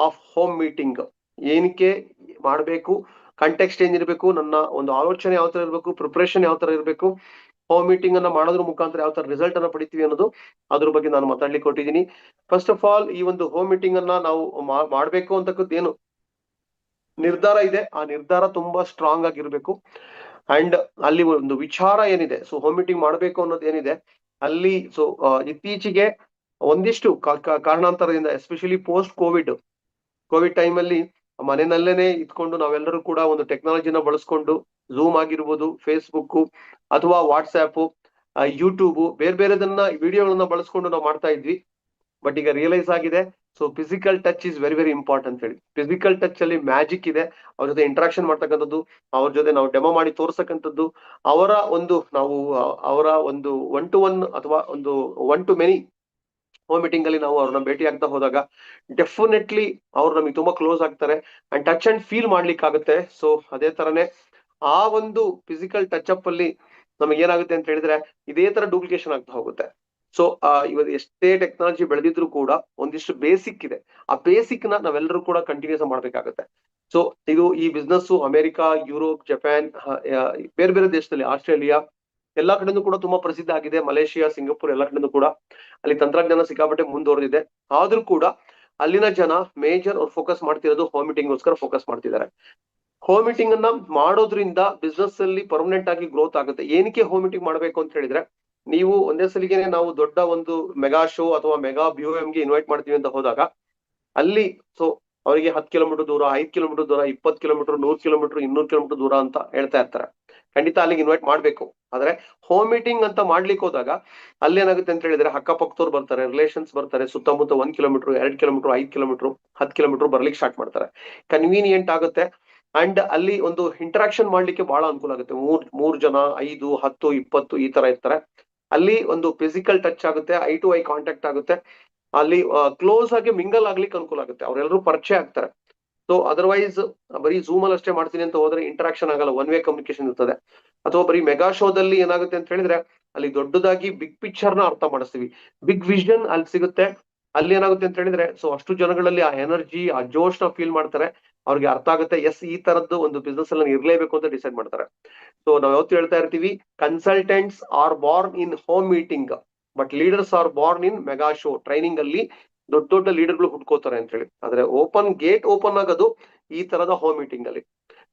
Of home meeting ಏನಕ್ಕೆ ಮಾಡಬೇಕು, context ಏನಿರಬೇಕು, ನನ್ನ ಒಂದು ಆಲೋಚನೆ ಯಾವ ತರ ಇರಬೇಕು, ಪ್ರಿಪರೇಷನ್ ಯಾವ ತರ ಇರಬೇಕು, ಹೋಮ್ ಮೀಟಿಂಗ್ ಅನ್ನ ಮಾಡೋದ್ರ ಮುಖಾಂತರ ಯಾವ ತರ ರಿಸಲ್ಟ್ ಅನ್ನ ಪಡಿತೀವಿ ಅನ್ನೋದು ಅದ್ರ ಬಗ್ಗೆ ನಾನು ಮಾತಾಡ್ಲಿಕ್ಕೆ ಕೊಟ್ಟಿದ್ದೀನಿ. ಫಸ್ಟ್ ಆಫ್ ಆಲ್ ಈ ಒಂದು ಹೋಮ್ ಮೀಟಿಂಗ್ ಅನ್ನ ನಾವು ಮಾಡ್ಬೇಕು ಅಂತಕ್ಕದ್ದು ಏನು ನಿರ್ಧಾರ ಇದೆ, ಆ ನಿರ್ಧಾರ ತುಂಬಾ ಸ್ಟ್ರಾಂಗ್ ಆಗಿರ್ಬೇಕು. ಅಂಡ್ ಅಲ್ಲಿ ಒಂದು ವಿಚಾರ ಏನಿದೆ, ಸೊ ಹೋಮ್ ಮೀಟಿಂಗ್ ಮಾಡ್ಬೇಕು ಅನ್ನೋದು ಏನಿದೆ ಅಲ್ಲಿ, ಸೊ ಇತ್ತೀಚೆಗೆ ಒಂದಿಷ್ಟು ಕಾರಣಾಂತರದಿಂದ ಎಸ್ಪೆಷಲಿ ಪೋಸ್ಟ್ ಕೋವಿಡ್ ಟೈಮ್ ಅಲ್ಲಿ ಮನೆಯಲ್ಲೇನೆ ಇದ್ಕೊಂಡು ನಾವೆಲ್ಲರೂ ಕೂಡ ಒಂದು ಟೆಕ್ನಾಲಜಿನ ಬಳಸ್ಕೊಂಡು ಝೂಮ್ ಆಗಿರ್ಬೋದು, ಫೇಸ್ಬುಕ್ ಅಥವಾ ವಾಟ್ಸ್ಆಪ್, ಯೂಟ್ಯೂಬ್, ಬೇರೆ ಬೇರೆದನ್ನ ವಿಡಿಯೋಗಳನ್ನ ಬಳಸ್ಕೊಂಡು ನಾವು ಮಾಡ್ತಾ ಇದ್ವಿ. ಬಟ್ ಈಗ ರಿಯಲೈಸ್ ಆಗಿದೆ, so physical touch is very very important ಹೇಳಿ. ಫಿಸಿಕಲ್ ಟಚ್ ಅಲ್ಲಿ ಮ್ಯಾಜಿಕ್ ಇದೆ. ಅವ್ರ ಜೊತೆ ಇಂಟ್ರಾಕ್ಷನ್ ಮಾಡ್ತಕ್ಕಂಥದ್ದು, ಅವ್ರ ಜೊತೆ ನಾವು ಡೆಮೋ ಮಾಡಿ ತೋರ್ಸಕ್ಕಂಥದ್ದು, ಅವರ ಒಂದು 1-to-1 ಅಥವಾ ಒಂದು 1-to-many ಹೋಮ್ ಮೀಟಿಂಗ್ ಅಲ್ಲಿ ನಾವು ಅವ್ರನ್ನ ಭೇಟಿ ಆಗ್ತಾ ಹೋದಾಗ ಡೆಫಿನೆಟ್ಲಿ ಅವ್ರು ನಮಗೆ ತುಂಬಾ ಕ್ಲೋಸ್ ಆಗ್ತಾರೆ ಅಂಡ್ ಟಚ್ ಅಂಡ್ ಫೀಲ್ ಮಾಡ್ಲಿಕ್ಕೆ ಆಗುತ್ತೆ. ಸೊ ಅದೇ ತರನೇ ಆ ಒಂದು ಫಿಸಿಕಲ್ ಟಚ್ ಅಪ್ ಅಲ್ಲಿ ನಮಗೆ ಏನಾಗುತ್ತೆ ಅಂತ ಹೇಳಿದ್ರೆ ಇದೇ ತರ ಡೂಪ್ಲಿಕೇಶನ್ ಆಗ್ತಾ ಹೋಗುತ್ತೆ. ಸೊ ಇವತ್ತು ಎಷ್ಟೇ ಟೆಕ್ನಾಲಜಿ ಬೆಳೆದಿದ್ರು ಕೂಡ ಒಂದಿಷ್ಟು ಬೇಸಿಕ್ ಇದೆ, ಆ ಬೇಸಿಕ್ ನ ನಾವೆಲ್ಲರೂ ಕೂಡ ಕಂಟಿನ್ಯೂಸ್ ಮಾಡ್ಬೇಕಾಗುತ್ತೆ. ಸೊ ಈ ಬಿಸ್ನೆಸ್ ಅಮೆರಿಕಾ, ಯುರೋಪ್, ಜಪಾನ್, ಬೇರೆ ಬೇರೆ ದೇಶದಲ್ಲಿ, ಆಸ್ಟ್ರೇಲಿಯಾ ಎಲ್ಲಾ ಕಡೆನೂ ಕೂಡ ತುಂಬಾ ಪ್ರಸಿದ್ಧ ಆಗಿದೆ. ಮಲೇಷಿಯಾ, ಸಿಂಗಾಪುರ್ ಎಲ್ಲಾ ಕಡೆನೂ ಕೂಡ ಅಲ್ಲಿ ತಂತ್ರಜ್ಞಾನ ಸಿಕ್ಕಾಪಟ್ಟೆ ಮುಂದುವರೆದಿದೆ. ಆದ್ರೂ ಕೂಡ ಅಲ್ಲಿನ ಜನ ಮೇಜರ್ ಅವ್ರು ಫೋಕಸ್ ಮಾಡ್ತಿರೋದು ಹೋಮ್ ಮೀಟಿಂಗ್ ಗೋಸ್ಕರ ಫೋಕಸ್ ಮಾಡ್ತಿದ್ದಾರೆ. ಹೋಮ್ ಮೀಟಿಂಗ್ ಅನ್ನ ಮಾಡೋದ್ರಿಂದ ಬಿಸ್ನೆಸ್ ಅಲ್ಲಿ ಪರ್ಮನೆಂಟ್ ಆಗಿ ಗ್ರೋತ್ ಆಗುತ್ತೆ. ಏನಕ್ಕೆ ಹೋಮ್ ಮೀಟಿಂಗ್ ಮಾಡ್ಬೇಕು ಅಂತ ಹೇಳಿದ್ರೆ, ನೀವು ಒಂದೇ ಸಲಿಗೆನೆ ನಾವು ದೊಡ್ಡ ಒಂದು ಮೆಗಾ ಶೋ ಅಥವಾ ಮೆಗಾ BOM ಗೆ ಇನ್ವೈಟ್ ಮಾಡ್ತೀವಿ ಅಂತ ಹೋದಾಗ ಅಲ್ಲಿ ಸೊ ಅವರಿಗೆ 10 ಕಿಲೋಮೀಟರ್ ದೂರ, 5 ಕಿಲೋಮೀಟರ್ ದೂರ, 20 ಕಿಲೋಮೀಟರ್, 100 ಕಿಲೋಮೀಟರ್, 200 ಕಿಲೋಮೀಟರ್ ದೂರ ಅಂತ ಹೇಳ್ತಾ ಇರ್ತಾರೆ. ಖಂಡಿತ ಅಲ್ಲಿಗೆ ಇನ್ವೈಟ್ ಮಾಡ್ಬೇಕು. ಆದ್ರೆ ಹೋಮ್ ಮೀಟಿಂಗ್ ಅಂತ ಮಾಡ್ಲಿಕ್ಕೆ ಹೋದಾಗ ಅಲ್ಲಿ ಏನಾಗುತ್ತೆ ಅಂತ ಹೇಳಿದ್ರೆ ಅಕ್ಕಪಕ್ಕದವ್ರು ಬರ್ತಾರೆ, ರಿಲೇಷನ್ಸ್ ಬರ್ತಾರೆ, ಸುತ್ತಮುತ್ತ 1 ಕಿಲೋಮೀಟರ್, 2 ಕಿಲೋಮೀಟರ್, 5 ಕಿಲೋಮೀಟರ್, 10 ಕಿಲೋಮೀಟರ್ ಬರ್ಲಿಕ್ಕೆ ಸ್ಟಾರ್ಟ್ ಮಾಡ್ತಾರೆ. ಕನ್ವೀನಿಯಂಟ್ ಆಗುತ್ತೆ ಅಂಡ್ ಅಲ್ಲಿ ಒಂದು ಇಂಟರಾಕ್ಷನ್ ಮಾಡ್ಲಿಕ್ಕೆ ಬಹಳ ಅನುಕೂಲ ಆಗುತ್ತೆ. ಮೂರ್ ಜನ, 5, 10, 20 ಈ ತರ ಇರ್ತಾರೆ. ಅಲ್ಲಿ ಒಂದು ಫಿಸಿಕಲ್ ಟಚ್ ಆಗುತ್ತೆ, ಐ ಟು ಐ ಕಾಂಟ್ಯಾಕ್ಟ್ ಆಗುತ್ತೆ. ಅಲ್ಲಿ ಕ್ಲೋಸ್ ಆಗಿ ಮಿಂಗಲ್ ಆಗ್ಲಿಕ್ಕೆ ಅನುಕೂಲ ಆಗುತ್ತೆ, ಅವರೆಲ್ಲರೂ ಪರಿಚಯ ಆಗ್ತಾರೆ. ಸೊ ಅದರ್ವೈಸ್ ಬರೀ ಝೂಮ್ ಅಲ್ಲಿ ಅಷ್ಟೇ ಮಾಡ್ತೀನಿ ಅಂತ ಹೋದ್ರೆ ಇಂಟರಾಕ್ಷನ್ ಆಗಲ್ಲ, ಒನ್ ವೇ ಕಮ್ಯುನಿಕೇಶನ್ ಇರ್ತದೆ. ಅಥವಾ ಬರೀ ಮೆಗಾ ಶೋದಲ್ಲಿ ಏನಾಗುತ್ತೆ ಅಂತ ಹೇಳಿದ್ರೆ ಅಲ್ಲಿ ದೊಡ್ಡದಾಗಿ ಬಿಗ್ ಪಿಕ್ಚರ್ ನ ಅರ್ಥ ಮಾಡಿಸ್ತೀವಿ, ಬಿಗ್ ವಿಷನ್ ಅಲ್ಲಿ ಸಿಗುತ್ತೆ. ಅಲ್ಲಿ ಏನಾಗುತ್ತೆ ಅಂತ ಹೇಳಿದ್ರೆ ಸೊ ಅಷ್ಟು ಜನಗಳಲ್ಲಿ ಆ ಎನರ್ಜಿ, ಆ ಜೋಶ್ ನ ಫೀಲ್ ಮಾಡ್ತಾರೆ. ಅವ್ರಿಗೆ ಅರ್ಥ ಆಗುತ್ತೆ, ಎಸ್ ಈ ತರದ್ದು ಒಂದು ಬಿಸ್ನೆಸ್ ಅಲ್ಲಿ ಇರ್ಲೇಬೇಕು ಅಂತ ಡಿಸೈಡ್ ಮಾಡ್ತಾರೆ. ಸೊ ನಾವ್ ಯಾವತ್ತು ಹೇಳ್ತಾ ಇರ್ತೀವಿ, consultants are born in home meeting but leaders are born in mega show. Training ಅಲ್ಲಿ ದೊಡ್ಡ ದೊಡ್ಡ ಲೀಡರ್ಗಳು ಹುಡ್ಕೋತಾರೆ ಅಂತ ಹೇಳಿ. ಆದ್ರೆ ಗೇಟ್ ಓಪನ್ ಆಗೋದು ಈ ತರದ ಹೋಮ್ ಮೀಟಿಂಗ್ ಅಲ್ಲಿ.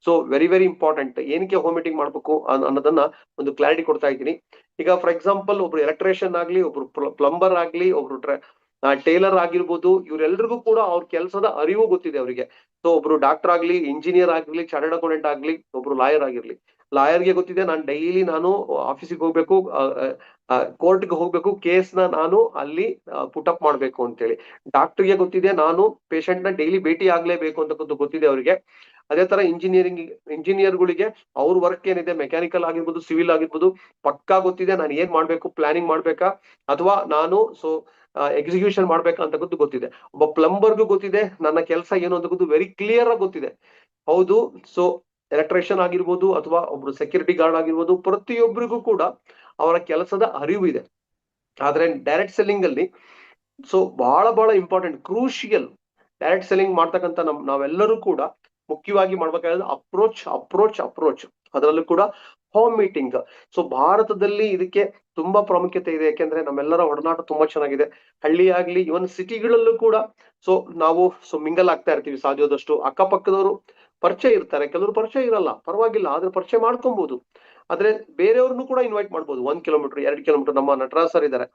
So very very important. ಏನಕ್ಕೆ ಹೋಮ್ ಮೀಟಿಂಗ್ ಮಾಡ್ಬೇಕು ಅನ್ನೋದನ್ನ ಒಂದು ಕ್ಲಾರಿಟಿ ಕೊಡ್ತಾ ಇದ್ದೀನಿ. ಈಗ ಫಾರ್ ಎಕ್ಸಾಂಪಲ್ ಒಬ್ರು ಎಲೆಕ್ಟ್ರಿಷಿಯನ್ ಆಗ್ಲಿ, ಒಬ್ರು ಪ್ಲಂಬರ್ ಆಗ್ಲಿ, ಒಬ್ರು ಟೇಲರ್ ಆಗಿರ್ಬೋದು, ಇವರೆಲ್ರಿಗೂ ಕೂಡ ಅವ್ರ ಕೆಲಸದ ಅರಿವು ಗೊತ್ತಿದೆ ಅವರಿಗೆ. ಸೊ ಒಬ್ರು ಡಾಕ್ಟರ್ ಆಗ್ಲಿ, ಇಂಜಿನಿಯರ್ ಆಗ್ಲಿ, ಚಾರ್ಟರ್ಡ್ ಅಕೌಂಟೆಂಟ್ ಆಗ್ಲಿ, ಒಬ್ರು ಲಾಯರ್ ಆಗಿರ್ಲಿ. ಲಾಯರ್ಗೆ ಗೊತ್ತಿದೆ ನಾನು ಡೈಲಿ ಆಫೀಸಿಗೆ ಹೋಗ್ಬೇಕು, ಕೋರ್ಟ್ಗೆ ಹೋಗ್ಬೇಕು, ಕೇಸ್ ನಾನು ಅಲ್ಲಿ ಪುಟಪ್ ಮಾಡ್ಬೇಕು ಅಂತೇಳಿ. ಡಾಕ್ಟರ್ಗೆ ಗೊತ್ತಿದೆ ನಾನು ಪೇಷಂಟ್ ನ ಡೈಲಿ ಭೇಟಿ ಆಗ್ಲೇಬೇಕು ಅಂತ ಗೊತ್ತಿದೆ ಅವರಿಗೆ. ಅದೇ ತರ ಇಂಜಿನಿಯರ್ಗಳಿಗೆ ಅವ್ರ ವರ್ಕ್ ಏನಿದೆ, ಮೆಕ್ಯಾನಿಕಲ್ ಆಗಿರ್ಬೋದು, ಸಿವಿಲ್ ಆಗಿರ್ಬೋದು, ಪಕ್ಕಾ ಗೊತ್ತಿದೆ. ನಾನು ಏನ್ ಮಾಡ್ಬೇಕು, ಪ್ಲಾನಿಂಗ್ ಮಾಡ್ಬೇಕಾ ಅಥವಾ ನಾನು ಎಕ್ಸಿಕ್ಯೂಷನ್ ಮಾಡ್ಬೇಕಾ ಅಂತ ಗೊತ್ತಿದೆ. ಒಬ್ಬ ಪ್ಲಂಬರ್ಗೂ ಗೊತ್ತಿದೆ ನನ್ನ ಕೆಲಸ ಏನು ಅಂತ ವೆರಿ ಕ್ಲಿಯರ್ ಆಗಿ ಗೊತ್ತಿದೆ. ಹೌದು. ಸೊ ಎಲೆಕ್ಟ್ರಿಷಿಯನ್ ಆಗಿರ್ಬೋದು ಅಥವಾ ಒಬ್ರು ಸೆಕ್ಯೂರಿಟಿ ಗಾರ್ಡ್ ಆಗಿರ್ಬೋದು, ಪ್ರತಿಯೊಬ್ಬರಿಗೂ ಕೂಡ ಅವರ ಕೆಲಸದ ಅರಿವು ಇದೆ. ಆದ್ರೆ ಡೈರೆಕ್ಟ್ ಸೆಲ್ಲಿಂಗ್ ಅಲ್ಲಿ ಸೊ ಬಹಳ ಬಹಳ ಇಂಪಾರ್ಟೆಂಟ್, ಕ್ರೂಷಿಯಲ್. ಡೈರೆಕ್ಟ್ ಸೆಲ್ಲಿಂಗ್ ಮಾಡ್ತಕ್ಕಂಥ ನಾವೆಲ್ಲರೂ ಕೂಡ ಮುಖ್ಯವಾಗಿ ಮಾಡ್ಬೇಕಾದ್ರೆ ಅಪ್ರೋಚ್, ಅದರಲ್ಲೂ ಕೂಡ ಹೋಮ್ ಮೀಟಿಂಗ್. ಸೊ ಭಾರತದಲ್ಲಿ ಇದಕ್ಕೆ ತುಂಬಾ ಪ್ರಾಮುಖ್ಯತೆ ಇದೆ, ಯಾಕೆಂದ್ರೆ ನಮ್ಮೆಲ್ಲರ ಒಡನಾಟ ತುಂಬಾ ಚೆನ್ನಾಗಿದೆ. ಹಳ್ಳಿ ಆಗ್ಲಿ, ಇವನ್ ಸಿಟಿಗಳಲ್ಲೂ ಕೂಡ ಸೊ ನಾವು ಮಿಂಗಲ್ ಆಗ್ತಾ ಇರ್ತೀವಿ ಸಾಧ್ಯವಾದಷ್ಟು. ಅಕ್ಕಪಕ್ಕದವರು ಪರಿಚಯ ಇರ್ತಾರೆ, ಕೆಲವರು ಪರಿಚಯ ಇರಲ್ಲ, ಪರವಾಗಿಲ್ಲ, ಆದ್ರೆ ಪರಿಚಯ ಮಾಡ್ಕೊಬಹುದು. ಆದ್ರೆ ಬೇರೆಯವ್ರನ್ನು ಕೂಡ ಇನ್ವೈಟ್ ಮಾಡ್ಬೋದು. 1 ಕಿಲೋಮೀಟರ್, 2 ಕಿಲೋಮೀಟರ್. ನಮ್ಮ ನಟರಾಜ್ ಸರ್ ಇದ್ದಾರೆ,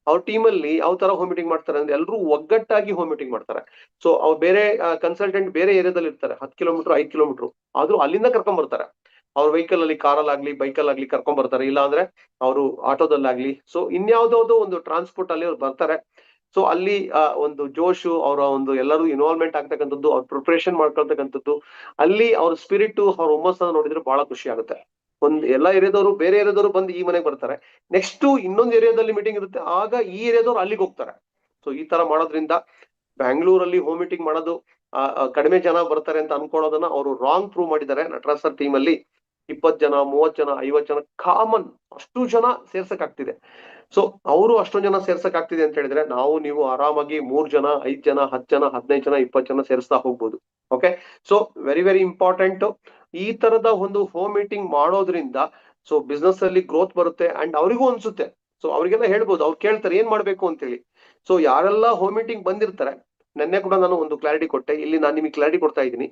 ಅವ್ರ ಟೀಮ್ ಅಲ್ಲಿ ಯಾವ ತರ ಹೋಮ್ ಮೀಟಿಂಗ್ ಮಾಡ್ತಾರೆ ಅಂದ್ರೆ ಎಲ್ಲರೂ ಒಗ್ಗಟ್ಟಾಗಿ ಹೋಮ್ ಮೀಟಿಂಗ್ ಮಾಡ್ತಾರೆ. ಸೊ ಅವ್ರು ಬೇರೆ ಕನ್ಸಲ್ಟೆಂಟ್ ಬೇರೆ ಏರಿಯಾದಲ್ಲಿ ಇರ್ತಾರೆ, 10 ಕಿಲೋಮೀಟರ್, 5 ಕಿಲೋಮೀಟರ್, ಆದ್ರೂ ಅಲ್ಲಿಂದ ಕರ್ಕೊಂಡ್ ಬರ್ತಾರೆ. ಅವ್ರ ವೆಹಿಕಲ್ ಅಲ್ಲಿ, ಕಾರಲ್ಲಾಗ್ಲಿ, ಬೈಕಲ್ ಆಗ್ಲಿ ಕರ್ಕೊಂಡ್ ಬರ್ತಾರೆ. ಇಲ್ಲ ಅಂದ್ರೆ ಅವರು ಆಟೋದಲ್ಲಾಗ್ಲಿ, ಸೊ ಇನ್ಯಾವ್ದಾವ್ದೋ ಒಂದು ಟ್ರಾನ್ಸ್ಪೋರ್ಟ್ ಅಲ್ಲಿ ಅವ್ರು ಬರ್ತಾರೆ. ಸೊ ಅಲ್ಲಿ ಒಂದು ಜೋಶು, ಅವರ ಒಂದು ಎಲ್ಲರೂ ಇನ್ವಾಲ್ವ್ಮೆಂಟ್ ಆಗ್ತಕ್ಕಂಥದ್ದು, ಅವ್ರ ಪ್ರಿಪರೇಷನ್ ಮಾಡ್ಕೊಳ್ತಕ್ಕಂಥದ್ದು, ಅಲ್ಲಿ ಅವ್ರ ಸ್ಪಿರಿಟ್, ಅವ್ರ ಹುಮ್ಮಸ್ಸನ್ನ ನೋಡಿದ್ರೆ ಬಹಳ ಖುಷಿ ಆಗುತ್ತೆ. ಎಲ್ಲಾ ಏರಿಯಾದವರು, ಬೇರೆ ಏರಿಯಾದವರು ಬಂದು ಈ ಮನೆಗೆ ಬರ್ತಾರೆ, ನೆಕ್ಸ್ಟ್ ಇನ್ನೊಂದು ಏರಿಯಾದಲ್ಲಿ ಮೀಟಿಂಗ್ ಇರುತ್ತೆ, ಆಗ ಈ ಏರಿಯಾದವ್ರು ಅಲ್ಲಿಗೆ ಹೋಗ್ತಾರೆ. ಸೊ ಈ ತರ ಮಾಡೋದ್ರಿಂದ ಬ್ಯಾಂಗ್ಳೂರಲ್ಲಿ ಹೋಮ್ ಮೀಟಿಂಗ್ ಮಾಡೋದು ಕಡಿಮೆ ಜನ ಬರ್ತಾರೆ ಅಂತ ಅನ್ಕೊಳ್ಳೋದನ್ನ ಅವರು ರಾಂಗ್ ಪ್ರೂವ್ ಮಾಡಿದ್ದಾರೆ ನಟರಾಜ್ ಸರ್ ಟೀಮ್ ಅಲ್ಲಿ. 20 ಜನ, 30 ಜನ, 50 ಜನ ಕಾಮನ್ ಅಷ್ಟು ಜನ ಸೇರ್ಸಕ್ ಆಗ್ತಿದೆ. ಸೊ ಅವರು ಅಷ್ಟೊಂದು ಜನ ಸೇರ್ಸಕ್ ಆಗ್ತಿದೆ ಅಂತ ಹೇಳಿದ್ರೆ ನಾವು ನೀವು ಆರಾಮಾಗಿ 3 ಜನ, 5 ಜನ, 10 ಜನ, 15 ಜನ, 20 ಜನ ಸೇರಿಸ್ತಾ ಹೋಗ್ಬೋದು. Okay, so very very important. ಈ ತರದ ಒಂದು ಹೋಮ್ ಮೀಟಿಂಗ್ ಮಾಡೋದ್ರಿಂದ ಸೊ ಬಿಸ್ನೆಸ್ ಅಲ್ಲಿ ಗ್ರೋತ್ ಬರುತ್ತೆ ಅಂಡ್ ಅವರಿಗೂ ಅನ್ಸುತ್ತೆ. ಸೊ ಅವ್ರಿಗೆಲ್ಲ ಹೇಳ್ಬೋದು, ಅವ್ರು ಕೇಳ್ತಾರೆ ಏನ್ ಮಾಡ್ಬೇಕು ಅಂತೇಳಿ. ಸೊ ಯಾರೆಲ್ಲ ಹೋಮ್ ಮೀಟಿಂಗ್ ಬಂದಿರ್ತಾರೆ, ನೆನ್ನೆ ಕೂಡ ನಾನು ಒಂದು ಕ್ಲಾರಿಟಿ ಕೊಟ್ಟೆ, ಇಲ್ಲಿ ನಾನು ನಿಮಗೆ ಕ್ಲಾರಿಟಿ ಕೊಡ್ತಾ ಇದ್ದೀನಿ.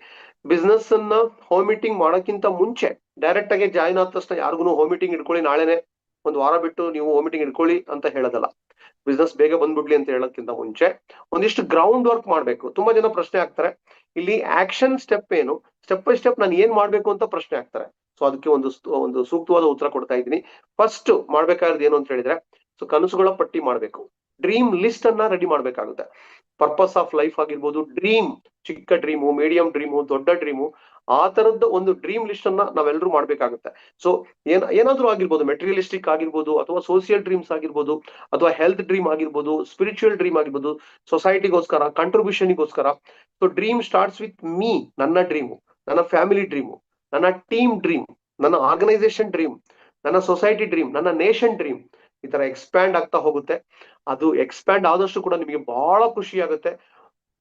ಬಿಸ್ನೆಸ್ ಅನ್ನ ಹೋಮ್ ಮೀಟಿಂಗ್ ಮಾಡೋಕ್ಕಿಂತ ಮುಂಚೆ ಡೈರೆಕ್ಟ್ ಆಗಿ ಜಾಯ್ನ್ ಆದ ತಕ್ಷಣ ಯಾರಿಗೂ ಹೋಮ್ ಮೀಟಿಂಗ್ ಇಟ್ಕೊಳ್ಳಿ, ನಾಳೆನೆ ಒಂದು ವಾರ ಬಿಟ್ಟು ನೀವು ಹೋಮ್ ಮೀಟಿಂಗ್ ಇಟ್ಕೊಳ್ಳಿ ಅಂತ ಹೇಳೋದಲ್ಲ. ಬಿಸ್ನೆಸ್ ಬೇಗ ಬಂದ್ಬಿಡ್ಲಿ ಅಂತ ಹೇಳೋಕ್ಕಿಂತ ಮುಂಚೆ ಒಂದಿಷ್ಟು ಗ್ರೌಂಡ್ ವರ್ಕ್ ಮಾಡ್ಬೇಕು. ತುಂಬಾ ಜನ ಪ್ರಶ್ನೆ ಆಗ್ತಾರೆ, ಇಲ್ಲಿ ಆಕ್ಷನ್ ಸ್ಟೆಪ್ ಏನು, ಸ್ಟೆಪ್ ಬೈ ಸ್ಟೆಪ್ ನಾನು ಏನ್ ಮಾಡ್ಬೇಕು ಅಂತ ಪ್ರಶ್ನೆ ಆಗ್ತಾರೆ. ಸೊ ಅದಕ್ಕೆ ಒಂದು ಸೂಕ್ತವಾದ ಉತ್ತರ ಕೊಡ್ತಾ ಇದ್ದೀನಿ. ಫಸ್ಟ್ ಮಾಡ್ಬೇಕಾದ್ರೆ ಏನು ಅಂತ ಹೇಳಿದ್ರೆ, ಸೊ ಕನಸುಗಳ ಪಟ್ಟಿ ಮಾಡ್ಬೇಕು, ಡ್ರೀಮ್ ಲಿಸ್ಟ್ ಅನ್ನ ರೆಡಿ ಮಾಡ್ಬೇಕಾಗುತ್ತೆ. ಪರ್ಪಸ್ ಆಫ್ ಲೈಫ್ ಆಗಿರ್ಬೋದು, ಡ್ರೀಮ್, ಚಿಕ್ಕ ಡ್ರೀಮು, ಮೀಡಿಯಂ ಡ್ರೀಮು, ದೊಡ್ಡ ಡ್ರೀಮು, ಆ ತರದ ಒಂದು ಡ್ರೀಮ್ ಲಿಸ್ಟ್ ಅನ್ನ ನಾವೆಲ್ಲರೂ ಮಾಡ್ಬೇಕಾಗುತ್ತೆ. ಸೊ ಏನಾದ್ರೂ ಆಗಿರ್ಬೋದು, ಮೆಟೀರಿಯಲಿಸ್ಟಿಕ್ ಆಗಿರ್ಬೋದು, ಅಥವಾ ಸೋಷಿಯಲ್ ಡ್ರೀಮ್ಸ್ ಆಗಿರ್ಬೋದು, ಅಥವಾ ಹೆಲ್ತ್ ಡ್ರೀಮ್ ಆಗಿರ್ಬೋದು, ಸ್ಪಿರಿಚುವಲ್ ಡ್ರೀಮ್ ಆಗಿರ್ಬೋದು, ಸೊಸೈಟಿಗೋಸ್ಕರ, ಕಂಟ್ರಿಬ್ಯೂಷನ್ಗೋಸ್ಕರ. So dream starts with me, ನನ್ನ ಡ್ರೀಮು, ನನ್ನ ಫ್ಯಾಮಿಲಿ ಡ್ರೀಮು, ನನ್ನ ಟೀಮ್ ಡ್ರೀಮ್, ನನ್ನ ಆರ್ಗನೈಸೇಷನ್ ಡ್ರೀಮ್, ನನ್ನ ಸೊಸೈಟಿ ಡ್ರೀಮ್, ನನ್ನ ನೇಷನ್ ಡ್ರೀಮ್. ಈ ತರ ಎಕ್ಸ್ಪ್ಯಾಂಡ್ ಆಗ್ತಾ ಹೋಗುತ್ತೆ. ಅದು ಎಕ್ಸ್ಪ್ಯಾಂಡ್ ಆದಷ್ಟು ಕೂಡ ನಿಮಗೆ ಬಹಳ ಖುಷಿ ಆಗುತ್ತೆ.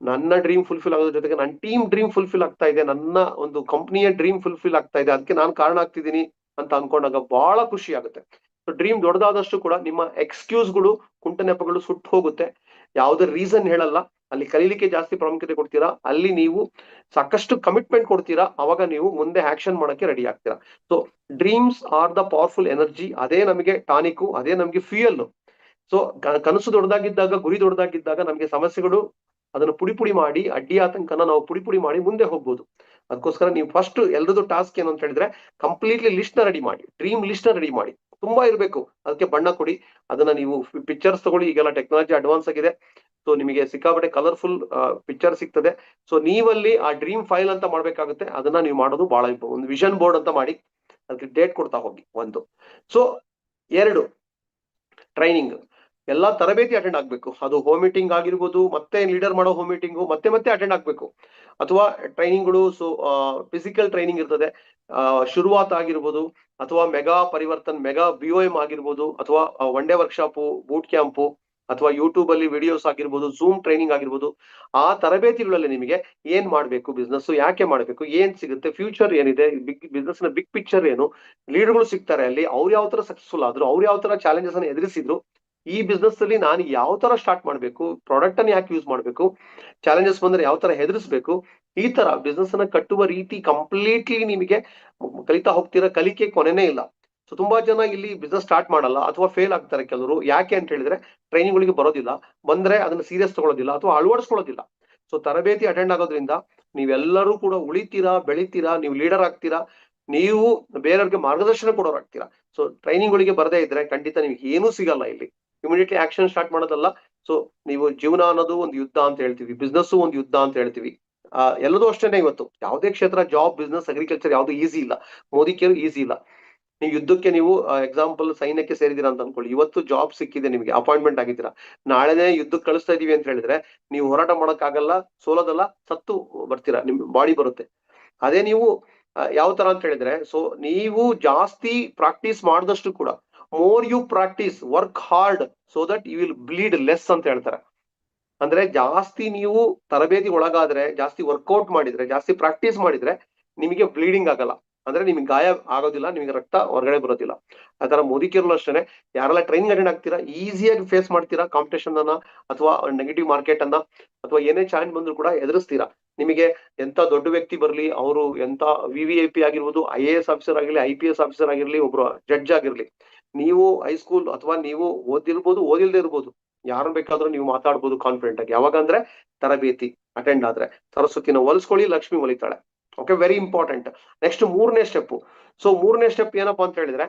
ನನ್ನ ಡ್ರೀಮ್ ಫುಲ್ಫಿಲ್ ಆಗೋದ್ರ ಜೊತೆಗೆ ನನ್ನ ಟೀಮ್ ಡ್ರೀಮ್ ಫುಲ್ಫಿಲ್ ಆಗ್ತಾ ಇದೆ, ನನ್ನ ಒಂದು ಕಂಪ್ನಿಯ ಡ್ರೀಮ್ ಫುಲ್ಫಿಲ್ ಆಗ್ತಾ ಇದೆ, ಅದಕ್ಕೆ ನಾನು ಕಾರಣ ಆಗ್ತಿದ್ದೀನಿ ಅಂತ ಅನ್ಕೊಂಡಾಗ ಬಹಳ ಖುಷಿ ಆಗುತ್ತೆ. ಸೊ ಡ್ರೀಮ್ ದೊಡ್ಡದಾದಷ್ಟು ಕೂಡ ನಿಮ್ಮ ಎಕ್ಸ್ಕ್ಯೂಸ್ಗಳು, ಕುಂಟನೆಪಗಳು ಸುಟ್ಟು ಹೋಗುತ್ತೆ. ಯಾವುದೇ ರೀಸನ್ ಹೇಳಲ್ಲ, ಅಲ್ಲಿ ಕಲೀಲಿಕ್ಕೆ ಜಾಸ್ತಿ ಪ್ರಾಮುಖ್ಯತೆ ಕೊಡ್ತೀರಾ, ಅಲ್ಲಿ ನೀವು ಸಾಕಷ್ಟು ಕಮಿಟ್ಮೆಂಟ್ ಕೊಡ್ತೀರಾ, ಅವಾಗ ನೀವು ಮುಂದೆ ಆಕ್ಷನ್ ಮಾಡಕ್ಕೆ ರೆಡಿ ಆಗ್ತೀರಾ. So dreams are the powerful energy, ಅದೇ ನಮಗೆ ಟಾನಿಕ್, ಅದೇ ನಮಗೆ ಫ್ಯೂಯಲ್. ಸೊ ಕನಸು ದೊಡ್ಡದಾಗಿದ್ದಾಗ, ಗುರಿ ದೊಡ್ಡದಾಗಿದ್ದಾಗ ನಮಗೆ ಸಮಸ್ಯೆಗಳು ಅದನ್ನು ಪುಡಿ ಮಾಡಿ, ಅಡ್ಡಿ ಆತಂಕನ ನಾವು ಪುಡಿ ಮಾಡಿ ಮುಂದೆ ಹೋಗ್ಬೋದು. ಅದಕ್ಕೋಸ್ಕರ ನೀವು ಫಸ್ಟ್ ಎಲ್ರದ್ದು ಟಾಸ್ಕ್ ಏನು ಅಂತ ಹೇಳಿದ್ರೆ, ಕಂಪ್ಲೀಟ್ಲಿ ಲಿಸ್ಟ್ ನ ರೆಡಿ ಮಾಡಿ, ಡ್ರೀಮ್ ಲಿಸ್ಟ್ ನ ರೆಡಿ ಮಾಡಿ. ತುಂಬಾ ಇರಬೇಕು, ಅದಕ್ಕೆ ಬಣ್ಣ ಕೊಡಿ. ಅದನ್ನ ನೀವು ಪಿಕ್ಚರ್ಸ್ ತಗೊಳ್ಳಿ, ಈಗೆಲ್ಲ ಟೆಕ್ನಾಲಜಿ ಅಡ್ವಾನ್ಸ್ ಆಗಿದೆ. ಸೊ ನಿಮಗೆ ಸಿಕ್ಕಾಪಟ್ಟೆ ಕಲರ್ಫುಲ್ ಪಿಕ್ಚರ್ ಸಿಗ್ತದೆ. ಸೊ ನೀವಲ್ಲಿ ಆ ಡ್ರೀಮ್ ಫೈಲ್ ಅಂತ ಮಾಡ್ಬೇಕಾಗುತ್ತೆ. ಅದನ್ನ ನೀವು ಮಾಡೋದು ಬಹಳ ಒಂದು ವಿಷನ್ ಬೋರ್ಡ್ ಅಂತ ಮಾಡಿ ಅದಕ್ಕೆ ಡೇಟ್ ಕೊಡ್ತಾ ಹೋಗಿ. ಒಂದು. ಸೊ 2, ಟ್ರೈನಿಂಗ್, ಎಲ್ಲಾ ತರಬೇತಿ ಅಟೆಂಡ್ ಆಗ್ಬೇಕು. ಅದು ಹೋಮ್ ಮೀಟಿಂಗ್ ಆಗಿರ್ಬೋದು, ಮತ್ತೆ ಲೀಡರ್ ಮಾಡೋ ಹೋಮ್ ಮೀಟಿಂಗು ಮತ್ತೆ ಅಟೆಂಡ್ ಆಗ್ಬೇಕು. ಅಥವಾ ಟ್ರೈನಿಂಗ್ಗಳು, ಸೊ ಫಿಸಿಕಲ್ ಟ್ರೈನಿಂಗ್ ಇರ್ತದೆ, ಶುರುವಾತ್ ಆಗಿರ್ಬೋದು, ಅಥವಾ ಮೆಗಾ ಪರಿವರ್ತನ್, ಮೆಗಾ BOM ಆಗಿರ್ಬೋದು, ಅಥವಾ one day workshop, boot camp, ಅಥವಾ ಯೂಟ್ಯೂಬ್ ಅಲ್ಲಿ ವಿಡಿಯೋಸ್ ಆಗಿರ್ಬೋದು, ಝೂಮ್ ಟ್ರೈನಿಂಗ್ ಆಗಿರ್ಬೋದು. ಆ ತರಬೇತಿಗಳಲ್ಲಿ ನಿಮಗೆ ಏನ್ ಮಾಡ್ಬೇಕು, ಬಿಸ್ನೆಸ್ ಯಾಕೆ ಮಾಡ್ಬೇಕು, ಏನ್ ಸಿಗುತ್ತೆ, ಫ್ಯೂಚರ್ ಏನಿದೆ, ಬಿಸ್ನೆಸ್ ನ ಬಿಗ್ ಪಿಕ್ಚರ್ ಏನು, ಲೀಡರ್ಗಳು ಸಿಗ್ತಾರೆ ಅಲ್ಲಿ, ಅವ್ರು ಯಾವ ತರ ಸಕ್ಸಸ್ಫುಲ್ ಆದ್ರು, ಅವ್ರು ಯಾವ ತರ ಚಾಲೆಂಜಸ್ ಅನ್ನು ಎದುರಿಸಿದ್ರು, ಈ ಬಿಸ್ನೆಸ್ ಅಲ್ಲಿ ನಾನು ಯಾವ ತರ ಸ್ಟಾರ್ಟ್ ಮಾಡ್ಬೇಕು, ಪ್ರಾಡಕ್ಟ್ ಅನ್ನು ಯಾಕೆ ಯೂಸ್ ಮಾಡ್ಬೇಕು, ಚಾಲೆಂಜಸ್ ಬಂದ್ರೆ ಯಾವ ತರ ಹೆದರಿಸಬೇಕು, ಈ ತರ ಬಿಸ್ನೆಸ್ ಅನ್ನ ಕಟ್ಟುವ ರೀತಿ ಕಂಪ್ಲೀಟ್ಲಿ ನಿಮಗೆ ಕಲಿತಾ ಹೋಗ್ತೀರಾ. ಕಲಿಕೆ ಕೊನೆನೇ ಇಲ್ಲ. ಸೊ ತುಂಬಾ ಜನ ಇಲ್ಲಿ ಬಿಸ್ನೆಸ್ ಸ್ಟಾರ್ಟ್ ಮಾಡಲ್ಲ ಅಥವಾ ಫೇಲ್ ಆಗ್ತಾರೆ ಕೆಲವರು. ಯಾಕೆ ಅಂತ ಹೇಳಿದ್ರೆ ಟ್ರೈನಿಂಗ್ಗಳಿಗೆ ಬರೋದಿಲ್ಲ, ಬಂದ್ರೆ ಅದನ್ನ ಸೀರಿಯಸ್ ತಗೊಳ್ಳೋದಿಲ್ಲ ಅಥವಾ ಅಳವಡಿಸ್ಕೊಳ್ಳೋದಿಲ್ಲ. ಸೊ ತರಬೇತಿ ಅಟೆಂಡ್ ಆಗೋದ್ರಿಂದ ನೀವೆಲ್ಲರೂ ಕೂಡ ಉಳಿತೀರಾ, ಬೆಳಿತೀರಾ, ನೀವು ಲೀಡರ್ ಆಗ್ತೀರಾ, ನೀವು ಬೇರೆಯವ್ರಿಗೆ ಮಾರ್ಗದರ್ಶನ ಕೊಡೋರಾಗ್ತೀರಾ. ಸೊ ಟ್ರೈನಿಂಗ್ಗಳಿಗೆ ಬರದೇ ಇದ್ರೆ ಖಂಡಿತ ನಿಮ್ಗೆ ಏನೂ ಸಿಗಲ್ಲ. ಇಲ್ಲಿ ಇಮಿಡಿಯೇಟ್ಲಿ ಆಕ್ಷನ್ ಸ್ಟಾರ್ಟ್ ಮಾಡೋದಲ್ಲ. ಸೊ ನೀವು ಜೀವನ ಅನ್ನೋದು ಒಂದು ಯುದ್ಧ ಅಂತ ಹೇಳ್ತೀವಿ, ಬಿಸ್ನೆಸ್ ಒಂದು ಯುದ್ಧ ಅಂತ ಹೇಳ್ತೀವಿ. ಎಲ್ಲದೂ ಅಷ್ಟೇನೆ. ಇವತ್ತು ಯಾವುದೇ ಕ್ಷೇತ್ರ, ಜಾಬ್, ಬಿಸ್ನೆಸ್, ಅಗ್ರಿಕಲ್ಚರ್ ಯಾವ್ದು ಈಸಿ ಇಲ್ಲ, ಮೋದಿಕೇರು ಈಸಿ ಇಲ್ಲ. ನೀವು ಯುದ್ಧಕ್ಕೆ, ನೀವು ಎಕ್ಸಾಂಪಲ್ ಸೈನ್ಯಕ್ಕೆ ಸೇರಿದಿರಾ ಅಂತ ಅನ್ಕೊಳ್ಳಿ, ಇವತ್ತು ಜಾಬ್ ಸಿಕ್ಕಿದೆ, ನಿಮಗೆ ಅಪಾಯಿಂಟ್ಮೆಂಟ್ ಆಗಿದ್ದೀರಾ, ನಾಳೆನೇ ಯುದ್ಧಕ್ಕೆ ಕಳಿಸ್ತಾ ಇದೀವಿ ಅಂತ ಹೇಳಿದ್ರೆ ನೀವು ಹೋರಾಟ ಮಾಡಕ್ಕಾಗಲ್ಲ, ಸೋಲೋದಲ್ಲ, ಸತ್ತು ಬರ್ತೀರಾ, ನಿಮ್ ಬಾಡಿ ಬರುತ್ತೆ. ಅದೇ ನೀವು ಯಾವ ತರ ಅಂತ ಹೇಳಿದ್ರೆ, ಸೊ ನೀವು ಜಾಸ್ತಿ ಪ್ರಾಕ್ಟೀಸ್ ಮಾಡಿದಷ್ಟು ಕೂಡ, more you practice, work hard, so that you will bleed less ಅಂತ ಹೇಳ್ತಾರೆ. ಅಂದ್ರೆ ಜಾಸ್ತಿ ನೀವು ತರಬೇತಿ ಒಳಗಾದ್ರೆ, ಜಾಸ್ತಿ ವರ್ಕೌಟ್ ಮಾಡಿದ್ರೆ, ಜಾಸ್ತಿ ಪ್ರಾಕ್ಟೀಸ್ ಮಾಡಿದ್ರೆ ನಿಮಗೆ ಬ್ಲೀಡಿಂಗ್ ಆಗಲ್ಲ. ಅಂದ್ರೆ ನಿಮ್ಗೆ ಗಾಯ ಆಗೋದಿಲ್ಲ, ನಿಮಗೆ ರಕ್ತ ಹೊರಗಡೆ ಬರೋದಿಲ್ಲ. ಆ ತರ ಮೋದಿಕೇರಲು ಅಷ್ಟೇನೆ, ಯಾರೆಲ್ಲ ಟ್ರೈನಿಂಗ್ ಅಟೆಂಡ್ ಆಗ್ತೀರಾ, ಈಸಿಯಾಗಿ ಫೇಸ್ ಮಾಡ್ತೀರಾ ಕಾಂಪಿಟೇಷನ್ ಅನ್ನ, ಅಥವಾ ನೆಗೆಟಿವ್ ಮಾರ್ಕೆಟ್ ಅನ್ನ, ಅಥವಾ ಏನೇ ಚಾಲೆಂಜ್ ಬಂದ್ರು ಕೂಡ ಎದುರಿಸ್ತೀರಾ. ನಿಮಗೆ ಎಂತ ದೊಡ್ಡ ವ್ಯಕ್ತಿ ಬರ್ಲಿ, ಅವರು ಎಂತ VVIP ಆಗಿರ್ಬೋದು, IAS ಆಫೀಸರ್ ಆಗಿರ್ಲಿ, IPS ಆಫೀಸರ್ ಆಗಿರ್ಲಿ, ಒಬ್ರು ಜಡ್ಜ್ ಆಗಿರ್ಲಿ, ನೀವು ಹೈಸ್ಕೂಲ್ ಅಥವಾ ನೀವು ಓದಿರ್ಬೋದು, ಓದಿಲ್ದೇ ಇರ್ಬೋದು, ಯಾರು ಬೇಕಾದ್ರೂ ನೀವು ಮಾತಾಡ್ಬೋದು ಕಾನ್ಫಿಡೆಂಟ್ ಆಗಿ. ಯಾವಾಗ ಅಂದ್ರೆ ತರಬೇತಿ ಅಟೆಂಡ್ ಆದ್ರೆ. ಸರಸ್ವತಿನ ಒಲಿಸ್ಕೊಳ್ಳಿ, ಲಕ್ಷ್ಮಿ ಒಲಿತಾಳೆ. Okay, very important. ನೆಕ್ಸ್ಟ್ 3ನೇ ಸ್ಟೆಪ್. ಸೊ 3ನೇ ಸ್ಟೆಪ್ ಏನಪ್ಪಾ ಅಂತ ಹೇಳಿದ್ರೆ,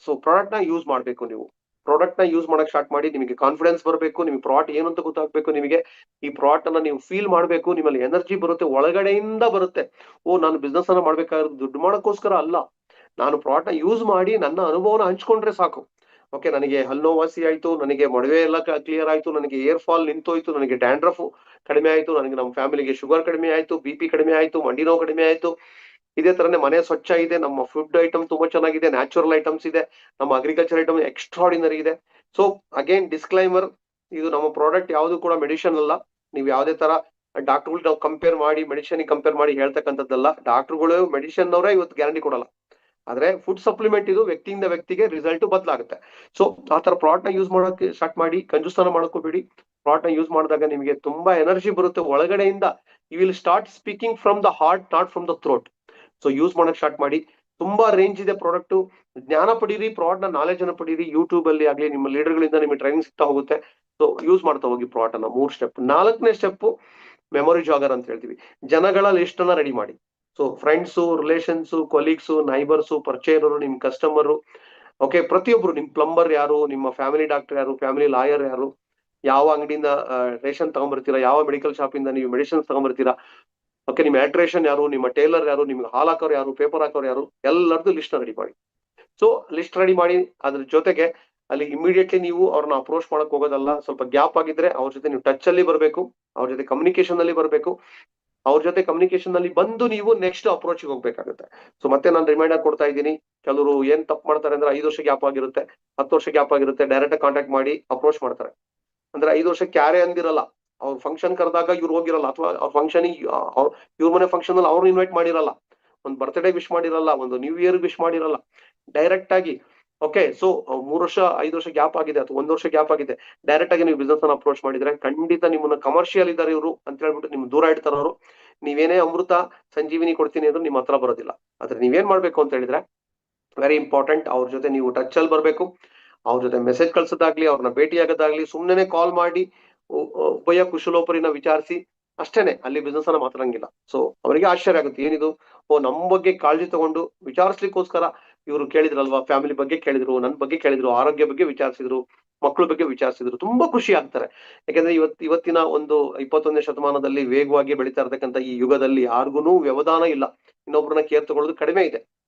ಸೊ ಪ್ರಾಡಕ್ಟ್ ನ ಯೂಸ್ ಮಾಡ್ಬೇಕು. ನೀವು ಪ್ರಾಡಕ್ಟ್ ನ ಯೂಸ್ ಮಾಡಕ್ ಸ್ಟಾರ್ಟ್ ಮಾಡಿ, ನಿಮಗೆ ಕಾನ್ಫಿಡೆನ್ಸ್ ಬರಬೇಕು, ನಿಮಗೆ ಪ್ರಾಡಕ್ಟ್ ಏನು ಅಂತ ಗೊತ್ತಾಗ್ಬೇಕು, ನಿಮಗೆ ಈ ಪ್ರಾಡಕ್ಟ್ ಅನ್ನ ನೀವು ಫೀಲ್ ಮಾಡ್ಬೇಕು, ನಿಮ್ಮಲ್ಲಿ ಎನರ್ಜಿ ಬರುತ್ತೆ, ಒಳಗಡೆಯಿಂದ ಬರುತ್ತೆ. ಓ, ನಾನು ಬಿಸ್ನೆಸ್ ಅನ್ನ ಮಾಡ್ಬೇಕಾದ್ರೆ ದುಡ್ಡು ಮಾಡೋಕ್ಕೋಸ್ಕರ ಅಲ್ಲ, ನಾನು ಪ್ರಾಡಕ್ಟ್ ನ ಯೂಸ್ ಮಾಡಿ ನನ್ನ ಅನುಭವನ ಹಂಚ್ಕೊಂಡ್ರೆ ಸಾಕು. ಓಕೆ, ನನಗೆ ಹಲ್ಲುವಾಸಿ ಆಯ್ತು, ನನಗೆ ಮೊಡವೆ ಎಲ್ಲ ಕ್ಲಿಯರ್ ಆಯ್ತು, ನನಗೆ ಏರ್ ಫಾಲ್ ನಿಂತೋಯ್ತು, ನನಗೆ ಡ್ಯಾಂಡ್ರಫ್ ಕಡಿಮೆ ಆಯ್ತು, ನನಗೆ ನಮ್ಮ ಫ್ಯಾಮಿಲಿಗೆ ಶುಗರ್ ಕಡಿಮೆ ಆಯ್ತು, BP ಕಡಿಮೆ ಆಯ್ತು, ಮಂಡಿ ನೋವು ಕಡಿಮೆ ಆಯ್ತು, ಇದೇ ತರನೇ ಮನೆ ಸ್ವಚ್ಛ ಇದೆ, ನಮ್ಮ ಫುಡ್ ಐಟಮ್ ತುಂಬಾ ಚೆನ್ನಾಗಿದೆ, ನ್ಯಾಚುರಲ್ ಐಟಮ್ಸ್ ಇದೆ, ನಮ್ಮ ಅಗ್ರಿಕಲ್ಚರ್ ಐಟಮ್ ಎಕ್ಸ್ಟ್ರಾರ್ಡಿನರಿ ಇದೆ. ಸೊ ಅಗೇನ್ ಡಿಸ್ಕ್ಲೈಮರ್, ಇದು ನಮ್ಮ ಪ್ರಾಡಕ್ಟ್ ಯಾವುದು ಕೂಡ ಮೆಡಿಸಿನ್ ಅಲ್ಲ. ನೀವು ಯಾವುದೇ ತರ ಡಾಕ್ಟರ್ಗಳು ನಾವು ಕಂಪೇರ್ ಮಾಡಿ ಮೆಡಿಸಿನ್ ಕಂಪೇರ್ ಮಾಡಿ ಹೇಳ್ತಕ್ಕಂಥದ್ದಲ್ಲ. ಡಾಕ್ಟರ್ಗಳು ಮೆಡಿಸಿನ್ ಅವರೇ ಇವತ್ತು ಗ್ಯಾರಂಟಿ ಕೊಡಲ್ಲ. ಆದ್ರೆ ಫುಡ್ ಸಪ್ಲಿಮೆಂಟ್ ಇದು ವ್ಯಕ್ತಿಯಿಂದ ವ್ಯಕ್ತಿಗೆ ರಿಸಲ್ಟ್ ಬದಲಾಗುತ್ತೆ. ಸೊ ಆ ತರ ಪ್ರಾಡಕ್ಟ್ ನ ಯೂಸ್ ಮಾಡೋಕೆ ಸ್ಟಾರ್ಟ್ ಮಾಡಿ, ಕಂಜೂಸ್ತಾನ ಮಾಡ್ಕೋಬೇಡಿ. ಪ್ರಾಡಕ್ಟ್ ನ ಯೂಸ್ ಮಾಡಿದಾಗ ನಿಮಗೆ ತುಂಬಾ ಎನರ್ಜಿ ಬರುತ್ತೆ ಒಳಗಡೆಯಿಂದ. You will start speaking from the heart, not from the throat. So use ಮಾಡಕ್ ಸ್ಟಾರ್ಟ್ ಮಾಡಿ. ತುಂಬಾ ರೇಂಜ್ ಇದೆ ಪ್ರಾಡಕ್ಟ್. ಜ್ಞಾನ ಪಡೀರಿ, ಪ್ರಾಡಕ್ಟ್ ನ ನಾಲೆಜ್ ಅನ್ನು ಪಡೀರಿ. ಯೂಟ್ಯೂಬ್ ಅಲ್ಲಿ ಆಗ್ಲಿ ನಿಮ್ಮ ಲೀಡರ್ ಗಳಿಂದ ನಿಮಗೆ ಟ್ರೈನಿಂಗ್ ಸಿಗ್ತಾ ಹೋಗುತ್ತೆ. ಸೊ ಯೂಸ್ ಮಾಡ್ತಾ ಹೋಗಿ ಪ್ರಾಡಕ್ಟ್ ಅನ್ನ. 3 ಸ್ಟೆಪ್. 4ನೇ ಸ್ಟೆಪ್ ಮೆಮೊರಿ ಜಾಗರ್ ಅಂತ ಹೇಳ್ತೀವಿ. ಜನಗಳ ಲಿಸ್ಟ್ ಅನ್ನ ರೆಡಿ ಮಾಡಿ. So friends, relations, colleagues, neighbours, ಪರಿಚಯರು, ನಿಮ್ ಕಸ್ಟಮರು, ಓಕೆ, ಪ್ರತಿಯೊಬ್ರು, ನಿಮ್ ಪ್ಲಂಬರ್ ಯಾರು, ನಿಮ್ಮ ಫ್ಯಾಮಿಲಿ ಡಾಕ್ಟರ್ ಯಾರು, ಫ್ಯಾಮಿಲಿ ಲಾಯರ್ ಯಾರು, ಯಾವ ಅಂಗಡಿಯಿಂದ ರೇಷನ್ ತಗೊಂಡ್ಬರ್ತೀರಾ, ಯಾವ ಮೆಡಿಕಲ್ ಶಾಪ್ ಇಂದ ನೀವು ಮೆಡಿಸಿನ್ಸ್ ತಗೊಂಡ್ಬರ್ತೀರಾ, ಓಕೆ, ನಿಮ್ಮ ಎಲೆಕ್ಟ್ರಿಷಿಯನ್ ಯಾರು, ನಿಮ್ಮ ಟೇಲರ್ ಯಾರು, ನಿಮ್ಗೆ ಹಾಲ್ ಹಾಕೋರು ಯಾರು, ಪೇಪರ್ ಹಾಕೋರು ಯಾರು, ಎಲ್ಲರದ್ದು ಲಿಸ್ಟ್ ರೆಡಿ ಮಾಡಿ. ಸೊ ಲಿಸ್ಟ್ ರೆಡಿ ಮಾಡಿ. ಅದ್ರ ಜೊತೆಗೆ ಅಲ್ಲಿ ಇಮಿಡಿಯೇಟ್ಲಿ ನೀವು ಅವ್ರನ್ನ ಅಪ್ರೋಚ್ ಮಾಡಕ್ ಹೋಗೋದಲ್ಲ. ಸ್ವಲ್ಪ ಗ್ಯಾಪ್ ಆಗಿದ್ರೆ ಅವ್ರ ಜೊತೆ ನೀವು ಟಚ್ ಅಲ್ಲಿ ಬರಬೇಕು, ಅವ್ರ ಜೊತೆ ಕಮ್ಯುನಿಕೇಶನ್ ಅಲ್ಲಿ ಬರಬೇಕು. ಅವ್ರ ಜೊತೆ ಕಮ್ಯುನಿಕೇಶನ್ ಅಲ್ಲಿ ಬಂದು ನೀವು ನೆಕ್ಸ್ಟ್ ಅಪ್ರೋಚ್ ಹೋಗ್ಬೇಕಾಗುತ್ತೆ. ಸೊ ಮತ್ತೆ ನಾನು ರಿಮೈಂಡರ್ ಕೊಡ್ತಾ ಇದ್ದೀನಿ. ಕೆಲವರು ಏನ್ ತಪ್ಪು ಮಾಡ್ತಾರೆ ಅಂದ್ರೆ 5 ವರ್ಷ ಗ್ಯಾಪ್ ಆಗಿರುತ್ತೆ, 10 ವರ್ಷ ಗ್ಯಾಪ್ ಆಗಿರುತ್ತೆ, ಡೈರೆಕ್ಟ್ ಕಾಂಟ್ಯಾಕ್ಟ್ ಮಾಡಿ ಅಪ್ರೋಚ್ ಮಾಡ್ತಾರೆ. ಅಂದ್ರೆ 5 ವರ್ಷಕ್ಕೆ ಯಾರೇ ಅಂದಿರಲ್ಲ, ಅವ್ರ ಫಂಕ್ಷನ್ ಕರೆದಾಗ ಇವ್ರು ಹೋಗಿರಲ್ಲ, ಅಥವಾ ಅವ್ರ ಫಂಕ್ಷನ್ ಇವ್ರ ಮನೆ ಫಂಕ್ಷನ್ ಅಲ್ಲಿ ಅವ್ರು ಇನ್ವೈಟ್ ಮಾಡಿರಲ್ಲ, ಒಂದು ಬರ್ತ್ಡೇ ವಿಶ್ ಮಾಡಿರಲ್ಲ, ಒಂದು ನ್ಯೂ ಇಯರ್ ವಿಶ್ ಮಾಡಿರಲ್ಲ, ಡೈರೆಕ್ಟ್ ಆಗಿ. ಓಕೆ, ಸೊ 3 ವರ್ಷ 5 ವರ್ಷ ಗ್ಯಾಪ್ ಆಗಿದೆ ಅಥವಾ 1 ವರ್ಷ ಗ್ಯಾಪ್ ಆಗಿದೆ, ಡೈರೆಕ್ಟ್ ಆಗಿ ನೀವು ಬಿಸ್ನೆಸ್ ಅನ್ನ ಅಪ್ರೋಚ್ ಮಾಡಿದ್ರೆ ಖಂಡಿತ ನಿಮ್ಮನ್ನ ಕಮರ್ಷಿಯಲ್ ಇದ್ದಾರೆ ಇವರು ಅಂತ ಹೇಳ್ಬಿಟ್ಟು ನಿಮ್ ದೂರ ಇಡ್ತಾರ ಅವರು. ನೀವೇನೇ ಅಮೃತ ಸಂಜೀವಿನಿ ಕೊಡ್ತೀನಿ ಅಂದ್ರೆ ನಿಮ್ಮ ಹತ್ರ ಬರೋದಿಲ್ಲ. ಆದ್ರೆ ನೀವೇನ್ ಮಾಡ್ಬೇಕು ಅಂತ ಹೇಳಿದ್ರೆ, ವೆರಿ ಇಂಪಾರ್ಟೆಂಟ್, ಅವ್ರ ಜೊತೆ ನೀವು ಟಚ್ ಅಲ್ಲಿ ಬರ್ಬೇಕು. ಅವ್ರ ಜೊತೆ ಮೆಸೇಜ್ ಕಳ್ಸೋದಾಗ್ಲಿ, ಅವ್ರನ್ನ ಭೇಟಿ ಆಗೋದಾಗ್ಲಿ, ಸುಮ್ಮನೆ ಕಾಲ್ ಮಾಡಿ ಉಭಯ ಕುಶಲೋಪರಿನ ವಿಚಾರಿಸಿ ಅಷ್ಟೇನೆ, ಅಲ್ಲಿ ಬಿಸ್ನೆಸ್ ಅನ್ನ ಮಾತಾಡಂಗಿಲ್ಲ. ಸೊ ಅವರಿಗೆ ಆಶ್ಚರ್ಯ ಆಗುತ್ತೆ, ಏನಿದು, ನಮ್ಮ ಬಗ್ಗೆ ಕಾಳಜಿ ತಗೊಂಡು ವಿಚಾರಿಸ್ಲಿಕ್ಕೋಸ್ಕರ ಇವರು ಕೇಳಿದ್ರಲ್ವಾ, ಫ್ಯಾಮಿಲಿ ಬಗ್ಗೆ ಕೇಳಿದ್ರು, ನನ್ನ ಬಗ್ಗೆ ಕೇಳಿದ್ರು, ಆರೋಗ್ಯ ಬಗ್ಗೆ ವಿಚಾರಿಸಿದ್ರು, ಮಕ್ಕಳ ಬಗ್ಗೆ ವಿಚಾರಿಸಿದ್ರು, ತುಂಬಾ ಖುಷಿ ಆಗ್ತಾರೆ. ಯಾಕಂದ್ರೆ ಇವತ್ತಿನ ಒಂದು 21ನೇ ಶತಮಾನದಲ್ಲಿ ವೇಗವಾಗಿ ಬೆಳೀತಾ ಇರ್ತಕ್ಕಂಥ ಈ ಯುಗದಲ್ಲಿ ಯಾರಿಗೂ ವ್ಯವಧಾನ ಇಲ್ಲ. ಇನ್ನೊಬ್ರನ್ನ ಕೇರ್ ತಗೊಳ್ಳೋದು ಕಡಿಮೆ ಇದೆ.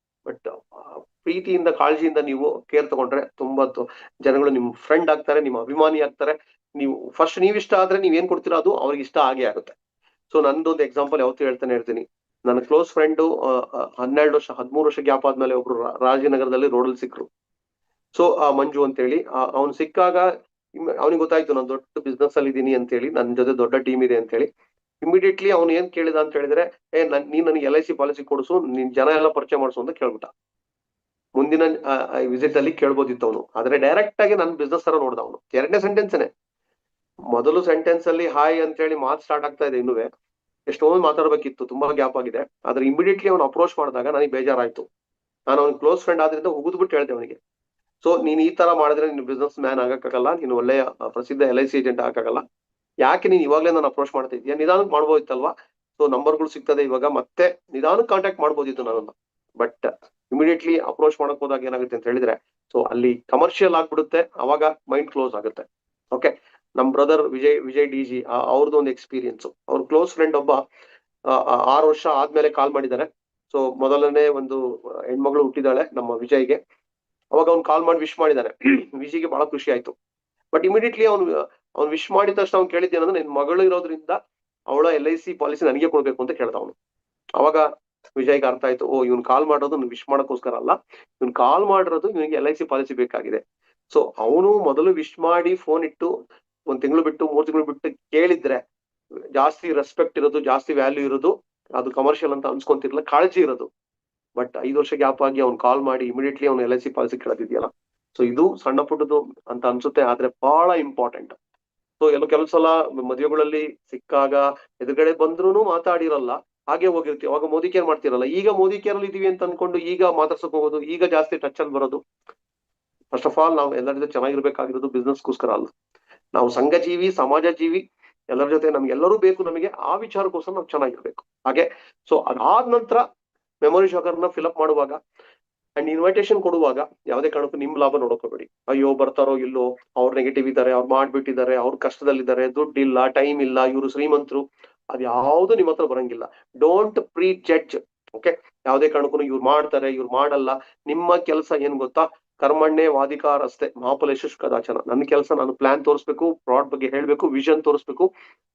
ಬಟ್ ಪ್ರೀತಿಯಿಂದ ಕಾಳಜಿಯಿಂದ ನೀವು ಕೇರ್ ತಗೊಂಡ್ರೆ ತುಂಬಾ ಜನಗಳು ನಿಮ್ ಫ್ರೆಂಡ್ ಆಗ್ತಾರೆ, ನಿಮ್ಮ ಅಭಿಮಾನಿ ಆಗ್ತಾರೆ. ನೀವು ಫಸ್ಟ್ ನೀವ್ ಇಷ್ಟ ಆದ್ರೆ ನೀವ್ ಏನ್ ಕೊಡ್ತೀರಾ ಅದು ಅವ್ರಿಗೆ ಇಷ್ಟ ಆಗೇ ಆಗುತ್ತೆ. ಸೊ ನಂದೊಂದು ಎಕ್ಸಾಂಪಲ್ ಯಾವತ್ತೂ ಹೇಳ್ತಾನೆ ಇರ್ತೀನಿ. ನನ್ನ ಕ್ಲೋಸ್ ಫ್ರೆಂಡ್ 12 ವರ್ಷ 13 ವರ್ಷ ಗ್ಯಾಪ್ ಆದ್ಮೇಲೆ ಒಬ್ರು ರಾಜನಗರದಲ್ಲಿ ರೋಡಲ್ಲಿ ಸಿಕ್ಕರು. ಸೊ ಮಂಜು ಅಂತ ಹೇಳಿ, ಅವ್ನು ಸಿಕ್ಕಾಗ ಅವ್ನಿಗೆ ಗೊತ್ತಾಯ್ತು ನಾನು ದೊಡ್ಡ ಬಿಸ್ನೆಸ್ ಅಲ್ಲಿ ಇದೀನಿ ಅಂತ ಹೇಳಿ, ನನ್ನ ಜೊತೆ ದೊಡ್ಡ ಟೀಮ್ ಇದೆ ಅಂತ ಹೇಳಿ. ಇಮಿಡಿಯೇಟ್ಲಿ ಅವ್ನು ಏನ್ ಕೇಳಿದ ಅಂತ ಹೇಳಿದ್ರೆ, ನೀನ್ ನನಗೆ LIC ಪಾಲಿಸಿ ಕೊಡಿಸು, ನಿನ್ ಜನ ಎಲ್ಲ ಪರಿಚಯ ಮಾಡಿಸು ಅಂತ ಕೇಳ್ಬಿಟ್ಟ. ಮುಂದಿನ ವಿಸಿಟ್ ಅಲ್ಲಿ ಕೇಳ್ಬೋದಿತ್ತು ಅವನು, ಆದ್ರೆ ಡೈರೆಕ್ಟ್ ಆಗಿ ನನ್ನ ಬಿಸ್ನೆಸ್ ತರ ನೋಡ್ದ ಅವನು. 2ನೇ ಸೆಂಟೆನ್ಸ್ನೇ. ಮೊದಲು ಸೆಂಟೆನ್ಸ್ ಅಲ್ಲಿ ಹಾಯ್ ಅಂತ ಹೇಳಿ ಮಾತು ಸ್ಟಾರ್ಟ್ ಆಗ್ತಾ ಇದೆ, ಇನ್ನುವೆ ಎಷ್ಟೊಂದು ಮಾತಾಡ್ಬೇಕಿತ್ತು, ತುಂಬಾ ಗ್ಯಾಪ್ ಆಗಿದೆ. ಆದ್ರೆ ಇಮಿಡಿಯೇಟ್ಲಿ ಅವ್ನು ಅಪ್ರೋಚ್ ಮಾಡಿದಾಗ ನನಗೆ ಬೇಜಾರಾಯ್ತು. ನಾನು ಅವ್ನ ಕ್ಲೋಸ್ ಫ್ರೆಂಡ್ ಆದ್ರಿಂದ ಉಗಿದ್ಬಿಟ್ಟು ಹೇಳ್ದೆ ಅವನಿಗೆ, ಸೊ ನೀನ್ ಈ ತರ ಮಾಡಿದ್ರೆ ನೀನು ಬಿಸ್ನೆಸ್ ಮ್ಯಾನ್ ಆಗಕ್ಕಾಗಲ್ಲ, ನೀನು ಒಳ್ಳೆಯ ಪ್ರಸಿದ್ಧ LIC ಏಜೆಂಟ್ ಆಗಕ್ಕಾಗಲ್ಲ. ಯಾಕೆ ನೀನ್ ಇವಾಗ್ಲೇ ನಾನು ಅಪ್ರೋಚ್ ಮಾಡ್ತಾ ಇದೀಯ, ನಿಧಾನಕ್ಕೆ ಮಾಡ್ಬೋದಿತ್ತಲ್ವಾ. ಸೊ ನಂಬರ್ಗಳು ಸಿಗ್ತದೆ ಇವಾಗ, ಮತ್ತೆ ನಿಧಾನಕ್ಕೆ ಕಾಂಟ್ಯಾಕ್ಟ್ ಮಾಡ್ಬೋದಿತ್ತು ನನ್ನನ್ನ. ಬಟ್ ಇಮಿಡಿಯೇಟ್ಲಿ ಅಪ್ರೋಚ್ ಮಾಡಕ್ ಹೋದಾಗ ಏನಾಗುತ್ತೆ ಅಂತ ಹೇಳಿದ್ರೆ, ಸೊ ಅಲ್ಲಿ ಕಮರ್ಷಿಯಲ್ ಆಗ್ಬಿಡುತ್ತೆ, ಅವಾಗ ಮೈಂಡ್ ಕ್ಲೋಸ್ ಆಗುತ್ತೆ. ಓಕೆ, ನಮ್ ಬ್ರದರ್ ವಿಜಯ್ DG, ಅವ್ರದ್ದು ಒಂದು ಎಕ್ಸ್ಪೀರಿಯನ್ಸ್. ಅವ್ರ ಕ್ಲೋಸ್ ಫ್ರೆಂಡ್ ಒಬ್ಬ 6 ವರ್ಷ ಆದ್ಮೇಲೆ ಕಾಲ್ ಮಾಡಿದ್ದಾರೆ. ಸೊ ಮೊದಲನೇ ಒಂದು ಹೆಣ್ಮಗಳು ಹುಟ್ಟಿದಾಳೆ ನಮ್ಮ ವಿಜಯ್ಗೆ. ಅವಾಗ ಅವ್ನು ಕಾಲ್ ಮಾಡಿ ವಿಶ್ ಮಾಡಿದ್ದಾನೆ. ವಿಜಿಗೆ ಬಹಳ ಖುಷಿ ಆಯ್ತು. ಬಟ್ ಇಮಿಡಿಯೇಟ್ಲಿ ಅವ್ನು ವಿಶ್ ಮಾಡಿದ ತಕ್ಷಣ ಅವ್ನು ಕೇಳಿದ್ದೇನಂದ್ರೆ, ನಿನ್ ಮಗಳು ಇರೋದ್ರಿಂದ ಅವಳ LIC ಪಾಲಿಸಿ ನನಗೆ ಕೊಡ್ಬೇಕು ಅಂತ ಕೇಳ್ದ ಅವನು. ಅವಾಗ ವಿಜಯ್ಗೆ ಅರ್ಥ ಆಯ್ತು, ಓ ಇವ್ನು ಕಾಲ್ ಮಾಡೋದು ವಿಶ್ ಮಾಡಕ್ಕೋಸ್ಕರ ಅಲ್ಲ, ಇವ್ನು ಕಾಲ್ ಮಾಡಿರೋದು ಇವನಿಗೆ LIC ಪಾಲಿಸಿ ಬೇಕಾಗಿದೆ. ಸೊ ಅವನು ಮೊದಲು ವಿಶ್ ಮಾಡಿ ಫೋನ್ ಇಟ್ಟು 1 ತಿಂಗಳು ಬಿಟ್ಟು 3 ತಿಂಗಳು ಬಿಟ್ಟು ಕೇಳಿದ್ರೆ ಜಾಸ್ತಿ ರೆಸ್ಪೆಕ್ಟ್ ಇರೋದು, ಜಾಸ್ತಿ ವ್ಯಾಲ್ಯೂ ಇರೋದು, ಅದು ಕಮರ್ಷಿಯಲ್ ಅಂತ ಅನ್ಸ್ಕೊಂತಿರ್ಲಿಲ್ಲ, ಕಾಳಜಿ ಇರೋದು. ಬಟ್ 5 ವರ್ಷ ಗ್ಯಾಪ್ ಆಗಿ ಅವ್ನು ಕಾಲ್ ಮಾಡಿ ಇಮಿಡಿಯೇಟ್ಲಿ ಅವ್ನು LIC ಪಾಲಿಸಿ ಕೇಳದಿದೆಯಲ್ಲ, ಸೊ ಇದು ಸಣ್ಣ ಪುಟ್ಟದು ಅಂತ ಅನ್ಸುತ್ತೆ, ಆದ್ರೆ ಬಹಳ ಇಂಪಾರ್ಟೆಂಟ್. ಸೊ ಕೆಲವು ಸಲ ಮದುವೆಗಳಲ್ಲಿ ಸಿಕ್ಕಾಗ ಎದುರುಗಡೆ ಬಂದ್ರು ಮಾತಾಡಿರಲ್ಲ, ಹಾಗೆ ಹೋಗಿರ್ತೀವಿ. ಅವಾಗ ಮೋದಿ ಕೇರ್ ಮಾಡ್ತಿರಲ್ಲ. ಈಗ ಮೋದಿ ಕೇರ್ ಅಲ್ಲಿ ಇದೀವಿ ಅಂತ ಅನ್ಕೊಂಡು ಈಗ ಮಾತಾಡ್ಸಕ್ ಹೋಗೋದು, ಈಗ ಜಾಸ್ತಿ ಟಚ್ ಅಲ್ಲಿ ಬರೋದು. ಫಸ್ಟ್ ಆಫ್ ಆಲ್ ನಾವು ಎಲ್ಲರ ಜೊತೆ ಚೆನ್ನಾಗಿರ್ಬೇಕಾಗಿರೋದು ಬಿಸ್ನೆಸ್ಗೋಸ್ಕರ ಅಲ್ಲ. ನಾವು ಸಂಘ ಜೀವಿ, ಸಮಾಜ ಜೀವಿ, ಎಲ್ಲರ ಜೊತೆ ನಮ್ಗೆಲ್ಲರೂ ಬೇಕು. ನಮಗೆ ಆ ವಿಚಾರಕ್ಕೋಸ್ಕರ ನಾವು ಚೆನ್ನಾಗಿರ್ಬೇಕು. ಹಾಗೆ ಸೊ ಅದಾದ ನಂತರ ಮೆಮೊರಿ ಜಾಗರ್ನ ಫಿಲ್ಅಪ್ ಮಾಡುವಾಗ ಅಂಡ್ ಇನ್ವಿಟೇಷನ್ ಕೊಡುವಾಗ ಯಾವುದೇ ಕಾರಣಕ್ಕೂ ನಿಮ್ ಲಾಭ ನೋಡ್ಕೋಬೇಡಿ. ಅಯ್ಯೋ ಬರ್ತಾರೋ ಇಲ್ಲೋ, ಅವ್ರು ನೆಗೆಟಿವ್ ಇದ್ದಾರೆ, ಅವ್ರು ಮಾಡ್ಬಿಟ್ಟಿದ್ದಾರೆ, ಅವ್ರು ಕಷ್ಟದಲ್ಲಿದ್ದಾರೆ, ದುಡ್ಡು ಇಲ್ಲ, ಟೈಮ್ ಇಲ್ಲ, ಇವರು ಶ್ರೀಮಂತರು, ಅದ್ ಯಾವ್ದು ನಿಮ್ ಹತ್ರ ಬರಂಗಿಲ್ಲ. Don't pre judge. ಓಕೆ, ಯಾವುದೇ ಕಾರಣಕ್ಕೂ ಇವ್ರು ಮಾಡ್ತಾರೆ, ಇವ್ರು ಮಾಡಲ್ಲ. ನಿಮ್ಮ ಕೆಲಸ ಏನ್ ಗೊತ್ತಾ, ಕರ್ಮಣ್ಣೆ ವಾದಿಕಾರಸ್ತೆ ಮಹಾಫಲೇಶು ಕದಾಚನ. ನನ್ನ ಕೆಲಸ ನಾನು ಪ್ಲಾನ್ ತೋರಿಸ್ಬೇಕು, ಪ್ರಾಡಕ್ಟ್ ಬಗ್ಗೆ ಹೇಳ್ಬೇಕು, ವಿಷನ್ ತೋರಿಸ್ಬೇಕು,